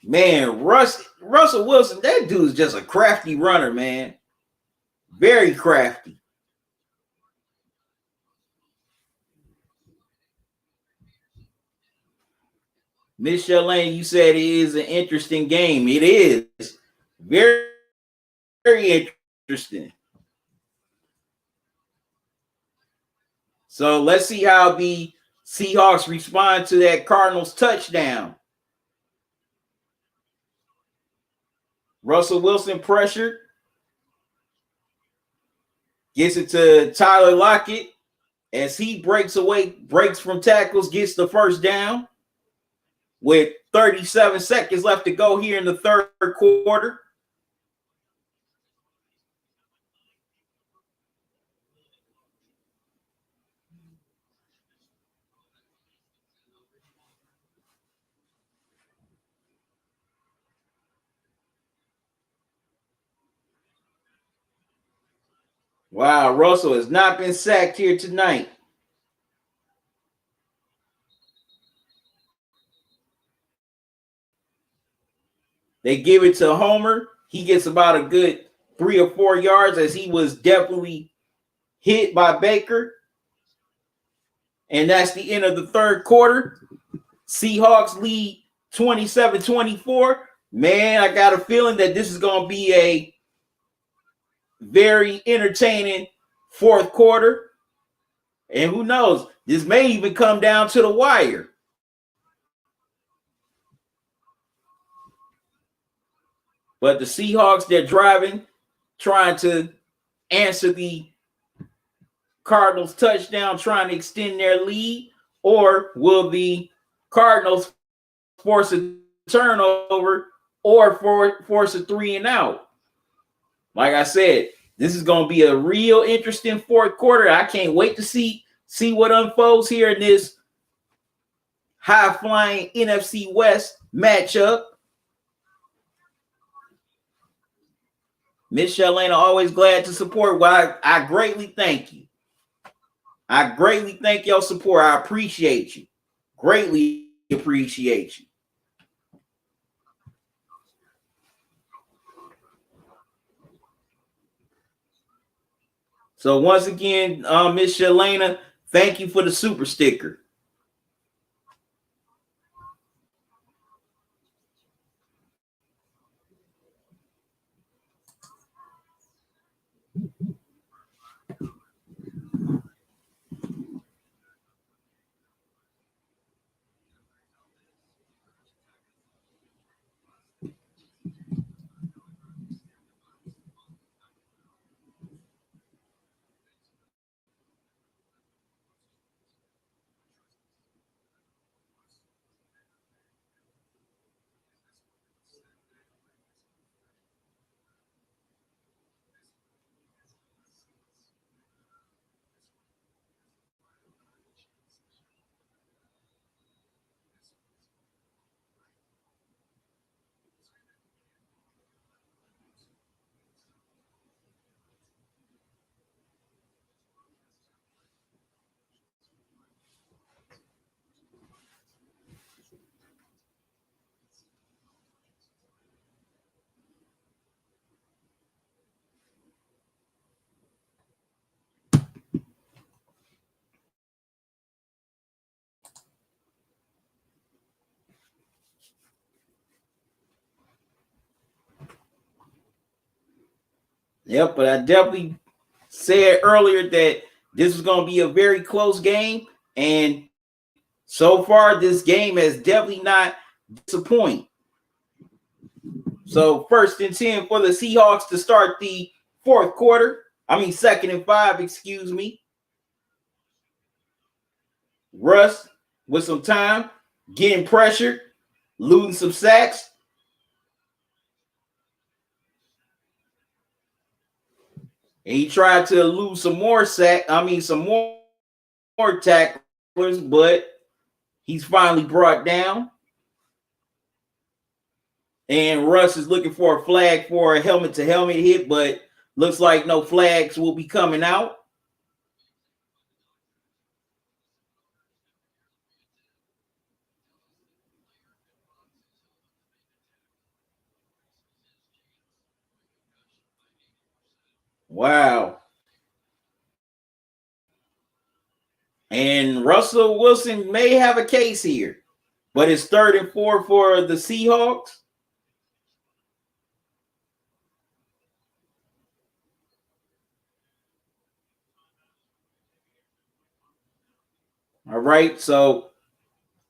Man, Russell Wilson, that dude's just a crafty runner, man. Very crafty. Michelle Lane, you said it is an interesting game. It is. Very, very interesting. So let's see how the Seahawks respond to that Cardinals touchdown. Russell Wilson pressured. Gets it to Tyler Lockett as he breaks from tackles, gets the first down with 37 seconds left to go here in the third quarter. Wow, Russell has not been sacked here tonight. They give it to Homer. He gets about a good 3 or 4 yards as he was definitely hit by Baker. And that's the end of the third quarter. Seahawks lead 27-24. Man, I got a feeling that this is going to be a very entertaining fourth quarter. And who knows, this may even come down to the wire. But the Seahawks, they're driving, trying to answer the Cardinals touchdown, trying to extend their lead, or will the Cardinals force a turnover or force a 3 and out? Like I said, this is going to be a real interesting fourth quarter. I can't wait to see what unfolds here in this high-flying NFC West matchup. Miss Shelena, always glad to support. Well, I greatly thank you. I greatly thank your support. I appreciate you. Greatly appreciate you. So once again, Miss Shelena, thank you for the super sticker. Yep, but I definitely said earlier that this was going to be a very close game, and so far this game has definitely not disappointed. So 1st and 10 for the Seahawks to start the fourth quarter. I mean 2nd and 5, excuse me. Russ with some time, getting pressured, losing some sacks. And he tried to lose some more some more tacklers, but he's finally brought down. And Russ is looking for a flag for a helmet-to-helmet hit, but looks like no flags will be coming out. Wow. And Russell Wilson may have a case here, but it's 3rd and 4 for the Seahawks. All right, so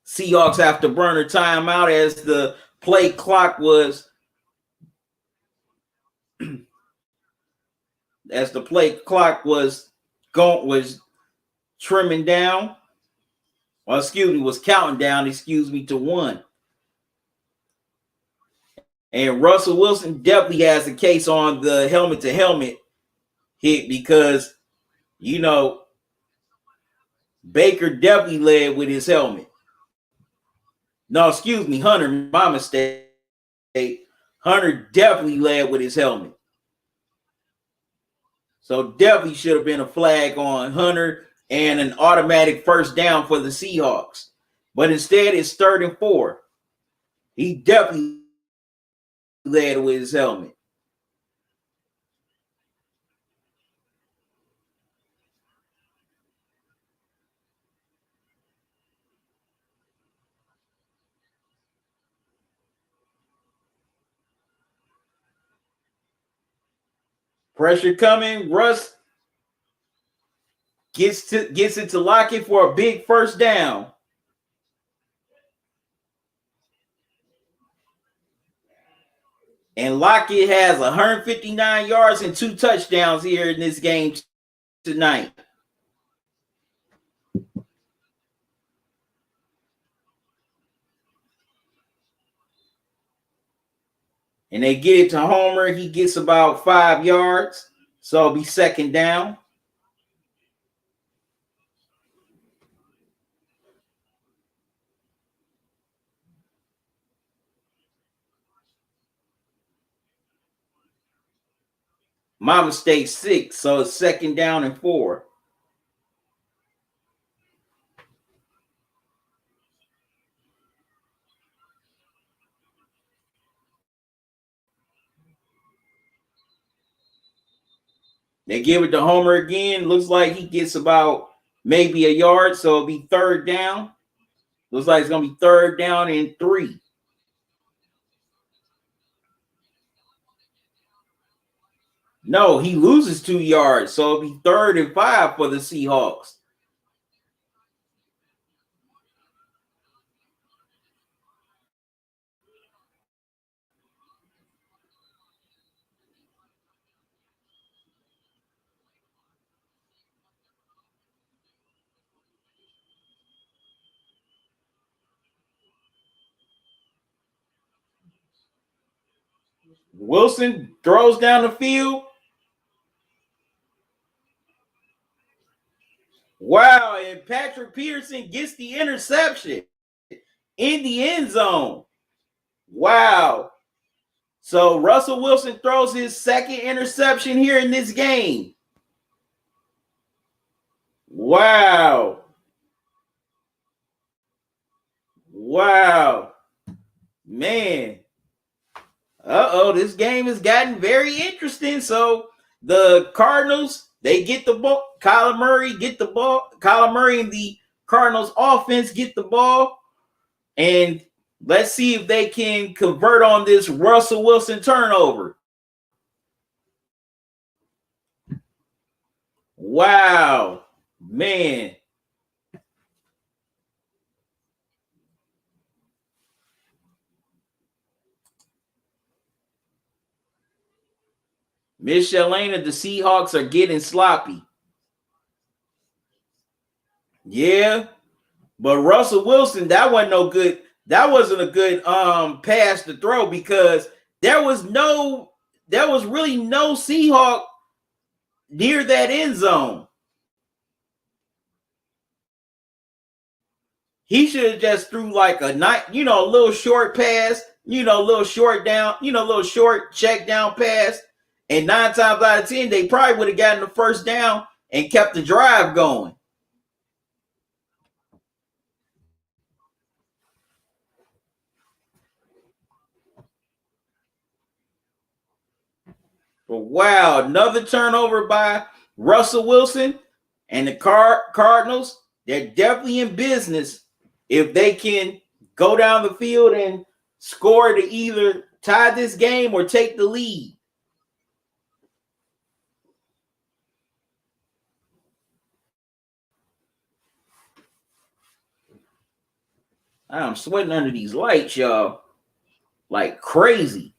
Seahawks have to burn a timeout as the play clock was trimming down. Was counting down, to 1. And Russell Wilson definitely has a case on the helmet-to-helmet hit because, Baker definitely led with his helmet. No, Hunter, my mistake. Hunter definitely led with his helmet. So definitely should have been a flag on Hunter and an automatic first down for the Seahawks. But instead, it's 3rd and 4. He definitely led with his helmet. Pressure coming. Russ gets it to Lockett for a big first down. And Lockett has 159 yards and 2 touchdowns here in this game tonight. And they get it to Homer. He gets about 5 yards. So it'll be second down. My mistake, 6. So it's second down and 4. They give it to Homer again. Looks like he gets about maybe a yard. So it'll be third down. Looks like it's going to be third down and 3. No, he loses 2 yards. So it'll be third and 5 for the Seahawks. Wilson throws down the field. Wow, and Patrick Peterson gets the interception in the end zone. Wow. So Russell Wilson throws his second interception here in this game. Wow. Wow. Man. This game has gotten very interesting. So the Cardinals, they get the ball. Kyler Murray get the ball. Kyler Murray and the Cardinals offense get the ball. And let's see if they can convert on this Russell Wilson turnover. Wow, man. Miss Shalana, the Seahawks are getting sloppy. Yeah, but Russell Wilson, that wasn't no good. That wasn't a good pass to throw because there was really no Seahawk near that end zone. He should have just threw like a little short pass, a little short down, a little short check down pass. And 9 times out of 10, they probably would have gotten the first down and kept the drive going. But wow, another turnover by Russell Wilson and the Cardinals. They're definitely in business if they can go down the field and score to either tie this game or take the lead. I'm sweating under these lights, y'all, like crazy.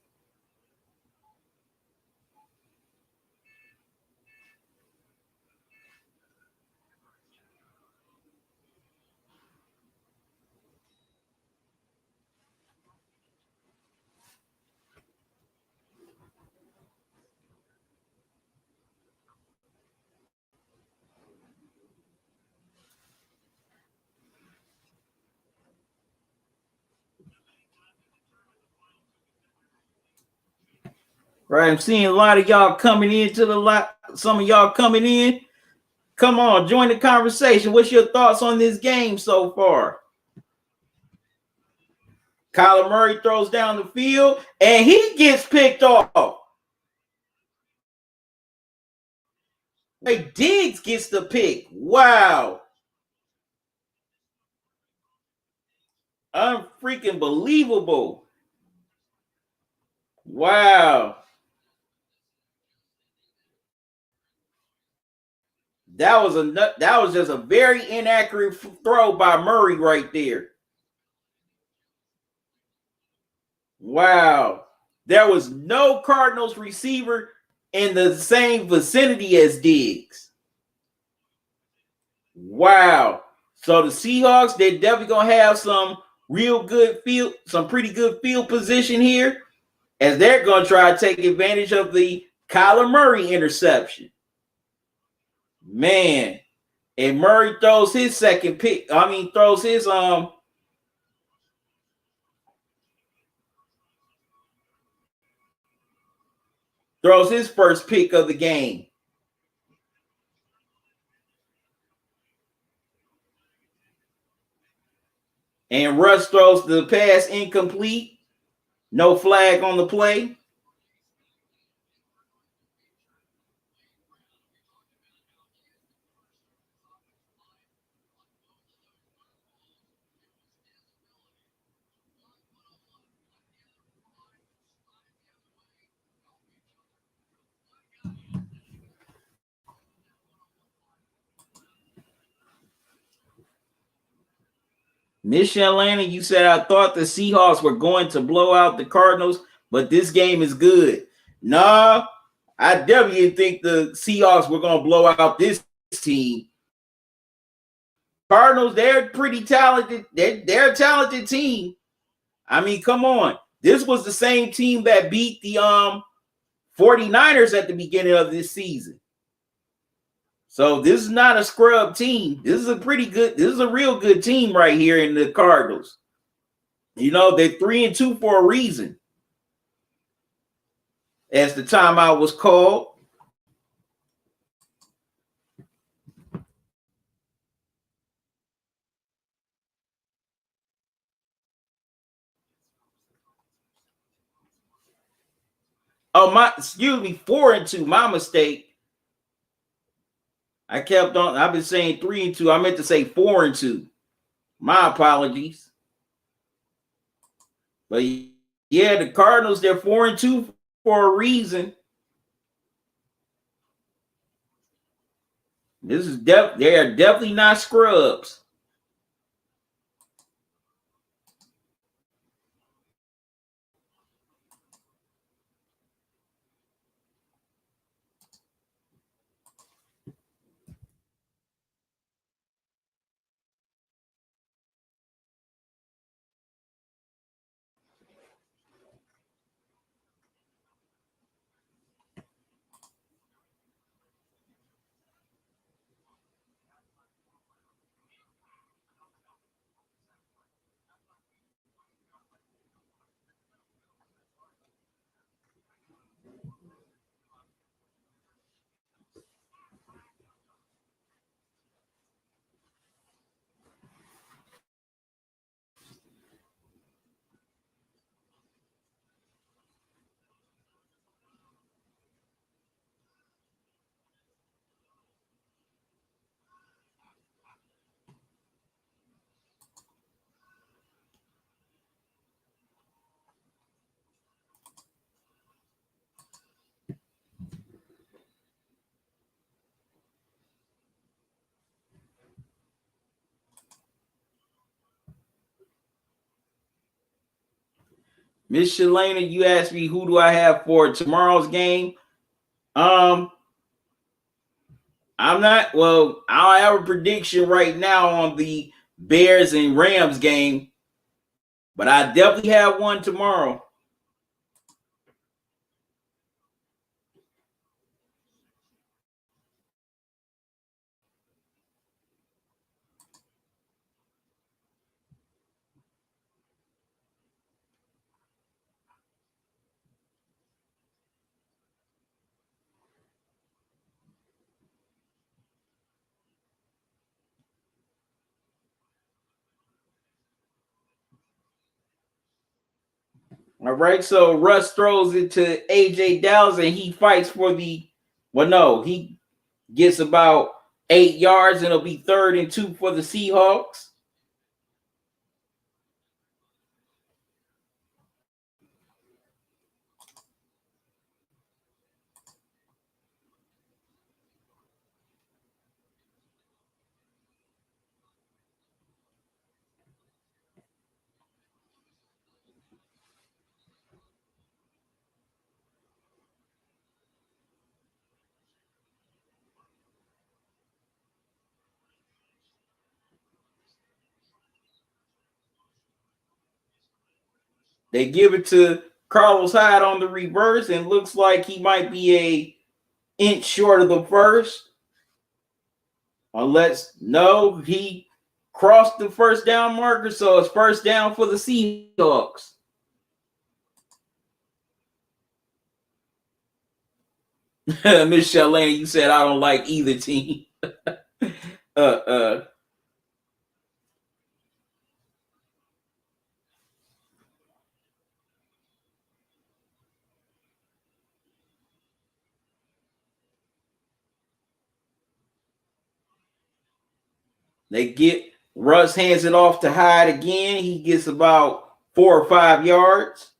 Right, I'm seeing a lot of y'all coming into the lot. Some of y'all coming in. Come on, join the conversation. What's your thoughts on this game so far? Kyler Murray throws down the field, and he gets picked off. Wait, Diggs gets the pick. Wow. Unfreaking believable. Wow. That was just a very inaccurate throw by Murray right there. Wow. There was no Cardinals receiver in the same vicinity as Diggs. Wow. So the Seahawks, they're definitely going to have some pretty good field position here, as they're going to try to take advantage of the Kyler Murray interception. Man. And Murray throws his second pick. Throws his first pick of the game. And Russ throws the pass incomplete. No flag on the play. Miss Atlanta, you said I thought the Seahawks were going to blow out the Cardinals, but this game is good. Nah, I definitely didn't think the Seahawks were going to blow out this team. Cardinals, they're pretty talented. They're a talented team. I mean, come on. This was the same team that beat the 49ers at the beginning of this season. So this is not a scrub team. This is a real good team right here in the Cardinals. You know, they're 3-2 for a reason. As the timeout was called. Oh, 4-2, my mistake. I've been saying 3-2. I meant to say 4-2. My apologies. But yeah, the Cardinals, they're 4-2 for a reason. They are definitely not scrubs. Miss Shalana, you asked me who do I have for tomorrow's game. I'm not, well, I don't have a prediction right now on the Bears and Rams game, but I definitely have one tomorrow. All right, so Russ throws it to AJ Dallas and he fights for he gets about 8 yards and it'll be 3rd and 2 for the Seahawks. They give it to Carlos Hyde on the reverse, and looks like he might be a inch short of the first. Unless, no, he crossed the first down marker, so it's first down for the Seahawks. Miss Shalane, you said I don't like either team. They get Russ hands it off to Hyde again. He gets about 4 or 5 yards.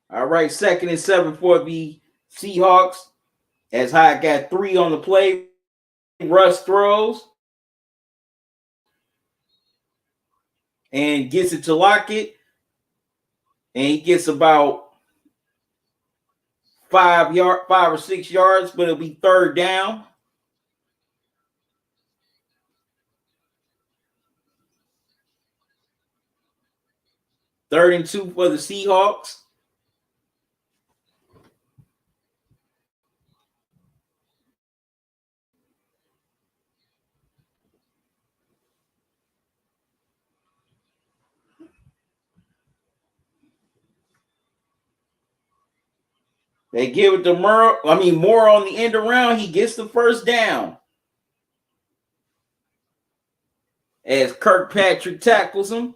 All right, 2nd and 7 for the Seahawks. As Hyde got 3 on the play. Russ throws and gets it to Lockett. And he gets about 5 or 6 yards, but it'll be 3rd down. Third and 2 for the Seahawks. They give it to Moore on the end around. He gets the first down. As Kirkpatrick tackles him.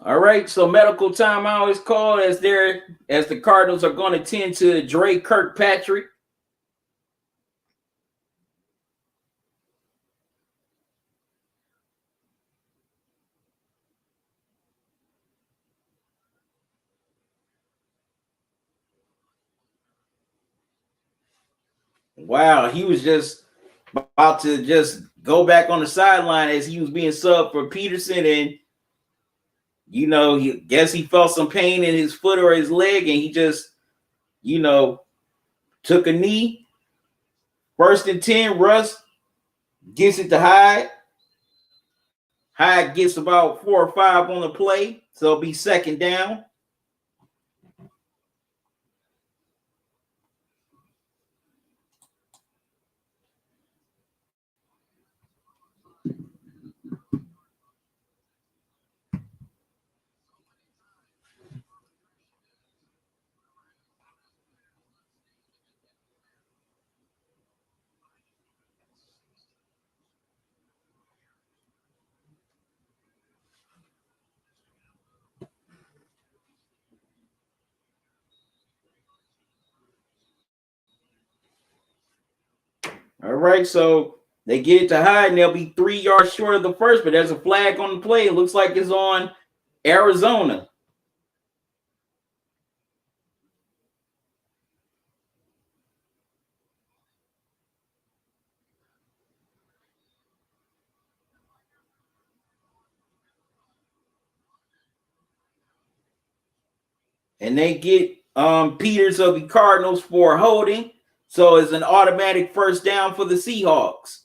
All right, so medical timeout is called as the Cardinals are going to tend to Dre Kirkpatrick. Wow, he was just about to just go back on the sideline as he was being subbed for Peterson, and he felt some pain in his foot or his leg, and he just took a knee. 1st and 10, Russ gets it to Hyde. Hyde gets about 4 or 5 on the play, so it'll be 2nd down. All right, so they get it to Hyde, and they'll be 3 yards short of the first, but there's a flag on the play. It looks like it's on Arizona. And they get Peters of the Cardinals for holding. So it's an automatic first down for the Seahawks.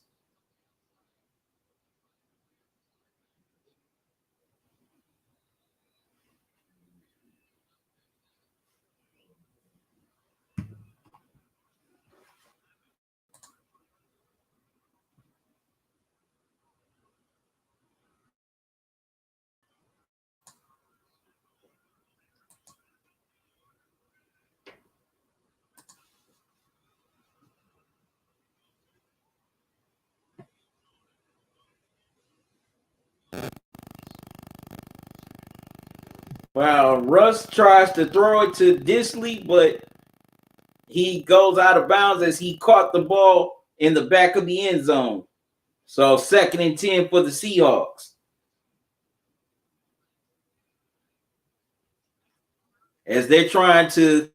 Well, Russ tries to throw it to Disley, but he goes out of bounds as he caught the ball in the back of the end zone. So 2nd and 10 for the Seahawks. As they're trying to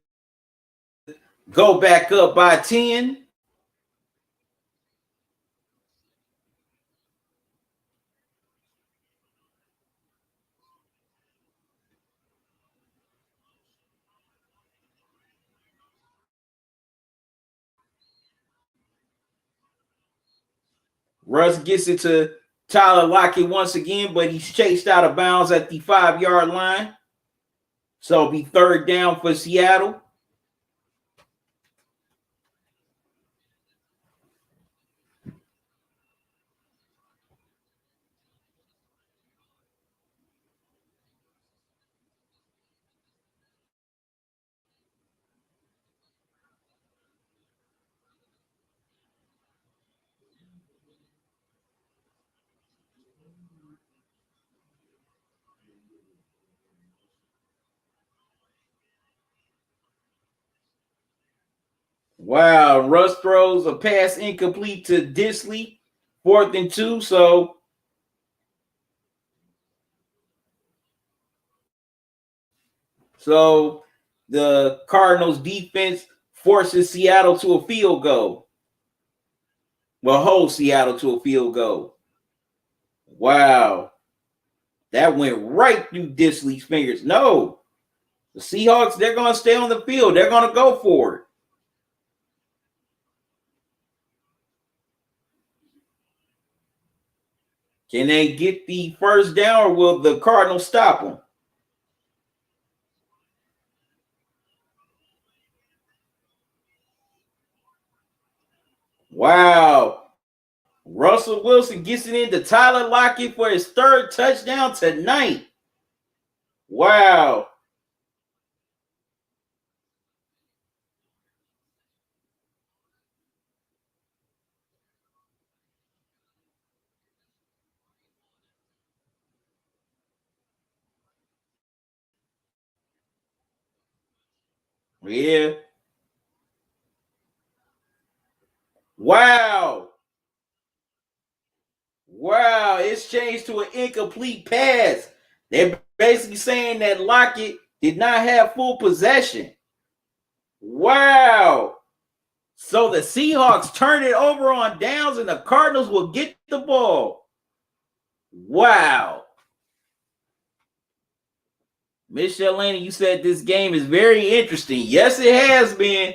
go back up by 10. Russ gets it to Tyler Lockett once again, but he's chased out of bounds at the 5-yard line. So it'll be 3rd down for Seattle. Wow, Russ throws a pass incomplete to Disley. 4th and 2. So the Cardinals defense forces Seattle to a field goal. Well, holds Seattle to a field goal. Wow. That went right through Disley's fingers. No. The Seahawks, they're going to stay on the field. They're going to go for it. Can they get the 1st down, or will the Cardinals stop them? Wow. Russell Wilson gets it into Tyler Lockett for his 3rd touchdown tonight. Wow. Yeah. Wow. Wow. It's changed to an incomplete pass. They're basically saying that Lockett did not have full possession. Wow. So the Seahawks turn it over on downs and the Cardinals will get the ball. Wow. Michelle Laney, you said this game is very interesting. Yes, it has been.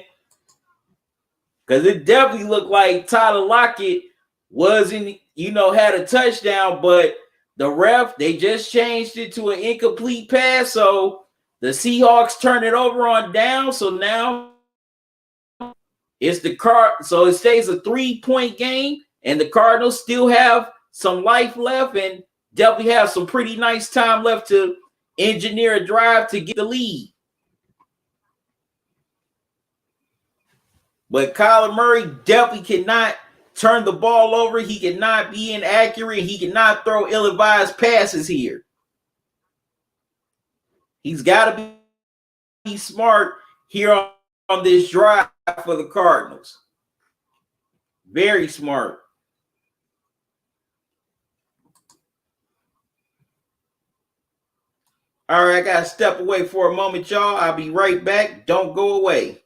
Because it definitely looked like Tyler Lockett wasn't, had a touchdown, but the ref, they just changed it to an incomplete pass. So the Seahawks turn it over on down. So now it's so it stays a 3-point game, and the Cardinals still have some life left and definitely have some pretty nice time left to engineer a drive to get the lead. But Kyler Murray definitely cannot turn the ball over. He cannot be inaccurate. He cannot throw ill-advised passes here. He's got to be smart here on this drive for the Cardinals. Very smart. All right, I got to step away for a moment, y'all. I'll be right back. Don't go away.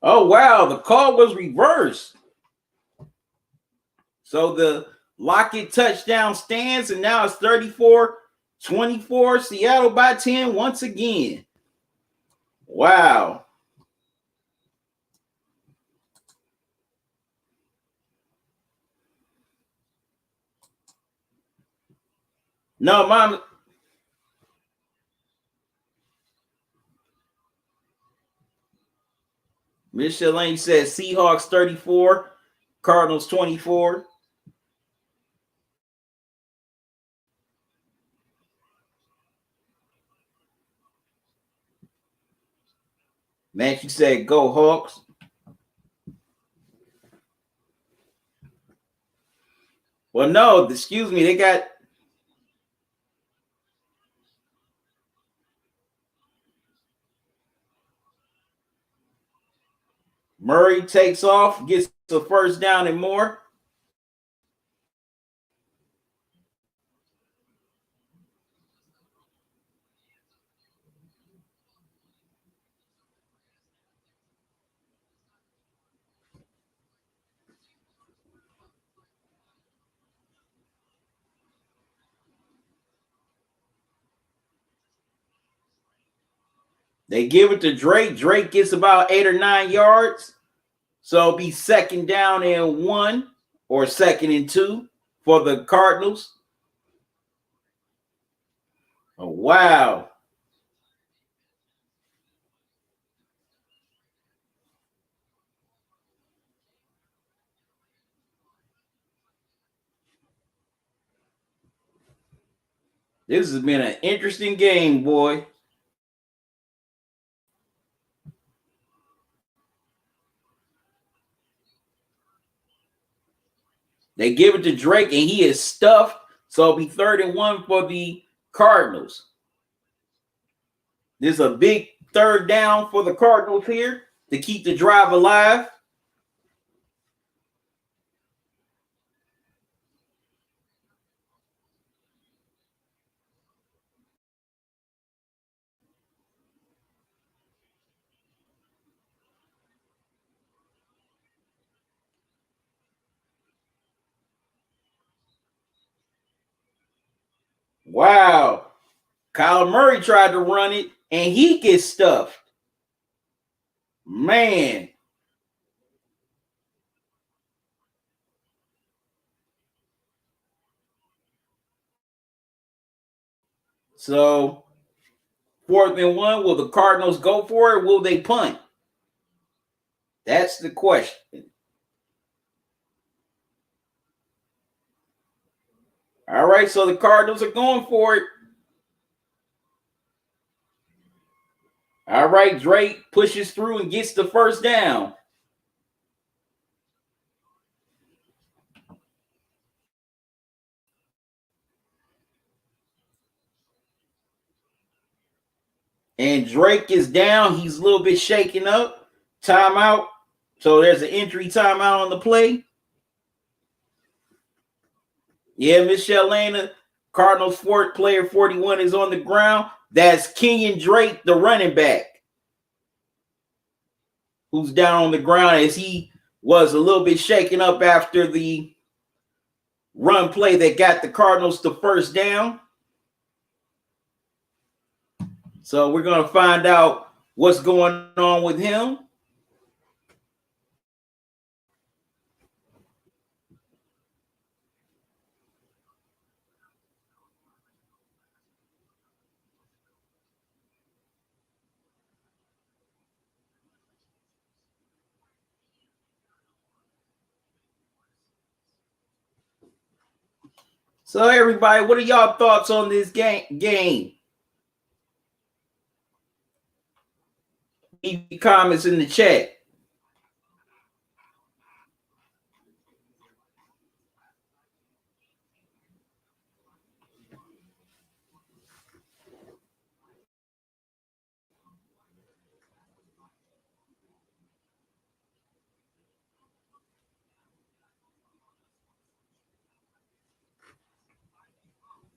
Oh, wow. The call was reversed. So the Lockett touchdown stands, and now it's 34-24. Seattle by 10 once again. Wow. No, Mom. Michelle Lane says Seahawks 34, Cardinals 24. Man, she said go Hawks. Well, no, excuse me, they got Murray takes off, gets the first down and more. They give it to Drake. Drake gets about 8 or 9 yards. So it'll be second down and 1 or second and 2 for the Cardinals. Oh, wow. This has been an interesting game, boy. They give it to Drake, and he is stuffed. So it'll be 3rd and 1 for the Cardinals. This is a big third down for the Cardinals here to keep the drive alive. Wow. Kyler Murray tried to run it, and he gets stuffed. Man. So 4th and 1, will the Cardinals go for it? Will they punt? That's the question. All right, so the Cardinals are going for it. All right, Drake pushes through and gets the first down. And Drake is down. He's a little bit shaken up. Timeout. So there's an entry timeout on the play. Yeah, Michelle Lana, Cardinals player 41 is on the ground. That's Kenyon Drake, the running back, who's down on the ground as he was a little bit shaken up after the run play that got the Cardinals the first down. So we're going to find out what's going on with him. So everybody, what are y'all thoughts on this game? Leave comments in the chat.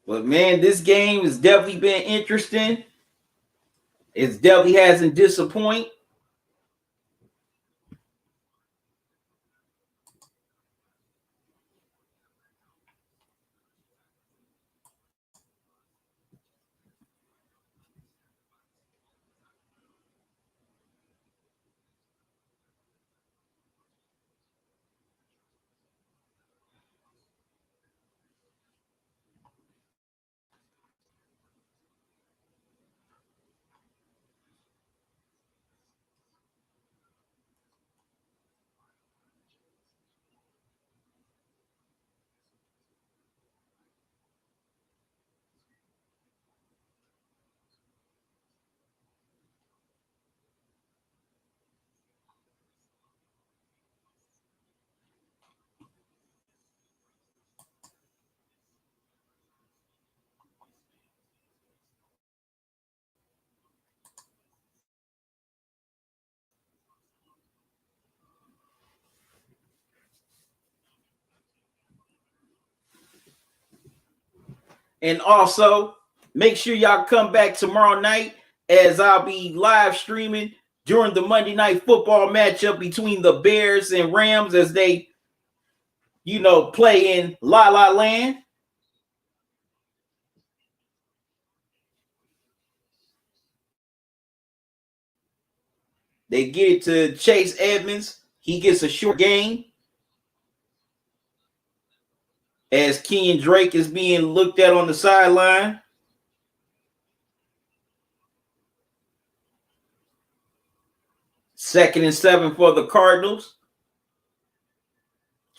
But man, this game has definitely been interesting. It definitely hasn't disappointed. And also, make sure y'all come back tomorrow night as I'll be live streaming during the Monday Night Football matchup between the Bears and Rams as they, play in La La Land. They get it to Chase Edmonds. He gets a short gain as Kenyon Drake is being looked at on the sideline. Second and 7 for the Cardinals.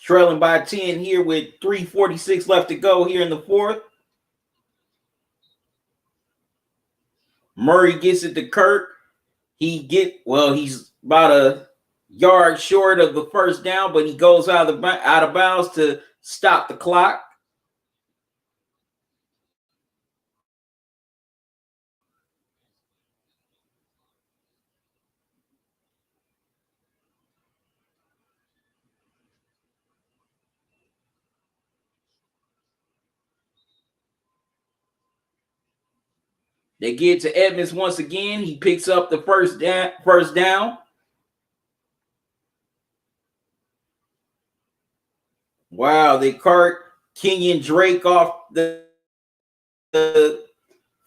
Trailing by 10 here with 3:46 left to go here in the fourth. Murray gets it to Kirk. He's about a yard short of the first down, but he goes out of bounds to stop the clock. They get to Edmonds once again. He picks up the first down. Wow, they cart Kenyon Drake off the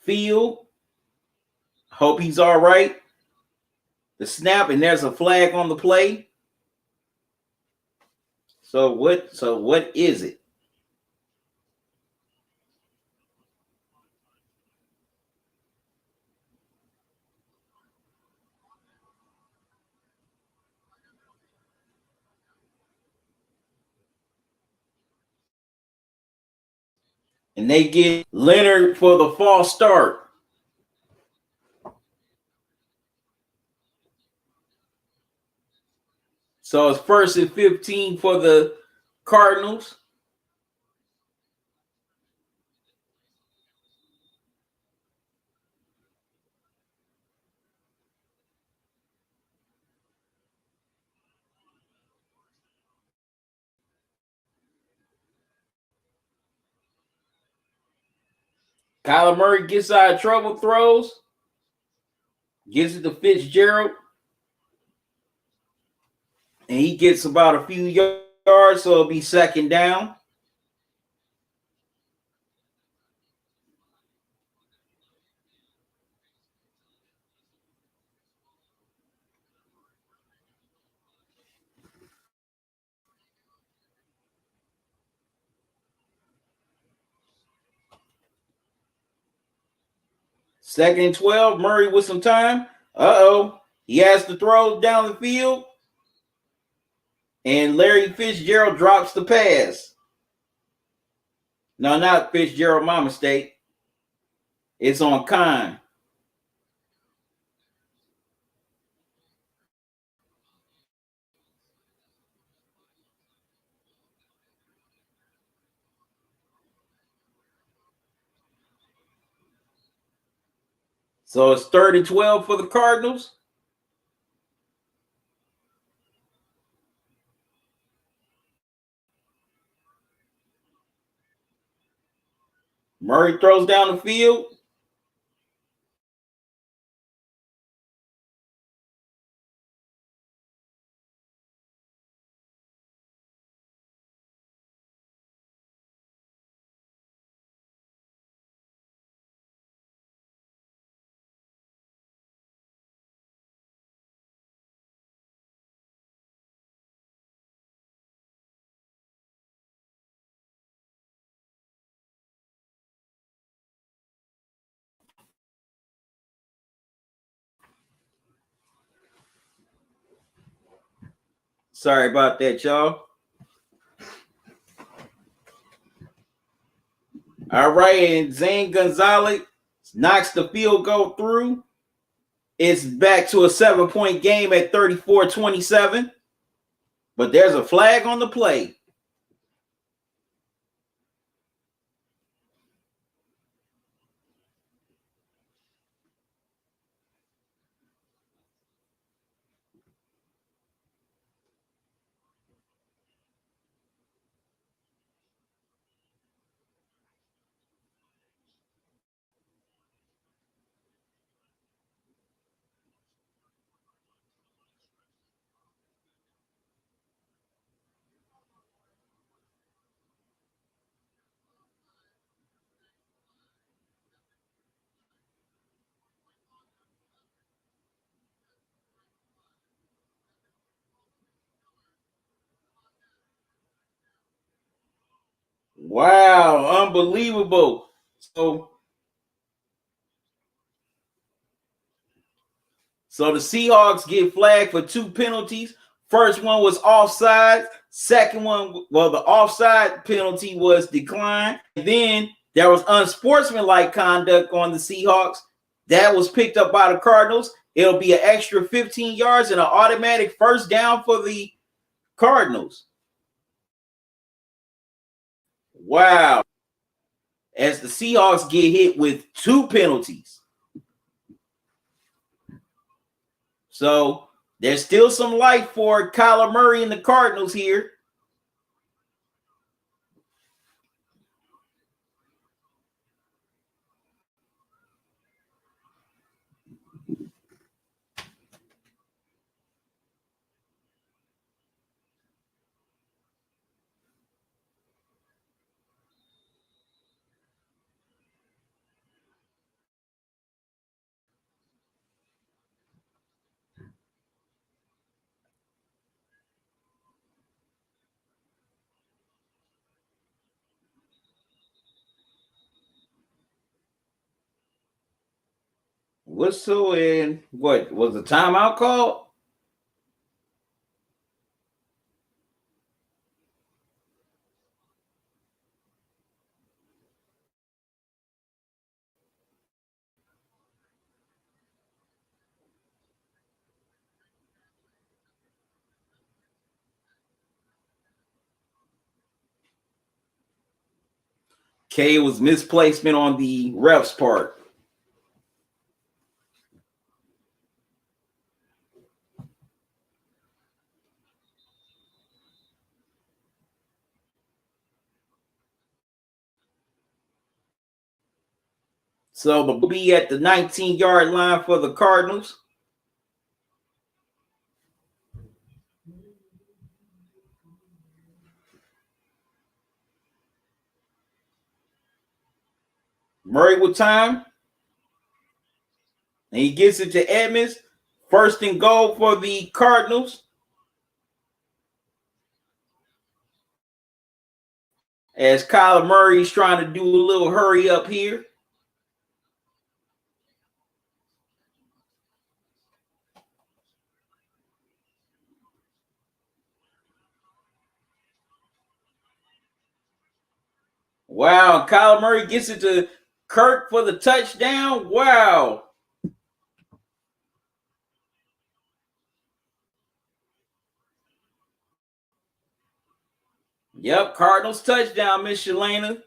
field. Hope he's all right. The snap, and there's a flag on the play. So what is it? And they get Leonard for the false start. So it's 1st and 15 for the Cardinals. Kyler Murray gets out of trouble, throws, gives it to Fitzgerald, and he gets about a few yards, so it'll be second down. Second and 12, Murray with some time. He has to throw down the field, and Larry Fitzgerald drops the pass. No, not Fitzgerald, my mistake. It's on Khan. So it's 3rd and 12 for the Cardinals. Murray throws down the field. Sorry about that, y'all. All right, and Zane Gonzalez knocks the field goal through. It's back to a 7-point game at 34-27. But there's a flag on the play. Wow, unbelievable. So the Seahawks get flagged for 2 penalties. First one was offside. Second one, well, the offside penalty was declined. Then there was unsportsmanlike conduct on the Seahawks. That was picked up by the Cardinals. It'll be an extra 15 yards and an automatic first down for the Cardinals. Wow. As the Seahawks get hit with 2 penalties. So there's still some life for Kyler Murray and the Cardinals here. Whistle, and what was the timeout called? K was misplacement on the ref's part. So the be at the 19-yard line for the Cardinals. Murray with time. And he gets it to Edmonds. First and goal for the Cardinals. As Kyler Murray's trying to do a little hurry up here. Wow, Kyler Murray gets it to Kirk for the touchdown. Wow. Yep, Cardinals touchdown, Miss Shalana.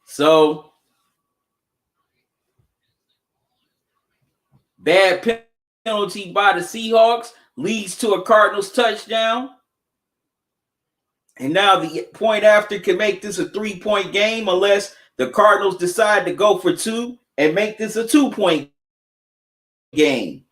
So, bad penalty by the Seahawks leads to a Cardinals touchdown. And now the point after can make this a 3-point game unless the Cardinals decide to go for 2 and make this a 2-point game.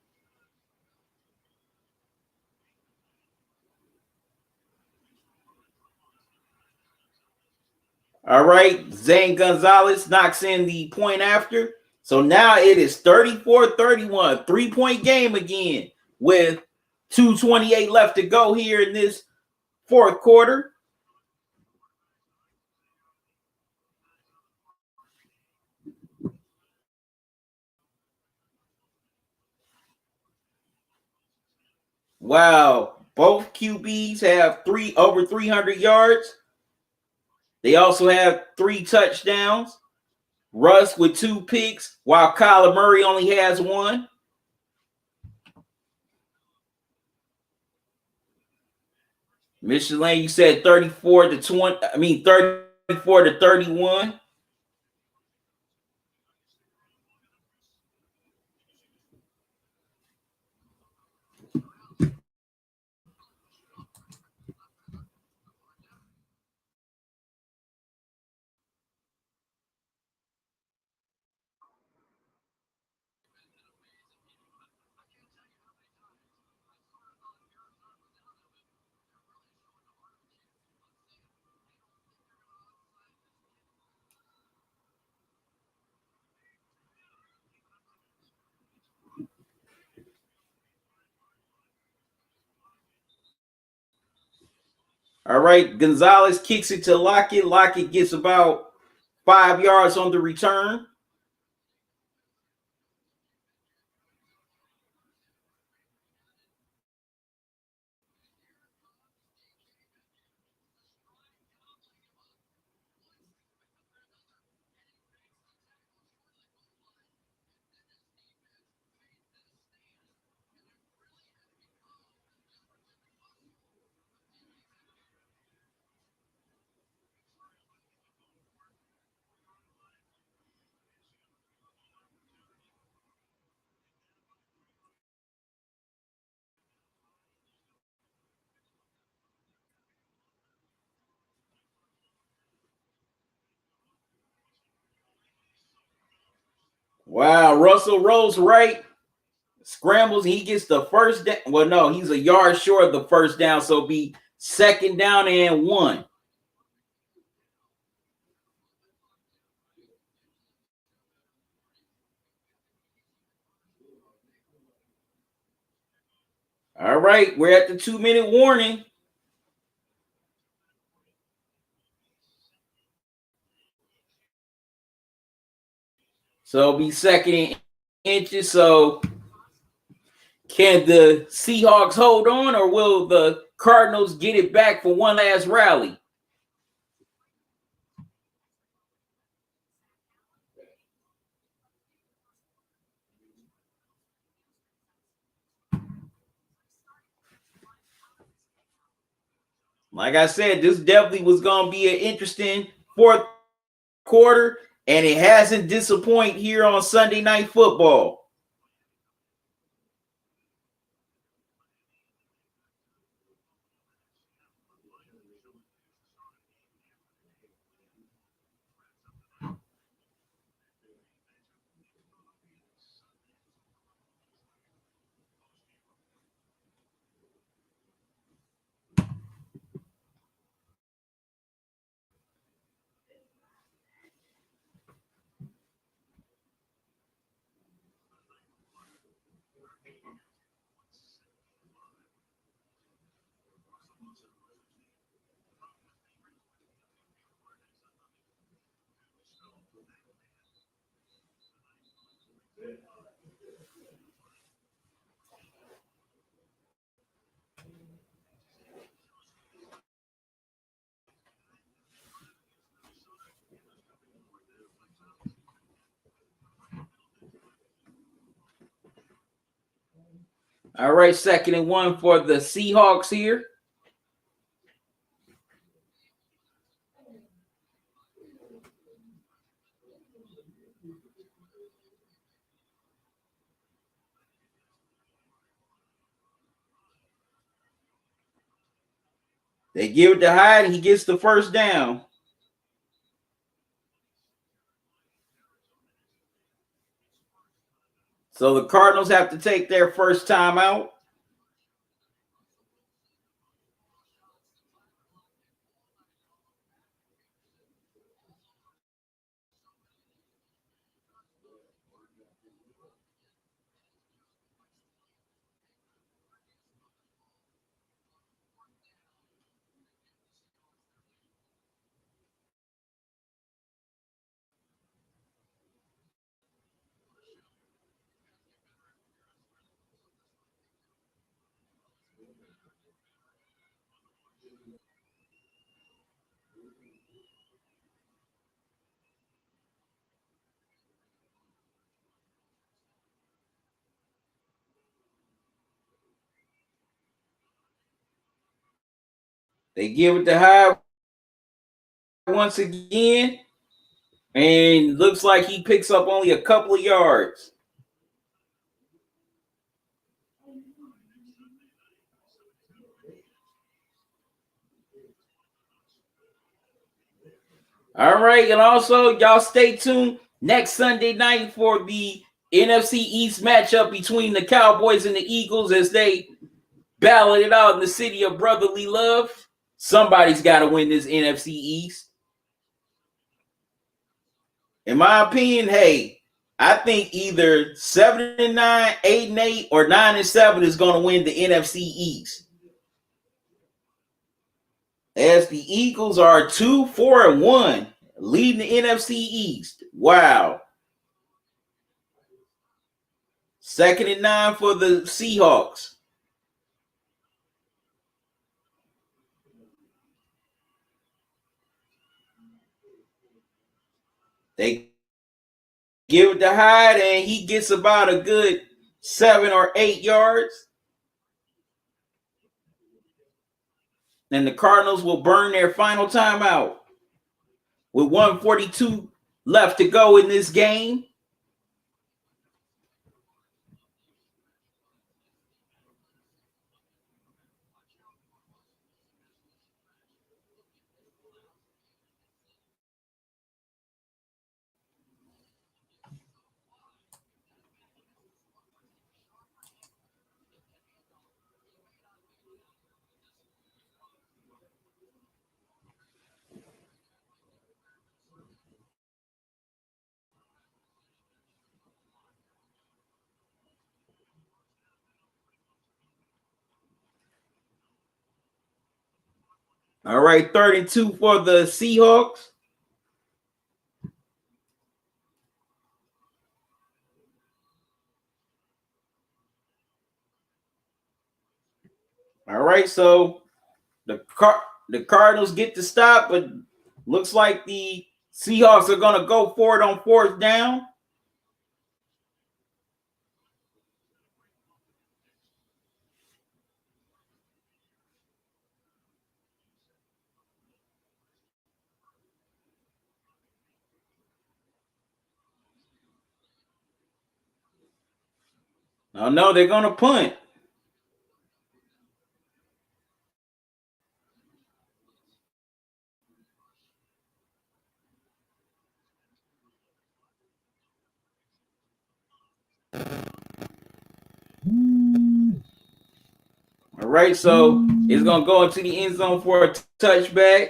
All right, Zane Gonzalez knocks in the point after. So now it is 34-31, 3-point game again with 2:28 left to go here in this fourth quarter. Wow, both QBs have over 300 yards. They also have 3 touchdowns. Russ with 2 picks, while Kyler Murray only has 1. Michelin, you said 34 to 20. I mean 34 to 31. All right, Gonzalez kicks it to Lockett. Lockett gets about 5 yards on the return. Wow, Russell rolls right, scrambles. He gets the first down. Well, no, he's a yard short of the first down, so it'll be 2nd down and 1. All right, we're at the 2-minute warning. So it'll be 2nd inches. So can the Seahawks hold on, or will the Cardinals get it back for one last rally? Like I said, this definitely was going to be an interesting 4th quarter, and it hasn't disappointed here on Sunday Night Football. All right, 2nd and 1 for the Seahawks here. They give it to Hyde, and he gets the first down. So the Cardinals have to take their first time out. They give it to Hyde once again, and looks like he picks up only a couple of yards. All right, and also y'all stay tuned next Sunday night for the NFC East matchup between the Cowboys and the Eagles as they battle it out in the city of brotherly love. Somebody's got to win this NFC East. In my opinion, hey, I think either 7-9, 8-8, or 9-7 is going to win the NFC East. as the Eagles are 2-4-1, leading the NFC East. Wow. 2nd and 9 for the Seahawks. They give it to Hyde, and he gets about a good 7 or 8 yards. And the Cardinals will burn their final timeout with 1:42 left to go in this game. All right, 3rd and 2 for the Seahawks. All right, so the Cardinals get the stop, but looks like the Seahawks are going to go for it on 4th down. Oh, no, they're going to punt. All right, so it's going to go into the end zone for a touchback.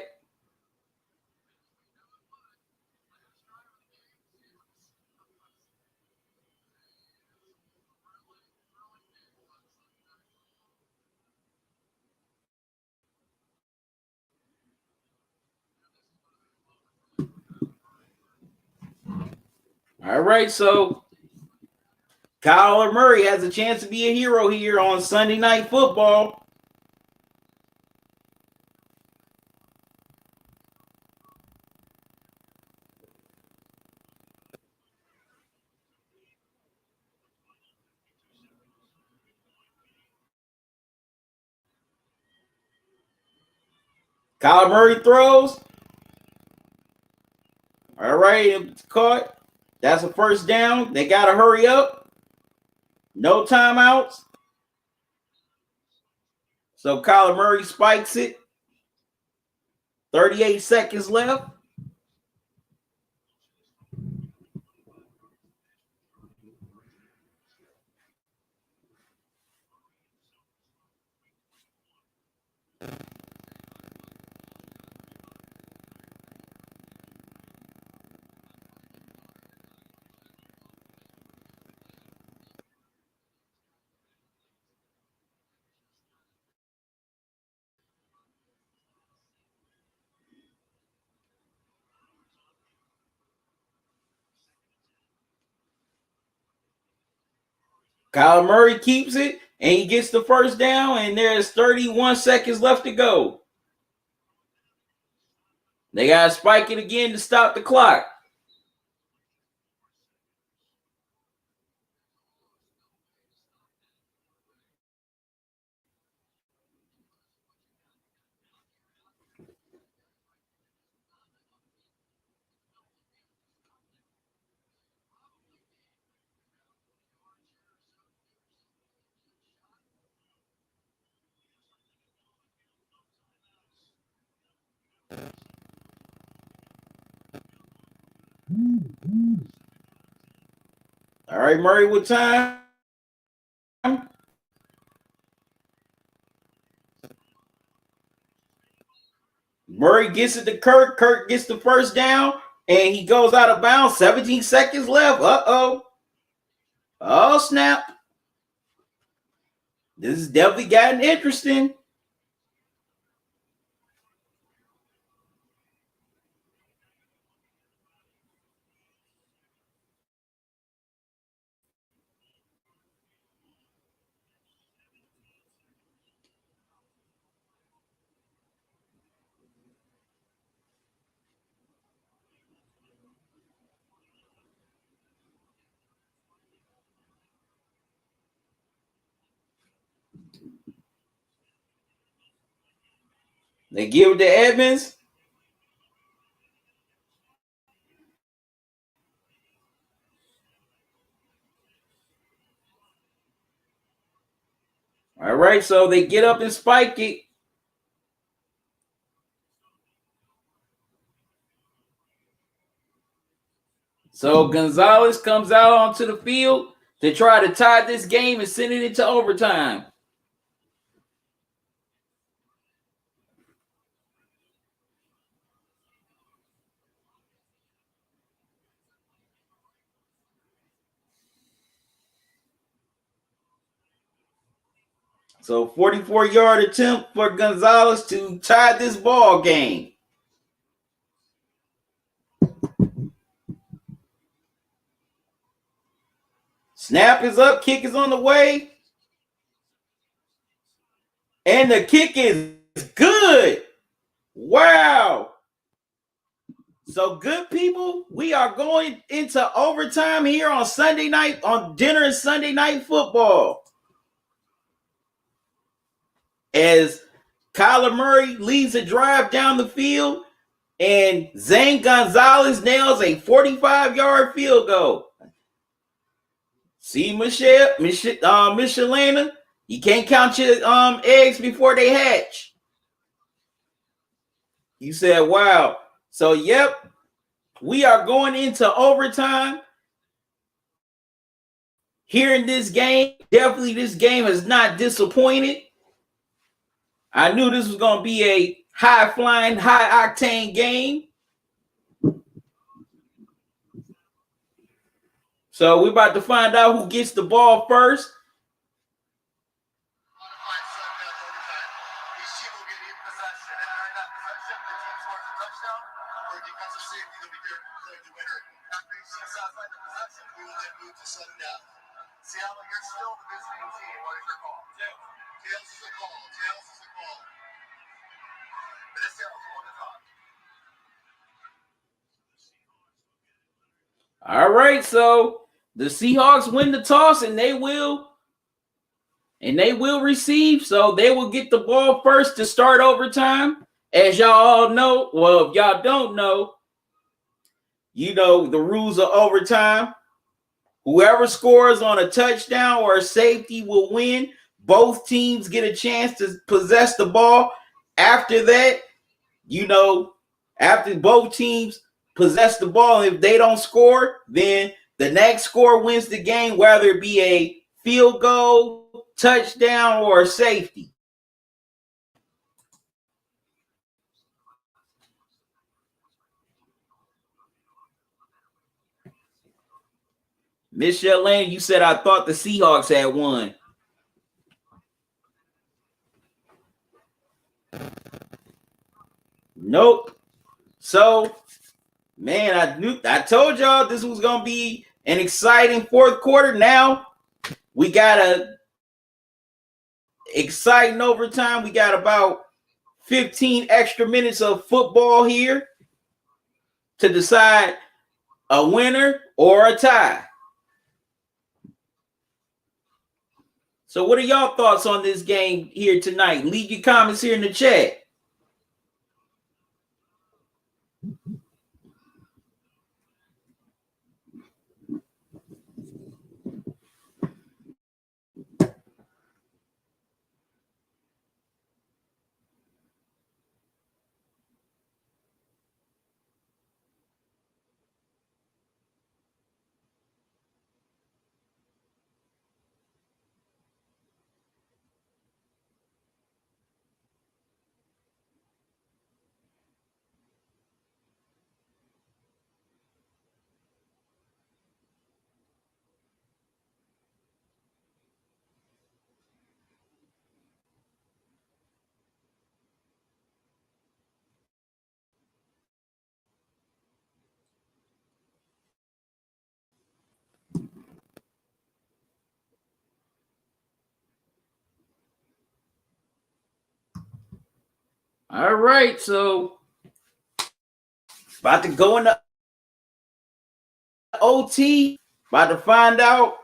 All right, so Kyler Murray has a chance to be a hero here on Sunday Night Football. Kyler Murray throws. All right, it's caught. That's a 1st down. They got to hurry up. No timeouts. So Kyler Murray spikes it. 38 seconds left. Kyler Murray keeps it, and he gets the 1st down, and there's 31 seconds left to go. They got to spike it again to stop the clock. All right, Murray with time. Murray gets it to Kirk. Kirk gets the 1st down, and he goes out of bounds. 17 seconds left. Uh-oh. Oh, snap. This has definitely gotten interesting. They give it to Evans. All right, so they get up and spike it. So Gonzalez comes out onto the field to try to tie this game and send it into overtime. So 44-yard attempt for Gonzalez to tie this ball game. Snap is up, kick is on the way. And the kick is good. Wow. So good people, we are going into overtime here on Sunday night, on dinner and Sunday night football. As Kyler Murray leads a drive down the field and Zane Gonzalez nails a 45-yard field goal. See, Michelina, you can't count your eggs before they hatch. You said, wow. So, yep, we are going into overtime here in this game. Definitely this game has not disappointed. I knew this was going to be a high-flying, high-octane game. So we're about to find out who gets the ball first. All right, so the Seahawks win the toss and they will receive. So they will get the ball first to start overtime. As y'all all know, well, if y'all don't know, you know the rules of overtime. Whoever scores on a touchdown or a safety will win. Both teams get a chance to possess the ball. After that, you know, after both teams possess the ball, if they don't score, then the next score wins the game, whether it be a field goal, touchdown, or a safety. Michelle Lane, you said I thought the Seahawks had won. Nope. So, man, I told y'all this was gonna be an exciting fourth quarter. Now we got a exciting overtime. We got about 15 extra minutes of football here to decide a winner or a tie. So what are y'all thoughts on this game here tonight? Leave your comments here in the chat. All right, so about to go into OT. About to find out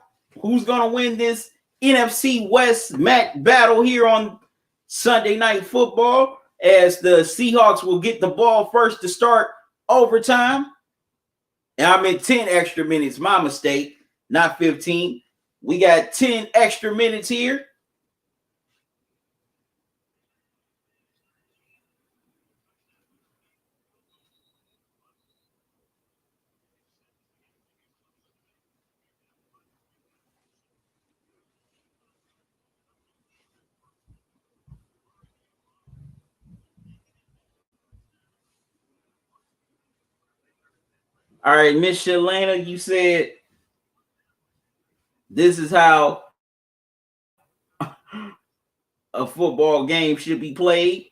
who's going to win this NFC West battle here on Sunday Night Football, as the Seahawks will get the ball first to start overtime. And I meant 10 extra minutes, my mistake, not 15. We got 10 extra minutes here. All right, Miss Shalana, you said this is how a football game should be played.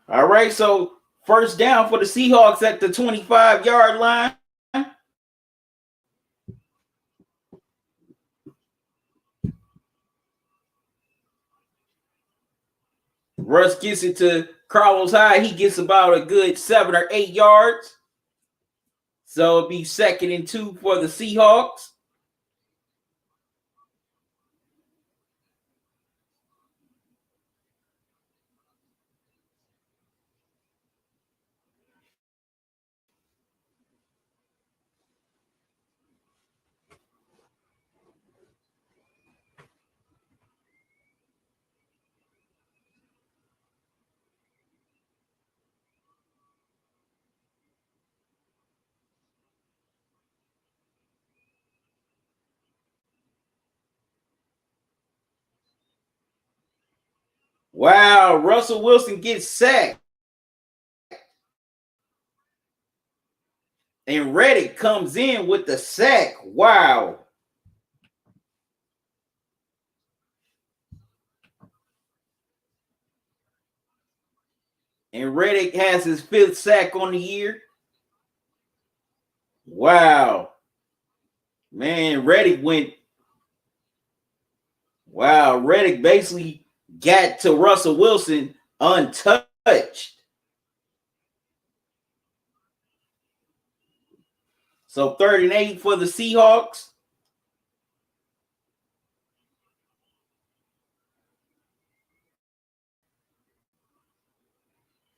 All right, so first down for the Seahawks at the 25-yard line. Russ gets it to Carlos Hyde. He gets about a good 7 or 8 yards. So it'll be 2nd and 2 for the Seahawks. Wow, Russell Wilson gets sacked. And Reddick comes in with the sack. Wow. And Reddick has his 5th sack on the year. Wow. Man, Reddick went. Wow, Reddick basically got to Russell Wilson untouched. So 3rd and 8 for the Seahawks.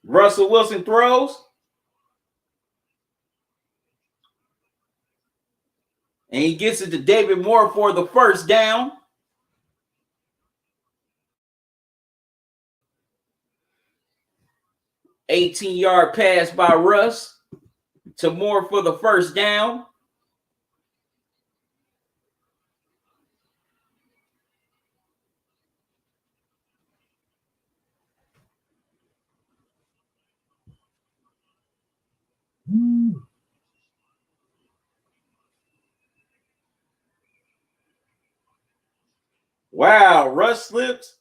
Russell Wilson throws. And he gets it to David Moore for the first down. $18-yard pass by Russ to Moore for the first down. Wow, Russ slips,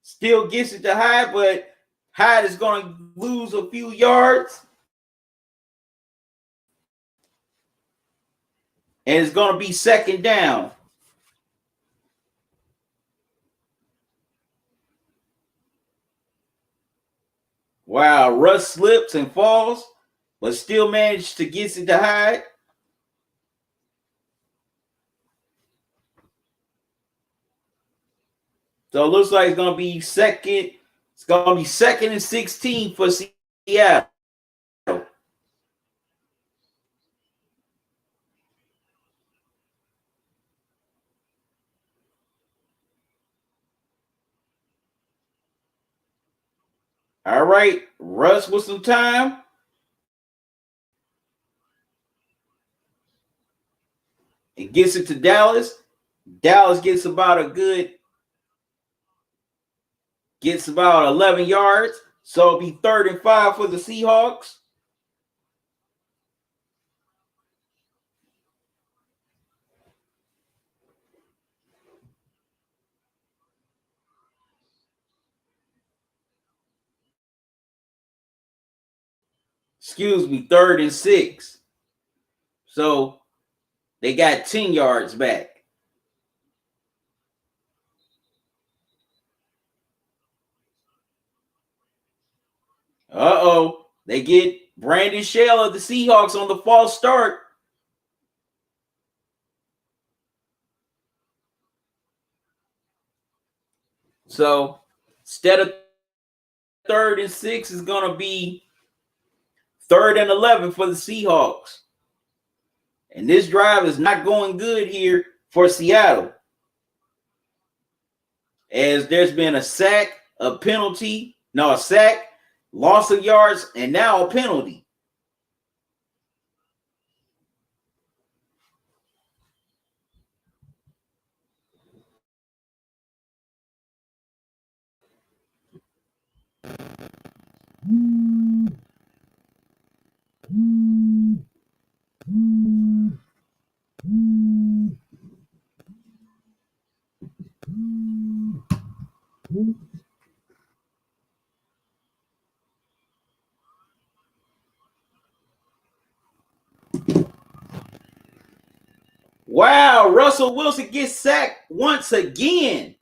still gets it to Hyde, but Hyde is going to lose a few yards. And it's going to be 2nd down. Wow, Russ slips and falls, but still managed to get it to Hyde. So it looks like it's going to be second. It's going to be 2nd and 16 for Seattle. All right, Russ with some time. It gets it to Dallas. Dallas gets about 11 yards. So it'll be 3rd and 5 for the Seahawks. Excuse me, 3rd and 6. So they got 10 yards back. Uh-oh. They get Brandon Shell of the Seahawks on the false start. So instead of 3rd and 6, it's going to be 3rd and 11 for the Seahawks. And this drive is not going good here for Seattle, as there's been a sack, a penalty, no, a sack, loss of yards, and now a penalty. Wow, Russell Wilson gets sacked once again.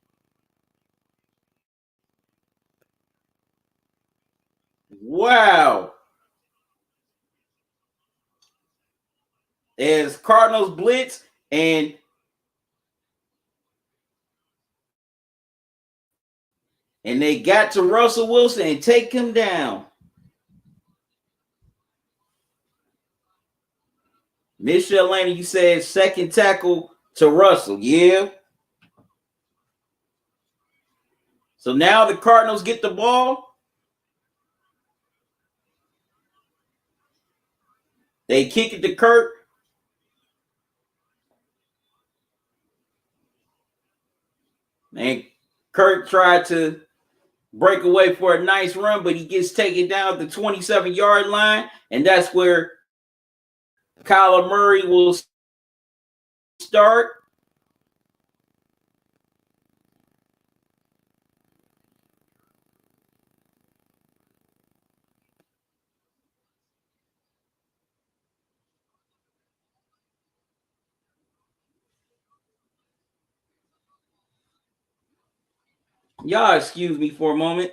Wow. As Cardinals blitz and they got to Russell Wilson and take him down. Michelle Atlanta, you said second tackle to Russell. Yeah. So now the Cardinals get the ball. They kick it to Kirk. And Kirk tried to break away for a nice run, but he gets taken down at the 27-yard line. And that's where Kyler Murray will start. Y'all excuse me for a moment.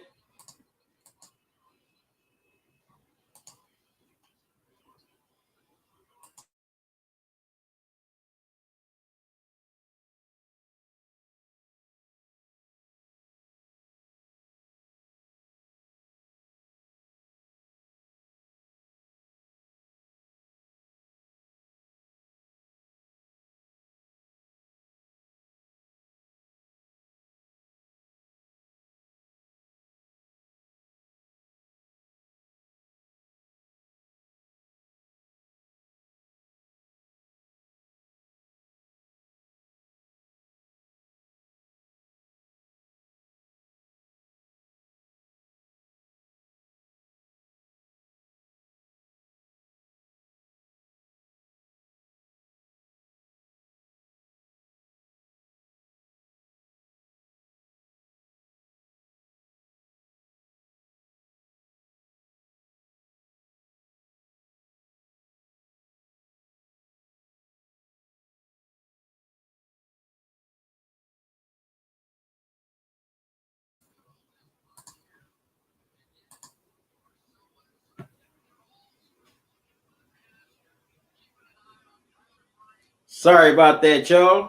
Sorry about that, y'all.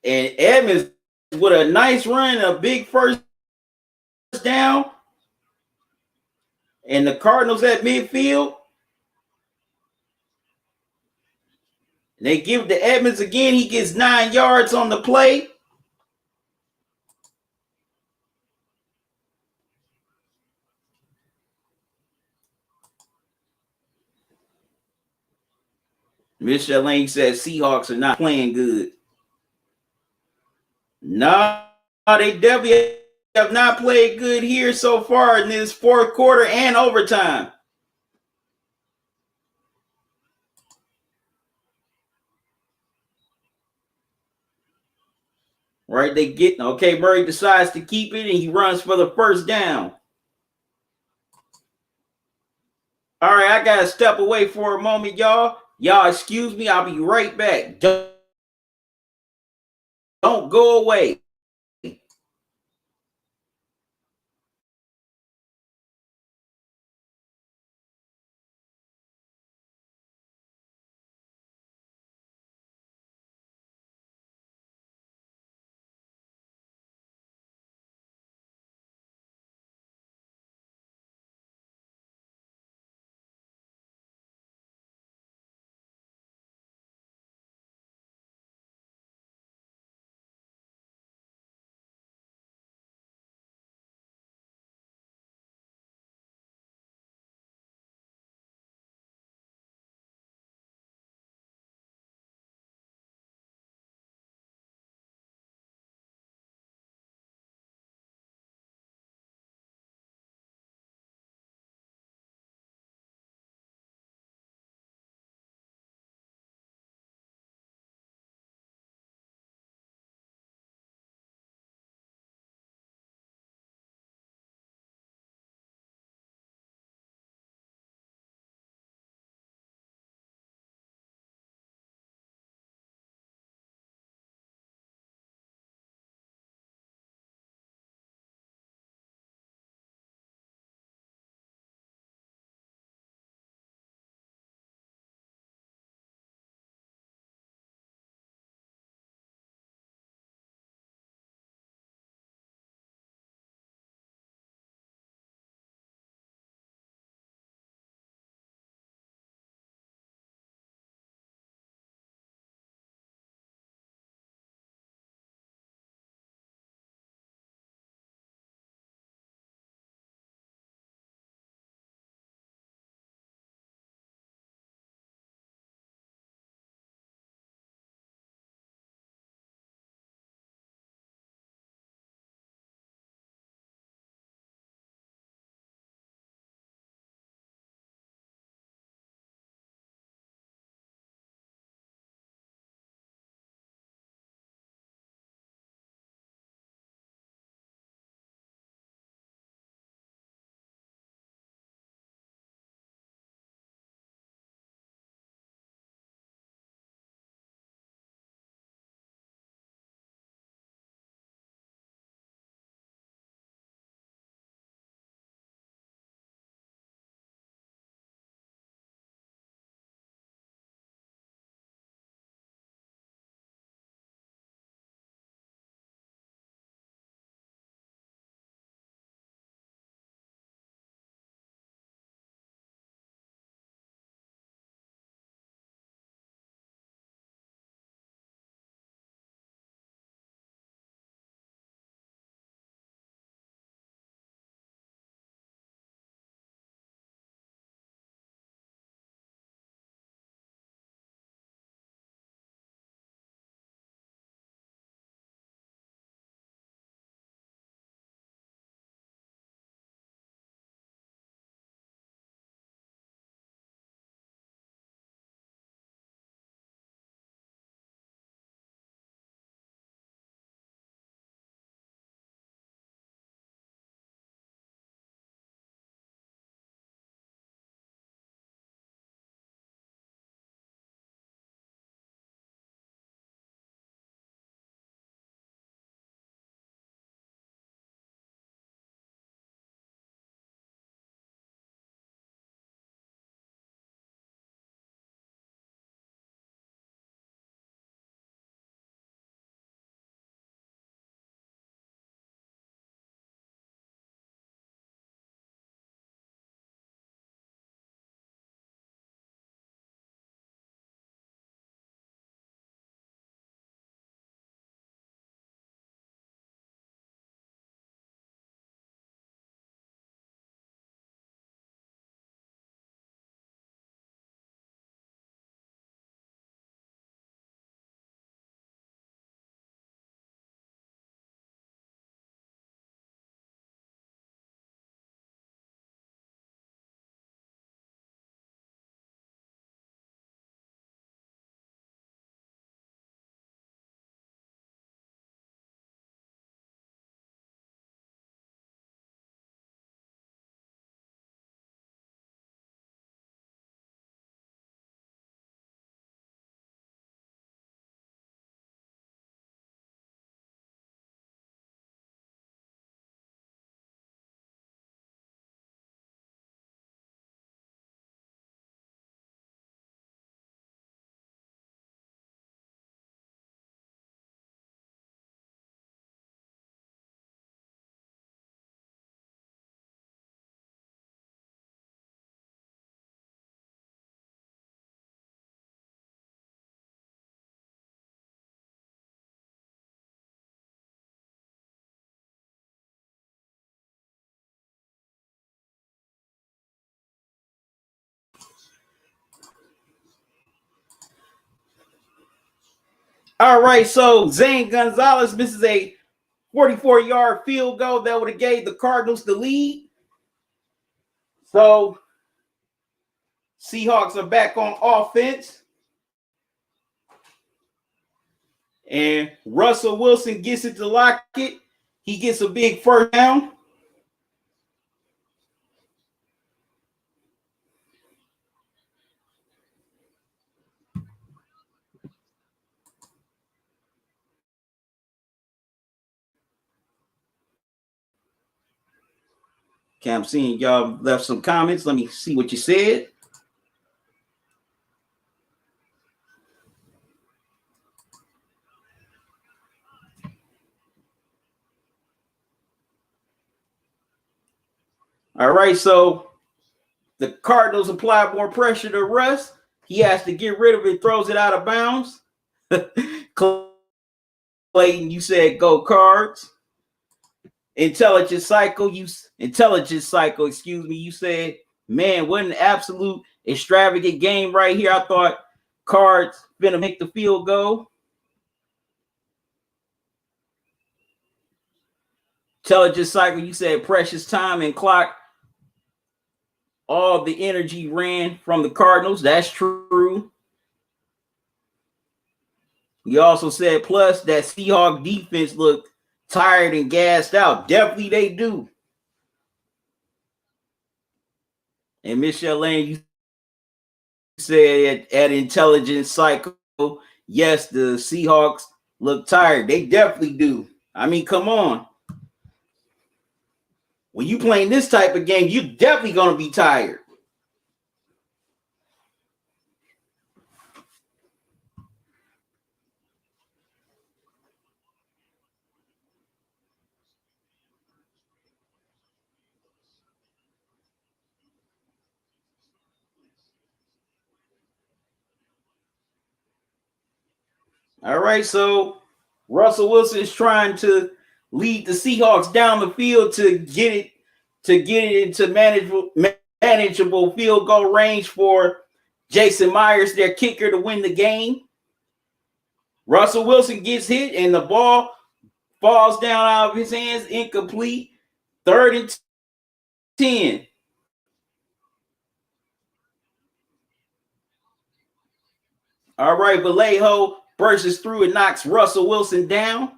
And Edmonds with a nice run, a big first down. And the Cardinals at midfield. They give it to Edmonds again. He gets 9 yards on the play. Michelle Lane says Seahawks are not playing good. No, they definitely have not played good here so far in this fourth quarter and overtime. Right, they get okay. Murray decides to keep it and he runs for the first down. All right, I gotta step away for a moment, y'all. Y'all excuse me, I'll be right back. Don't go away. All right, so Zane Gonzalez misses a 44-yard field goal that would have gave the Cardinals the lead. So Seahawks are back on offense. And Russell Wilson gets it to Lockett. He gets a big first down. Okay, I'm seeing y'all left some comments. Let me see what you said. All right, so the Cardinals apply more pressure to Russ. He has to get rid of it, throws it out of bounds. Clayton, you said go Cards. Intelligent cycle, you said, man, what an absolute extravagant game right here. I thought Cards gonna make the field goal. Intelligent cycle, you said precious time and clock. All the energy ran from the Cardinals. That's true. You also said plus that Seahawks defense looked tired and gassed out. Definitely they do. And Michelle Lane, you said at Intelligent Cycle, yes, the Seahawks look tired. They definitely do. I mean, come on. When you playing this type of game, you're definitely going to be tired. All right, so Russell Wilson is trying to lead the Seahawks down the field to get it into manageable field goal range for Jason Myers, their kicker, to win the game. Russell Wilson gets hit and the ball falls down out of his hands, incomplete. 3rd and 10. All right, Vallejo bursts through and knocks Russell Wilson down.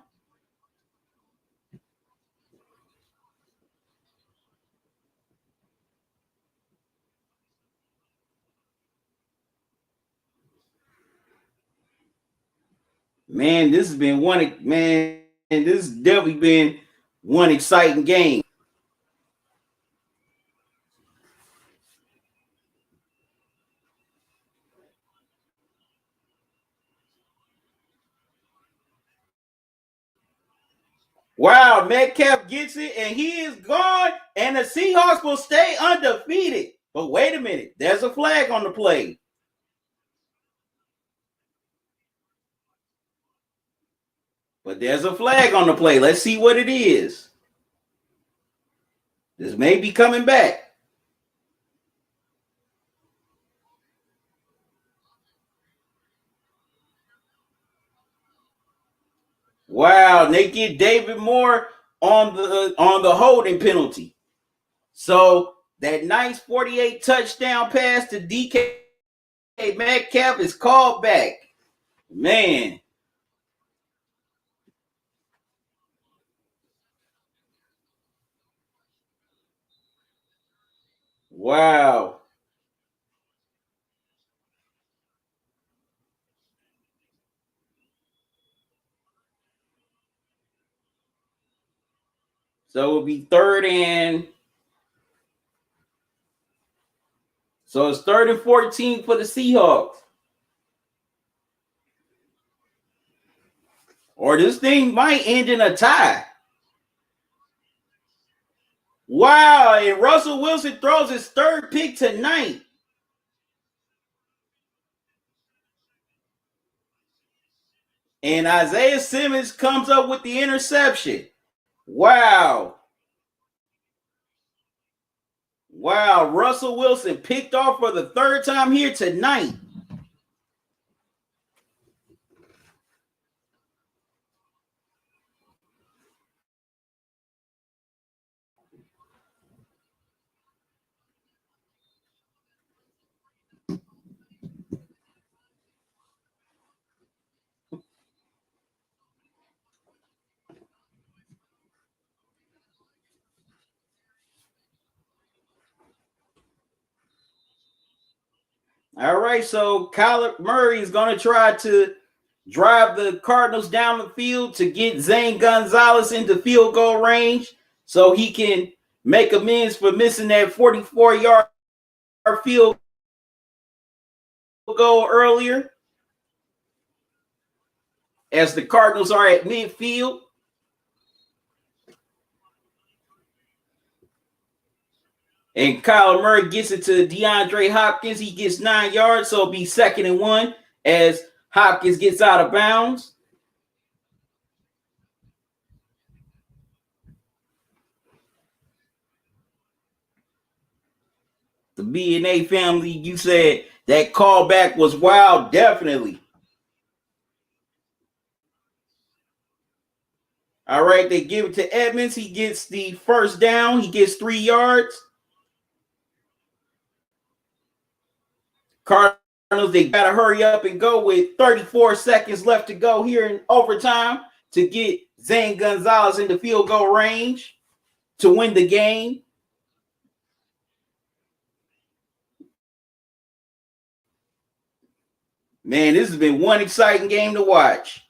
Man, this has definitely been one exciting game. Wow, Metcalf gets it and he is gone, and the Seahawks will stay undefeated. But wait a minute, there's a flag on the play. Let's see what it is. This may be coming back. Wow, they get David Moore on the holding penalty. So that nice 48 touchdown pass to DK Metcalf is called back. Man. Wow. So it'll be so it's 3rd and 14 for the Seahawks. Or this thing might end in a tie. Wow, and Russell Wilson throws his 3rd pick tonight. And Isaiah Simmons comes up with the interception. Wow. Wow, Russell Wilson picked off for the 3rd time here tonight. All right, so Kyler Murray is going to try to drive the Cardinals down the field to get Zane Gonzalez into field goal range so he can make amends for missing that 44-yard field goal earlier, as the Cardinals are at midfield. And Kyler Murray gets it to DeAndre Hopkins. He gets 9 yards, so it'll be 2nd and 1 as Hopkins gets out of bounds. The B&A family, you said that callback was wild. Definitely. All right, they give it to Edmonds. He gets the first down. He gets 3 yards. Cardinals, they got to hurry up and go with 34 seconds left to go here in overtime to get Zane Gonzalez into field goal range to win the game. Man, this has been one exciting game to watch.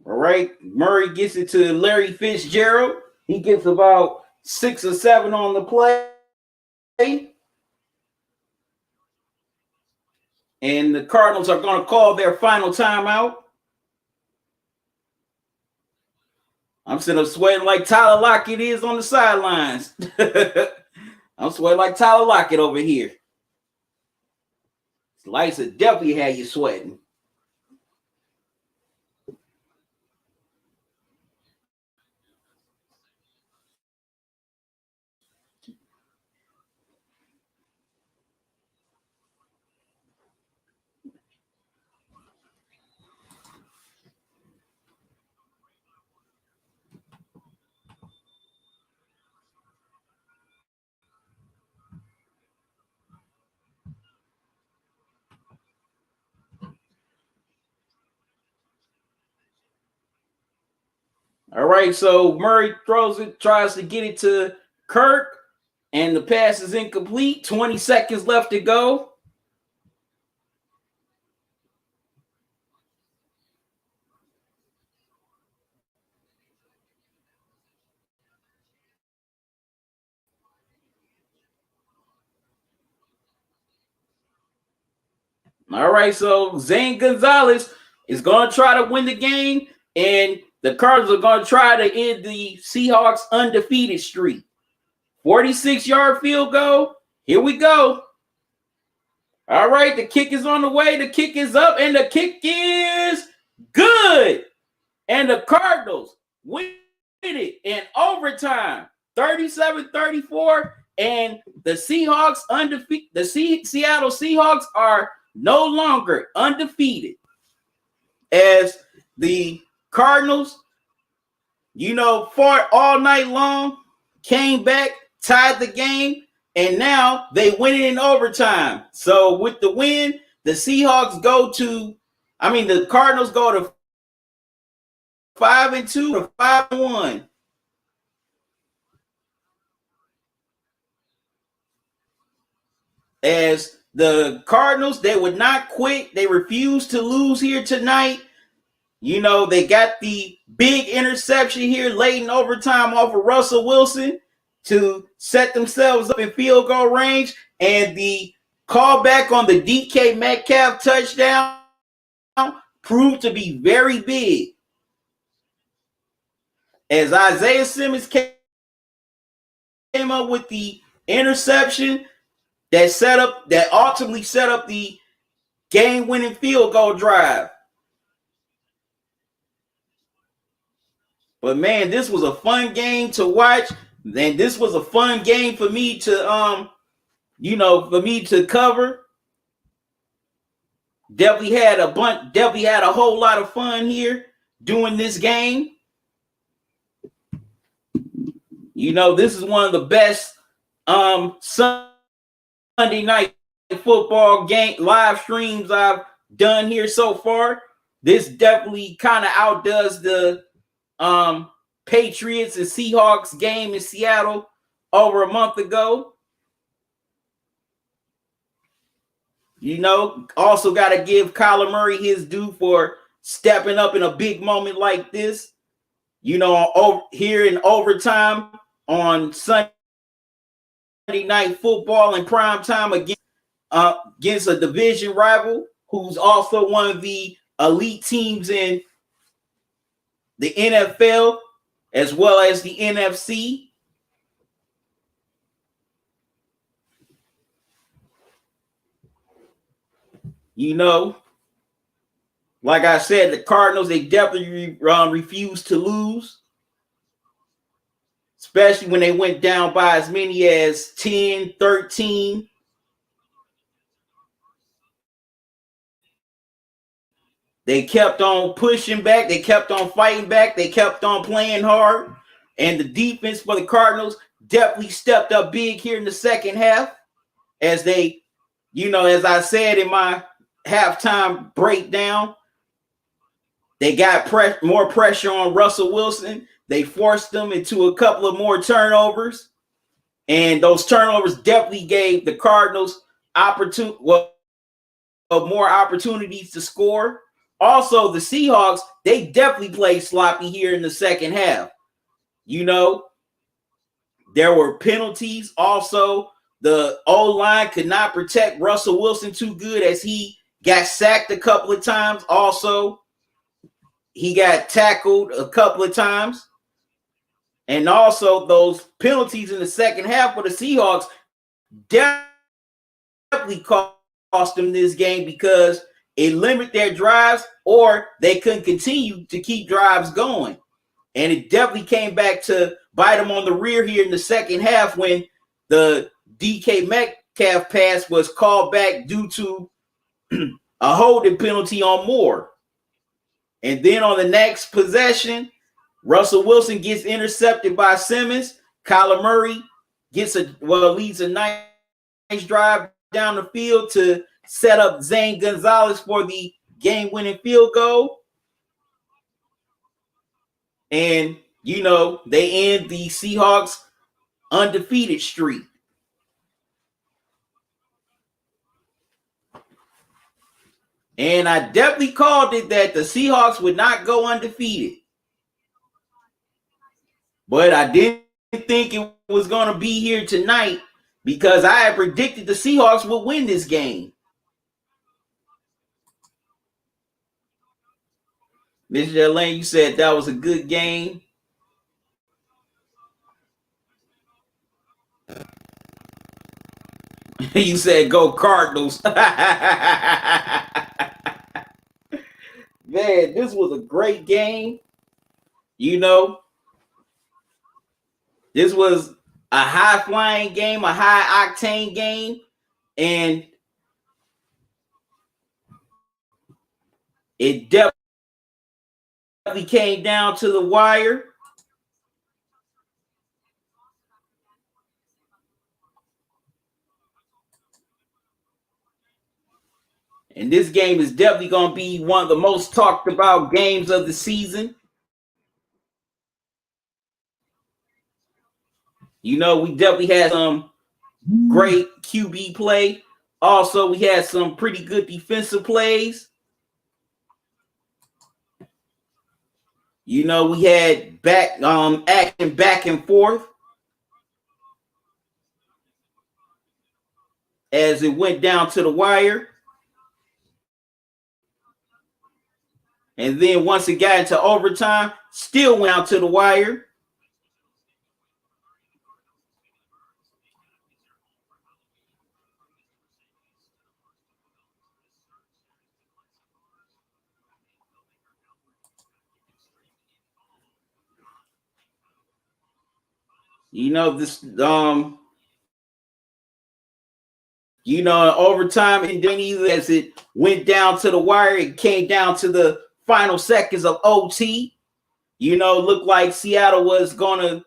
All right, Murray gets it to Larry Fitzgerald. He gets about 6 or 7 on the play. And the Cardinals are going to call their final timeout. I'm sitting up sweating like Tyler Lockett is on the sidelines. I'm sweating like Tyler Lockett over here. Lights have definitely had you sweating. All right, so Murray throws it, tries to get it to Kirk, and the pass is incomplete. 20 seconds left to go. All right, so Zane Gonzalez is going to try to win the game, and the Cardinals are going to try to end the Seahawks' undefeated streak. 46-yard field goal. Here we go. All right, the kick is on the way. The kick is up, and the kick is good. And the Cardinals win it in overtime, 37-34. And the Seahawks undefeated. The Seattle Seahawks are no longer undefeated, as the Cardinals, fought all night long, came back, tied the game, and now they win it in overtime. So with the win, the Cardinals go to 5-2 to 5-1. As the Cardinals, they would not quit. They refused to lose here tonight. They got the big interception here late in overtime off of Russell Wilson to set themselves up in field goal range. And the callback on the DK Metcalf touchdown proved to be very big, as Isaiah Simmons came up with the interception that ultimately set up the game-winning field goal drive. But man, this was a fun game to watch. And this was a fun game for me to cover. Definitely had a whole lot of fun here doing this game. You know, this is one of the best Sunday night football game live streams I've done here so far. This definitely kind of outdoes the Patriots and Seahawks game in Seattle over a month ago. You know, also got to give Kyler Murray his due for stepping up in a big moment like this. You know, here in overtime on Sunday night football in prime time against a division rival who's also one of the elite teams in the NFL as well as the NFC. You know, like I said, the Cardinals, they definitely refuse to lose, especially when they went down by as many as 10, 13. They kept on pushing back. They kept on fighting back. They kept on playing hard. And the defense for the Cardinals definitely stepped up big here in the second half as they, you know, as I said in my halftime breakdown, they got more pressure on Russell Wilson. They forced them into a couple of more turnovers. And those turnovers definitely gave the Cardinals more opportunities to score. Also, the Seahawks, they definitely played sloppy here in the second half. You know, there were penalties. Also, the O-line could not protect Russell Wilson too good as he got sacked a couple of times. Also, he got tackled a couple of times. And also, those penalties in the second half for the Seahawks definitely cost them this game because it limited their drives or they couldn't continue to keep drives going. And it definitely came back to bite them on the rear here in the second half when the DK Metcalf pass was called back due to a holding penalty on Moore. And then on the next possession, Russell Wilson gets intercepted by Simmons. Kyler Murray leads a nice drive down the field to set up Zane Gonzalez for the game-winning field goal. And, you know, they end the Seahawks undefeated streak. And I definitely called it that the Seahawks would not go undefeated. But I didn't think it was going to be here tonight because I had predicted the Seahawks would win this game. Mr. Lane, you said that was a good game. You said go Cardinals. Man, this was a great game. You know, this was a high-flying game, a high-octane game, and it definitely came down to the wire. And this game is definitely going to be one of the most talked about games of the season. You know, we definitely had some great QB play. Also, we had some pretty good defensive plays. You know, we had action back and forth as it went down to the wire. And then once it got into overtime, still went out to the wire. You know, this in overtime, and then either as it went down to the wire, it came down to the final seconds of OT. Looked like Seattle was going to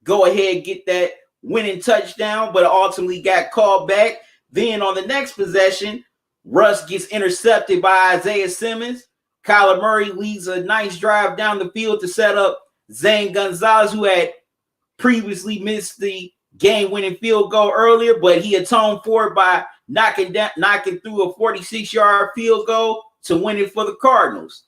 go ahead and get that winning touchdown, but ultimately got called back. Then on the next possession, Russ gets intercepted by Isaiah Simmons. Kyler Murray leads a nice drive down the field to set up Zane Gonzalez, who had previously missed the game-winning field goal earlier, but he atoned for it by knocking through a 46-yard field goal to win it for the Cardinals.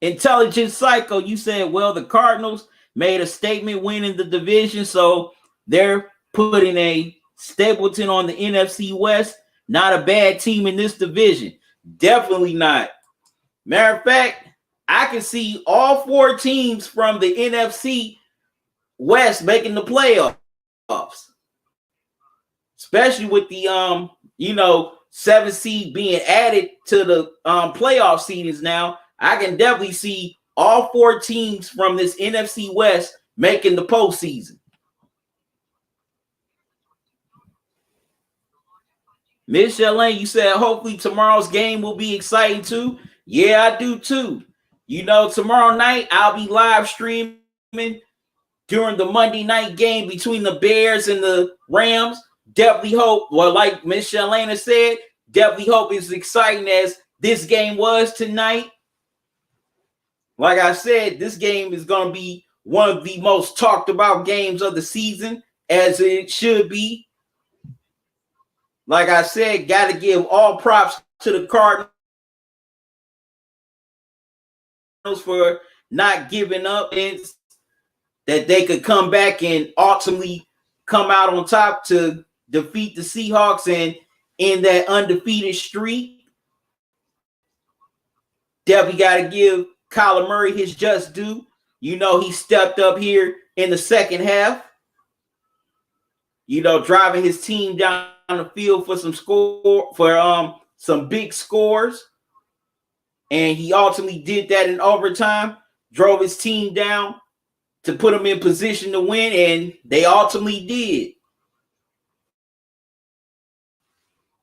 Intelligent Psycho, you said, well, the Cardinals made a statement winning the division, so they're putting a Stapleton on the NFC West. Not a bad team in this division. Definitely not. Matter of fact, I can see all 4 teams from the NFC West making the playoffs, especially with the 7th seed being added to the playoff seedings now. I can definitely see all 4 teams from this NFC West making the postseason. Miss Shalane, you said hopefully tomorrow's game will be exciting too. Yeah, I do too. Tomorrow night I'll be live streaming during the Monday night game between the Bears and the Rams. Definitely hope, well, like Miss Shalane said, definitely hope it's exciting as this game was tonight. Like I said, this game is going to be one of the most talked about games of the season, as it should be. Like I said, got to give all props to the Cardinals for not giving up, and that they could come back and ultimately come out on top to defeat the Seahawks and end that undefeated streak. Definitely got to give Kyler Murray his just due. He stepped up here in the second half, driving his team down the field for some big scores. And he ultimately did that in overtime, drove his team down to put them in position to win, and they ultimately did.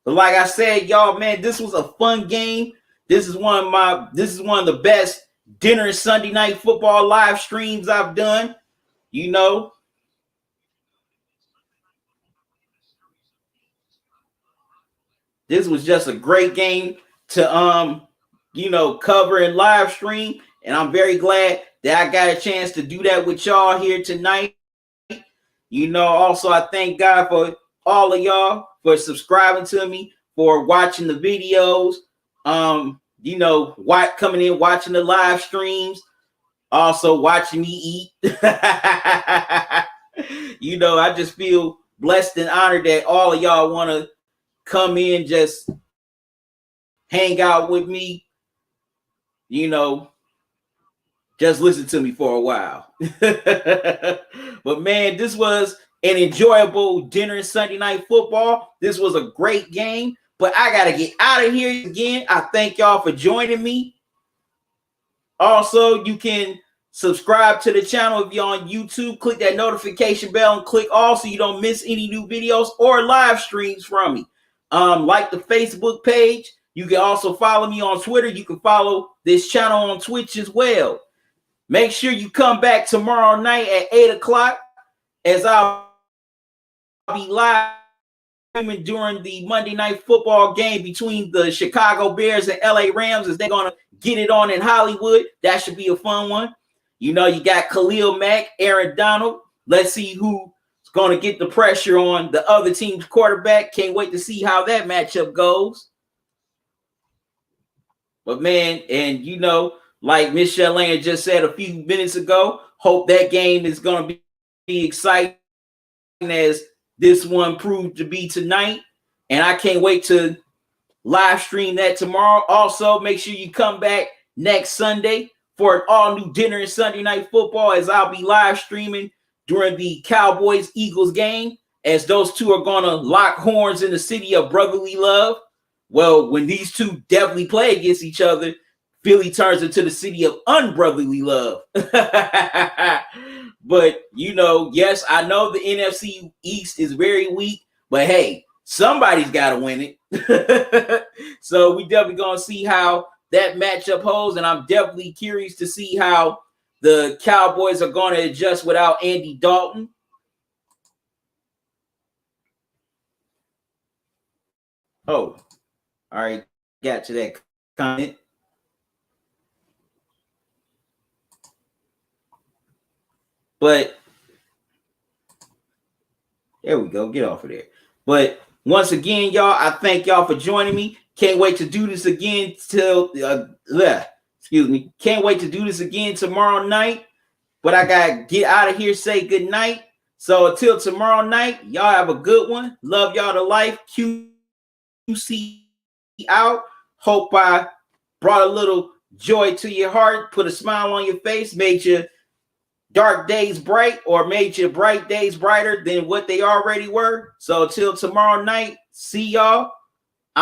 But like I said, y'all, man, this was a fun game. This is one of the best dinner and Sunday night football live streams I've done. This was just a great game to cover and live stream, and I'm very glad that I got a chance to do that with y'all here tonight. Also I thank God for all of y'all for subscribing to me, for watching the videos, coming in, watching the live streams, also watching me eat. I just feel blessed and honored that all of y'all want to come in, just hang out with me, just listen to me for a while. But man, this was an enjoyable dinner and Sunday night football. This was a great game, but I got to get out of here again. I thank y'all for joining me. Also, you can subscribe to the channel if you're on YouTube. Click that notification bell and click all so you don't miss any new videos or live streams from me. Like the Facebook page. You can also follow me on Twitter. You can follow this channel on Twitch as well. Make sure you come back tomorrow night at 8 o'clock as I'll be live during the Monday night football game between the Chicago Bears and LA Rams, as they're going to get it on in Hollywood. That should be a fun one. You got Khalil Mack, Aaron Donald. Let's see who's going to get the pressure on the other team's quarterback. Can't wait to see how that matchup goes. But man, and like Miss Shalane just said a few minutes ago, hope that game is going to be exciting as this one proved to be tonight. And I can't wait to live stream that tomorrow. Also, make sure you come back next Sunday for an all-new dinner and Sunday night football, as I'll be live streaming during the Cowboys-Eagles game, as those two are going to lock horns in the city of brotherly love. Well, when these two definitely play against each other, Philly turns into the city of unbrotherly love. But you know, yes, I know the NFC East is very weak, but hey, somebody's got to win it. So we definitely gonna see how that matchup holds, and I'm definitely curious to see how the Cowboys are going to adjust without Andy Dalton. Oh, all right, got to that comment. But there we go. Get off of there. But once again, y'all, I thank y'all for joining me. Can't wait to do this again till excuse me. Can't wait to do this again tomorrow night. But I gotta get out of here. Say good night. So until tomorrow night, y'all have a good one. Love y'all to life. QC out. Hope I brought a little joy to your heart, put a smile on your face, made your dark days bright, or made your bright days brighter than what they already were. So till tomorrow night, see y'all.